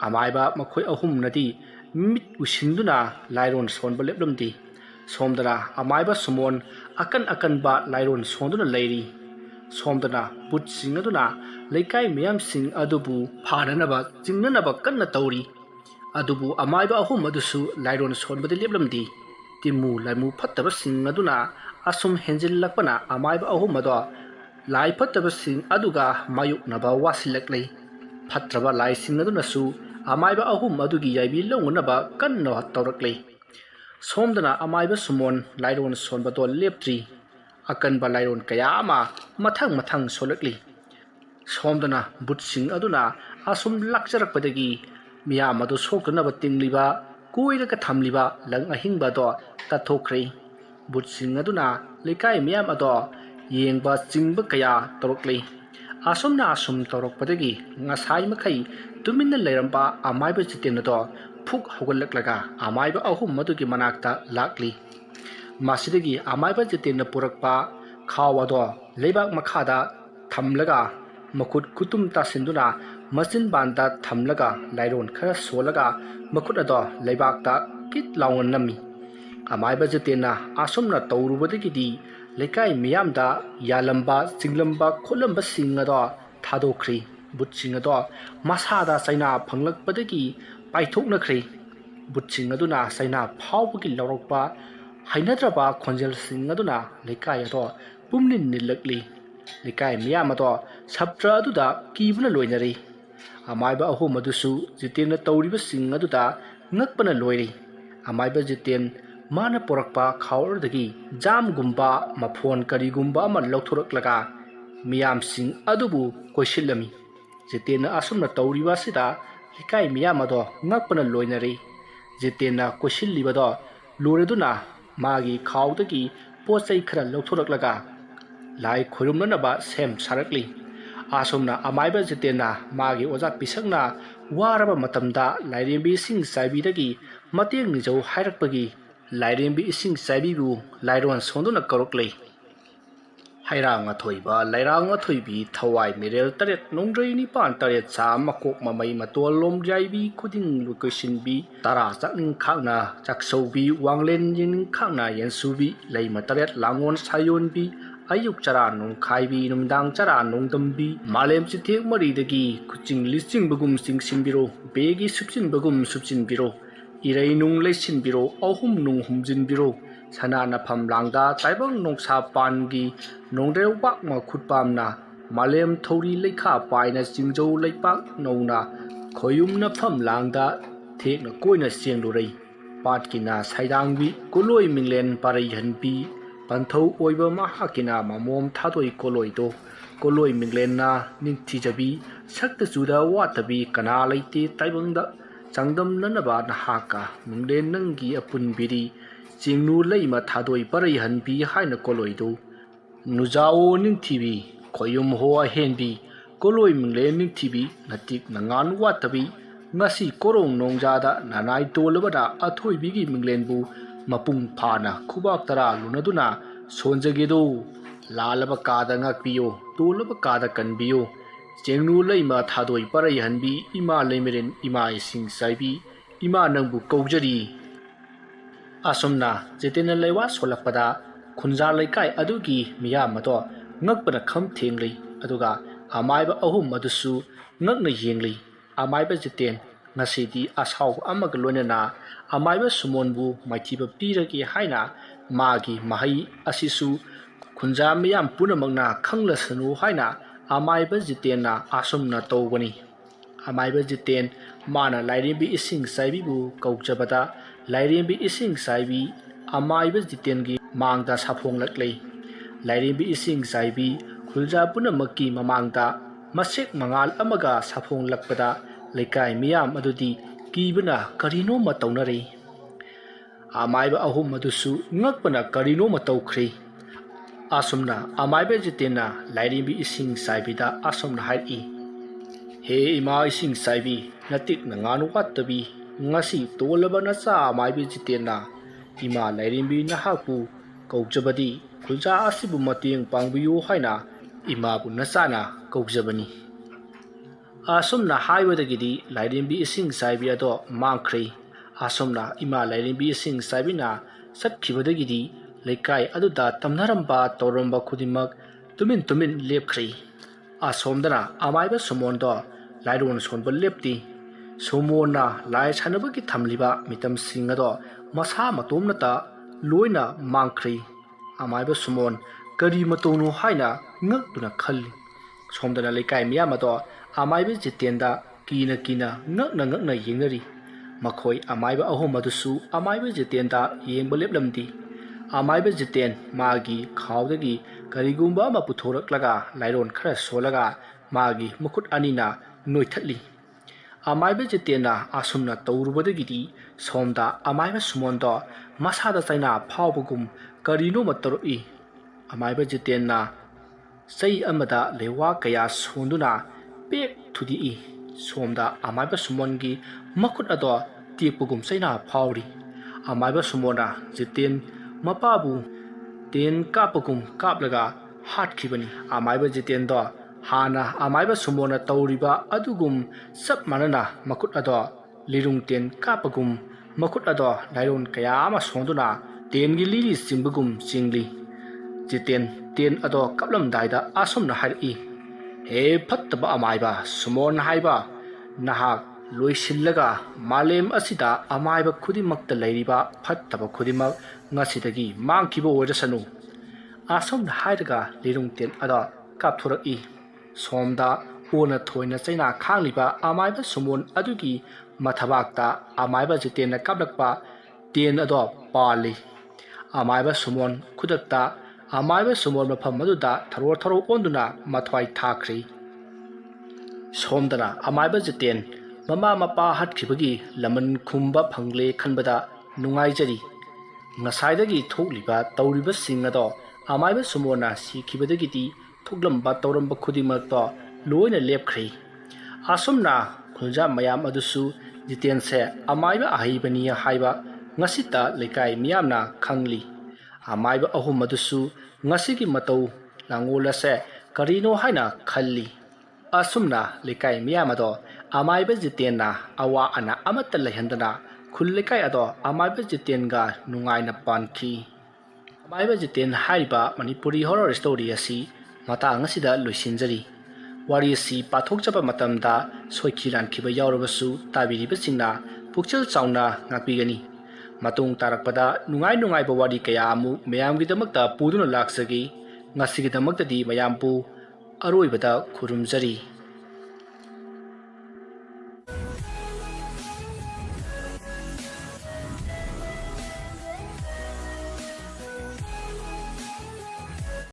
Amaiba makhoi ahumnadi mit usinduna lairon sonba leplamdi. Somdana amaiba sumon akan ba lairon sonduna leiri. ꯁꯣꯝꯗꯅ ꯕꯨꯠꯁꯤꯡ ꯑꯗꯨꯅ ꯂꯩꯀꯥꯏ ꯃꯤꯌꯥꯝꯁꯤꯡ ꯑꯗꯨꯕꯨ ꯐꯥꯅꯅꯕ ꯆꯤꯡꯅꯅꯕ ꯀꯟꯅ ꯇꯧꯔꯤ ꯑꯗꯨꯕꯨ ꯑꯃꯥꯏꯕ ꯑꯍꯨꯝ ꯑꯗꯨꯁꯨ ꯂꯥꯏꯔꯣꯟ ꯁꯣꯟꯕꯗꯤ ꯂꯦꯞꯂꯝꯗꯦ ꯇꯤꯃꯨ ꯂꯩꯃꯨ ꯐꯠꯇꯕꯁꯤꯡ ꯑꯗꯨꯅ ꯑꯁꯨꯝ ꯍꯦꯟꯖꯤꯜꯂꯛꯄꯅ ꯑꯃꯥꯏꯕ ꯑꯍꯨꯝ ꯑꯗꯣ ꯂꯥꯏ ꯐꯠꯇꯕꯁꯤꯡ ꯑꯗꯨꯒ ꯃꯥꯌꯣꯛꯅꯕ ꯋꯥꯁꯤꯜꯂꯛꯂꯤ ꯐꯠꯇ꯭ꯔꯕ ꯂꯥꯏꯁꯤꯡ ꯑꯗꯨꯅꯁꯨ ꯑꯃꯥꯏꯕ ꯑꯍꯨꯝ ꯑꯗꯨꯒꯤ ꯌꯥꯏꯕꯤ ꯂꯧꯅꯅꯕ ꯀꯟꯅ ꯇꯧꯔꯛꯂꯤ ꯁꯣꯝꯗꯅ ꯑꯃꯥꯏꯕ ꯁꯨꯃꯣꯟ ꯂꯥꯏꯔꯣꯟ ꯁꯣꯟꯕꯗꯣ ꯂꯦꯞꯇ꯭ꯔꯤ ꯑꯀꯟꯕ ꯂꯥꯏꯔꯣꯟ ꯀꯌꯥ ꯑꯃ ꯃꯊꯪ ꯃꯊꯪ ꯁꯣꯜꯂꯛꯂꯤ ꯁꯣꯝꯗꯅ ꯕꯨꯠꯁꯤꯡ ꯑꯗꯨꯅ ꯑꯁꯨꯝ ꯂꯥꯛꯆꯔꯛꯄꯗꯒꯤ ꯃꯤꯌꯥꯝ ꯑꯗꯨ ꯁꯣꯛꯇꯅꯕ ꯇꯤꯡꯂꯤꯕ ꯀꯣꯏꯔꯒ ꯊꯝꯂꯤꯕ ꯂꯪ ꯑꯍꯤꯡꯕ ꯑꯗꯣ ꯇꯠꯊꯣꯛꯈ꯭ꯔꯦ ꯕꯨꯠꯁꯤꯡ ꯑꯗꯨꯅ ꯂꯩꯀꯥꯏ ꯃꯤꯌꯥꯝ ꯑꯗꯣ ꯌꯦꯡꯕ ꯆꯤꯡꯕ ꯀꯌꯥ ꯇꯧꯔꯛꯂꯤ ꯑꯁꯨꯝꯅ ꯑꯁꯨꯝ ꯇꯧꯔꯛꯄꯗꯒꯤ ꯉꯁꯥꯏ ꯃꯈꯩ ꯇꯨꯃꯤꯟꯅ ꯂꯩꯔꯝꯕ ꯑꯃꯥꯏꯕ ꯖꯤꯇꯦꯟ ꯑꯗꯣ ꯐꯨꯛ ꯍꯧꯒꯠꯂꯛꯂꯒ ꯑꯃꯥꯏꯕ ꯑꯍꯨꯝ ꯑꯗꯨꯒꯤ ꯃꯅꯥꯛꯇ ꯂꯥꯛꯂꯤ ꯃꯁꯤꯗꯒꯤ ꯑꯃꯥꯏꯕ ꯖꯤꯇꯦꯟꯅ ꯄꯨꯔꯛꯄ ꯈꯥꯎ ꯑꯗꯣ ꯂꯩꯕꯥꯛ ꯃꯈꯥꯗ ꯊꯝꯂꯒ ꯃꯈꯨꯠ ꯈꯨꯇꯨꯝ ꯇꯥꯁꯤꯟꯗꯨꯅ ꯃꯆꯤꯟꯕꯥꯟꯗ ꯊꯝꯂꯒ ꯂꯥꯏꯔꯣꯟ ꯈꯔ ꯁꯣꯜꯂꯒ ꯃꯈꯨꯠ ꯑꯗꯣ ꯂꯩꯕꯥꯛꯇ ꯀꯤꯠ ꯂꯥꯎꯅ ꯅꯝꯃꯤ ꯑꯃꯥꯏꯕ ꯖꯤꯇꯦꯟꯅ ꯑꯁꯨꯝꯅ ꯇꯧꯔꯨꯕꯗꯒꯤꯗꯤ ꯂꯩꯀꯥꯏ ꯃꯤꯌꯥꯝꯗ ꯌꯥꯜꯂꯝꯕ ꯆꯤꯡꯂꯝꯕ ꯈꯣꯠꯂꯝꯕꯁꯤꯡ ꯑꯗꯣ ꯊꯥꯗꯣꯛꯈ꯭ꯔꯤ ꯕꯨꯠꯁꯤꯡ ꯑꯗꯣ ꯃꯁꯥꯗ ꯆꯩꯅꯥ ꯐꯪꯂꯛꯄꯗꯒꯤ ꯄꯥꯏꯊꯣꯛꯅꯈ꯭ꯔꯤ ꯕꯨꯠꯁꯤꯡ ꯑꯗꯨꯅ ꯆꯩꯅꯥ ꯐꯥꯎꯕꯒꯤ ꯂꯧꯔꯛꯄ ꯍꯩꯅꯗ꯭ꯔꯕ ꯈꯣꯟꯖꯦꯜꯁꯤꯡ ꯑꯗꯨꯅ ꯂꯩꯀꯥꯏ ꯑꯗꯣ ꯄꯨꯝꯅꯤꯟ ꯅꯤꯜꯂꯛꯂꯤ ꯂꯩꯀꯥꯏ ꯃꯤꯌꯥꯝ ꯑꯗꯣ ꯁꯞꯇ꯭ꯔ ꯑꯗꯨꯗ ꯀꯤꯕꯅ ꯂꯣꯏꯅꯔꯤ ꯑꯃꯥꯏꯕ ꯑꯍꯨꯝ ꯑꯗꯨꯁꯨ ꯖꯤꯇꯦꯟꯅ ꯇꯧꯔꯤꯕꯁꯤꯡ ꯑꯗꯨꯗ ꯉꯛꯄꯅ ꯂꯣꯏꯔꯤ ꯑꯃꯥꯏꯕ ꯖꯤꯇꯦꯟ ꯃꯥꯅ ꯄꯣꯔꯛꯄ ꯈꯥꯎ ꯑꯗꯨꯗꯒꯤ ꯖꯥꯝꯒꯨꯝꯕ ꯃꯐꯣꯟ ꯀꯔꯤꯒꯨꯝꯕ ꯑꯃ ꯂꯧꯊꯣꯔꯛꯂꯒ ꯃꯤꯌꯥꯝꯁꯤꯡ ꯑꯗꯨꯕꯨ ꯀꯣꯏꯁꯤꯜꯂꯝꯃꯤ ꯖꯤꯇꯦꯟꯅ ꯑꯁꯨꯝꯅ ꯇꯧꯔꯤꯕ ꯑꯁꯤꯗ ꯂꯩꯀꯥꯏ ꯃꯤꯌꯥꯝ ꯑꯗꯣ ꯉꯛꯄꯅ ꯂꯣꯏꯅꯔꯤ ꯖꯤꯇꯦꯟꯅ ꯀꯣꯏꯁꯤꯜꯂꯤꯕꯗꯣ ꯂꯣꯏꯔꯗꯨꯅ ꯃꯥꯒꯤ ꯈꯥꯎꯗꯒꯤ ꯄꯣꯠ ꯆꯩ ꯈꯔ ꯂꯧꯊꯣꯔꯛꯂꯒ ꯂꯥꯏ ꯈꯣꯏꯔꯨꯝꯅꯅꯕ ꯁꯦꯝ ꯁꯥꯔꯛꯂꯤ ꯑꯁꯨꯝꯅ ꯑꯃꯥꯏꯕ ꯖꯤꯇꯦꯟꯅ ꯃꯥꯒꯤ ꯑꯣꯖꯥ ꯄꯤꯁꯛꯅ ꯋꯥꯔꯕ ꯃꯇꯝꯗ ꯂꯥꯏꯔꯦꯝꯕꯤ ꯏꯁꯤꯡ ꯆꯥꯏꯕꯤꯗꯒꯤ ꯃꯇꯦꯡ ꯅꯤꯖꯧ ꯍꯥꯏꯔꯛꯄꯒꯤ ꯂꯥꯏꯔꯦꯝꯕꯤ ꯏꯁꯤꯡ ꯆꯥꯏꯕꯤꯕꯨ ꯂꯥꯏꯔꯣꯟ ꯁꯣꯟꯗꯨꯅ ꯀꯧꯔꯛꯂꯤ ꯍꯩꯔꯥꯡ ꯑꯊꯣꯏꯕ ꯂꯩꯔꯥꯡ ꯑꯊꯣꯏꯕꯤ ꯊꯋꯥꯏ ꯃꯤꯔꯦꯜ ꯇꯔꯦꯠ ꯅꯣꯡꯗ꯭ꯔꯩ ꯅꯤꯄꯥꯟ ꯇꯔꯦꯠ ꯆꯥ ꯃꯀꯣꯛ ꯃꯃꯩ ꯃꯇꯣꯜ ꯂꯣꯝꯌꯥꯏꯕꯤ ꯈꯨꯗꯤꯡ ꯂꯨꯀꯣꯏꯁꯤꯟꯕꯤ ꯇꯔꯥ ꯆꯥꯛꯅꯤꯡ ꯈꯥꯛꯅ ꯆꯥꯛꯁꯧꯕꯤ ꯋꯥꯡꯂꯦꯟ ꯌꯦꯡꯅꯤꯡ ꯈꯥꯛꯅ ꯌꯦꯟꯁꯨꯕꯤ ꯂꯩꯃ ꯇꯔꯦꯠ ꯂꯥꯡꯒꯣꯟ ꯁꯥꯌꯣꯟꯕꯤ ꯑꯌꯨꯛ ꯆꯔꯥ ꯅꯣꯡꯈꯥꯏꯕꯤ ꯅꯨꯃꯤꯗꯥꯡ ꯆꯔꯥ ꯅꯣꯡꯗꯝꯕꯤ ꯃꯥꯂꯦꯝ ꯆꯤꯊꯦꯛ ꯃꯔꯤꯗꯒꯤ ꯈꯨꯆꯤꯡ ꯂꯤꯆꯤꯡꯕꯒꯨꯝ ꯆꯤꯡꯁꯤꯟꯕꯤꯔꯣ ꯕꯦꯒꯤ ꯁꯨꯞꯆꯤꯟꯕꯒꯨm ꯁꯨꯞꯆꯤꯟꯕꯤꯔꯣ ꯏꯔꯩ ꯅꯨꯡ ꯂꯩꯁꯤꯟꯕꯤꯔꯣ ꯑꯍꯨꯝ ꯅꯨꯡ ꯍꯨꯝꯖꯤꯟꯕꯤꯔꯣ ꯁꯅꯥꯅꯐꯝ ꯂꯥꯡꯗ ꯇꯥꯏꯕꯪ ꯅꯣꯡꯁꯥ ꯄꯥꯟꯒꯤ ꯅꯣꯡꯗ꯭ꯔꯦꯜ ꯋꯥꯛꯃ ꯈꯨꯠꯄꯥꯝꯅ ꯃꯥꯂꯦꯝ ꯊꯧꯔꯤ ꯂꯩꯈꯥ ꯄꯥꯏꯅ ꯆꯤꯡꯖꯧ ꯂꯩꯄꯥꯛ ꯅꯧꯅ ꯈꯣꯏꯌꯨꯝꯅꯐꯝ ꯂꯥꯡꯗ ꯊꯦꯛꯅ ꯀꯣꯏꯅ ꯆꯦꯡꯂꯨꯔꯩ ꯄꯥꯠꯀꯤꯅ ꯁꯩꯗꯥꯡꯕꯤ ꯀꯣꯂꯣꯏ ꯃꯤꯡꯂꯦꯟ ꯄꯥꯔꯩꯍꯟꯕꯤ ꯄꯟꯊꯧ ꯑꯣꯏꯕ ꯃꯍꯥꯛꯀꯤꯅ ꯃꯃꯣꯝ ꯊꯥꯗꯣꯏ ꯀꯣꯂꯣꯏꯗꯣ ꯀꯣꯂꯣꯏ ꯃꯤꯡꯂꯦꯟꯅ ꯅꯤꯡꯊꯤꯖꯕꯤ ꯁꯛꯇ ꯆꯨꯗ ꯋꯥꯠꯇꯕꯤ ꯀꯅꯥ ꯂꯩꯇꯦ ꯇꯥꯏꯕꯪꯗ ꯆꯥꯡꯗꯝꯅꯅꯕ ꯅꯍꯥꯛꯀ ꯃꯤꯡꯂꯦꯟ ꯅꯪꯒꯤ ꯑꯄꯨꯟꯕꯤꯔꯤ ꯆꯤꯡꯅꯨ ꯂꯩꯃ ꯊꯥꯗꯣꯏ ꯄꯥꯔꯩꯍꯟꯕꯤ ꯍꯥꯏꯅ ꯀꯣꯂꯣꯏꯗꯣ ꯅꯨꯖꯥꯑꯣ ꯅꯤꯡꯊꯤꯕꯤ ꯈꯣꯏꯌꯨꯝ ꯍꯣ ꯑꯍꯦꯟꯕꯤ ꯀꯣꯂꯣꯏ ꯃꯤꯡꯂꯦꯟ ꯅꯤꯡꯊꯤꯕꯤ ꯅꯇꯤꯛ ꯅꯉꯥꯟ ꯋꯥꯠꯇꯕꯤ ꯉꯁꯤ ꯀꯣꯔꯣꯡ ꯅꯣꯡꯖꯥꯗ ꯅꯅꯥꯏ ꯇꯣꯜꯂꯕꯗ ꯑꯊꯣꯏꯕꯤꯒꯤ ꯃꯤꯡꯂꯦꯟꯕꯨ ꯃꯄꯨꯡ ꯐꯥꯅ ꯈꯨꯕꯥꯛ ꯇꯔꯥ ꯂꯨꯅꯗꯨꯅ ꯁꯣꯟꯖꯒꯦꯗꯣ ꯂꯥꯜꯂꯕ ꯀꯥꯗ ꯉꯥꯛꯄꯤꯌꯣ ꯇꯣꯜꯂꯕ ꯀꯥꯗ ꯀꯟꯕꯤꯌꯣ ꯆꯦꯡꯅꯨ ꯂꯩꯃ ꯊꯥꯗꯣꯏ ꯄꯥꯔꯩꯍꯟꯕꯤ ꯏꯃꯥ ꯂꯩꯃꯔꯦꯟ ꯏꯃꯥ ꯏꯁꯤꯡ ꯆꯥꯏꯕꯤ ꯏꯃꯥ ꯅꯪꯕꯨ ꯀꯧꯖꯔꯤ ꯑꯁꯨꯝꯅ ꯖꯤꯇꯦꯟꯅ ꯂꯩꯋꯥ ꯁꯣꯜꯂꯛꯄꯗ ꯈꯨꯟꯖꯥ ꯂꯩꯀꯥꯏ ꯑꯗꯨꯒꯤ ꯃꯤꯌꯥꯝ ꯑꯗꯣ ꯉꯛꯄꯅ ꯈꯝ ꯊꯦꯡꯂꯤ ꯑꯗꯨꯒ ꯑꯃꯥꯏꯕ ꯑꯍꯨꯝ ꯑꯗꯨꯁꯨ ꯉꯛꯅ ꯌꯦꯡꯂꯤ ꯑꯃꯥꯏꯕ ꯖꯤꯇꯦꯟ ꯉꯁꯤꯗꯤ ꯑꯁꯥꯎꯕ ꯑꯃꯒ ꯂꯣꯏꯅꯅ ꯑꯃꯥꯏꯕ ꯁꯨꯃꯣꯟꯕꯨ ꯃꯥꯏꯊꯤꯕ ꯄꯤꯔꯒꯦ ꯍꯥꯏꯅ ꯃꯥꯒꯤ ꯃꯍꯩ ꯑꯁꯤꯁꯨ ꯈꯨꯟꯖꯥ ꯃꯤꯌꯥꯝ ꯄꯨꯝꯅꯃꯛꯅ ꯈꯪꯂꯁꯅꯨ ꯍꯥꯏꯅ ꯑꯃꯥꯏꯕ ꯖꯤꯇꯦꯟꯅ ꯑꯁꯨꯝꯅ ꯇꯧꯕꯅꯤ ꯑꯃꯥꯏꯕ ꯖꯤꯇꯦꯟ ꯃꯥꯅ ꯂꯥꯏꯔꯦꯝꯕꯤ ꯏꯁꯤꯡ ꯆꯥꯏꯕꯤꯕꯨ ꯀꯧꯖꯕꯗ ꯂꯥꯏꯔꯦꯝꯕꯤ ꯏꯁꯤꯡ ꯆꯥꯏꯕꯤ ꯑꯃꯥꯏꯕ ꯖꯤꯇꯦꯟꯒꯤ ꯃꯥꯡꯗ ꯁꯥꯐꯣꯡꯂꯛꯂꯤ ꯂꯥꯏꯔꯦꯝꯕꯤ ꯏꯁꯤꯡ ꯆꯥꯏꯕꯤ ꯈꯨꯜꯖꯥ ꯄꯨꯝꯅꯃꯛꯀꯤ ꯃꯃꯥꯡꯗ ꯃꯁꯦꯛ ꯃꯉꯥꯜ ꯑꯃꯒ ꯁꯥꯐꯣꯡꯂꯛꯄꯗ ꯂꯩꯀꯥꯏ ꯃꯤꯌꯥꯝ ꯑꯗꯨꯗꯤ ꯀꯤꯕꯅ ꯀꯔꯤꯅꯣꯃ ꯇꯧꯅꯔꯤ ꯑꯃꯥꯏꯕ ꯑꯍꯨꯝ ꯑꯗꯨꯁꯨ ꯉꯛꯄꯅ ꯀꯔꯤꯅꯣꯃ ꯇꯧꯈ꯭ꯔꯤ ꯑꯁꯨꯝꯅ ꯑꯃꯥꯏꯕ ꯖꯤꯇꯦꯟꯅ ꯂꯥꯏꯔꯦꯝꯕꯤ ꯏꯁꯤꯡ ꯆꯥꯏꯕꯤꯗ ꯑꯁꯨꯝꯅ ꯍꯥꯏꯔꯛꯏ ꯍꯦ ꯏꯃꯥ ꯏꯁꯤꯡ ꯆꯥꯏꯕꯤ ꯅꯇꯤꯛ ꯅꯉꯥꯟ ꯋꯥꯠꯇꯕꯤ ngasi tolaba na cha mai bi jitena ima lairimbi na hakpu kaujabadi khulja asibu mateng pangbiyu haina ima bu na cha na kaujabani asumna haiwadagidi lairimbi ising saibi ado mangkhri asumna ima lairimbi ising saibina satkibadagidi lekai aduda tamnaramba toramba khudimak tumin lepkhri asomdana amaiba sumondo lairon sonbo lepti sumona lai chanabagi thamliba mitam singado masa matomna ta loina mangkhri amaiba sumon kari matonu haina ngakduna khalli somdana lekai miyamado amaiba jitenda kina ngakna yengnari makhoi amaiba ahom adusu amaiba jitenda yengba leplamdi amaiba jiten magi khawdagi karigumba ma puthoraklaga lairon khara solaga magi mukhut anina noithatli amaiba jitena asumna tawrubadagidi somda amaiba sumondo masada chaina phawbugum karino mataroi amaiba jitena sei amada lewa kaya sonduna pek thudi somda amaiba sumongi makhut ado tiekpugum chaina phawri amaiba sumona jiten mapabu ten kapagum kaplaga hatkibani amaiba jiten do hana amaiba sumona tawriba adugum sap manana makut ado lirung ten kapagum makut ado lairon kaya ama sonduna tengi lili singbugum singli jiten ten ado kaplam daida asomna hari he phattaba amaiba sumon haiba nahak loisillaga malem asida amaiba khudimakta leiriba phattaba khudimak ngasidagi mangkiba oirasanu asomna hairaga lirung ten ado kapthoraki somda ona thoina chaina khangliba amaiba sumon adugi mathabakta amaiba jitena kaplakpa ten ado pali amaiba sumon khudakta amaiba sumon mafam maduda tharo onduna mathwai thakri somdana amaiba jiten mama mapa hatkibagi laman khumba phangle khanbada nungaijari ngasaidagi thokliba tawriba singado amaiba sumona sikhibadagiti thuklamba tawramba khudimakto loina lepkhri asumna khulja mayam adusu jitense amaiba ahibani haiba ngasita lekai miyamna khangli amaiba ahum adusu ngasigi matau langolase karino haina khalli asumna lekai miyamado amaiba jitenna awa ana amata lehandana khullekai ado amaiba jitenga nungaina pankhi amaiba jiten haiba manipuri horror story asi matang asida loisinjari wari asi pathokjaba matamda soikhiran khiba yawrabasu tabiriba singna pukchal chauna ngapigani matung tarakpada nungai ba wari kaya amu mayamgi damakta puduna laksagi ngasigi damakta di mayampu aroibada khurumjari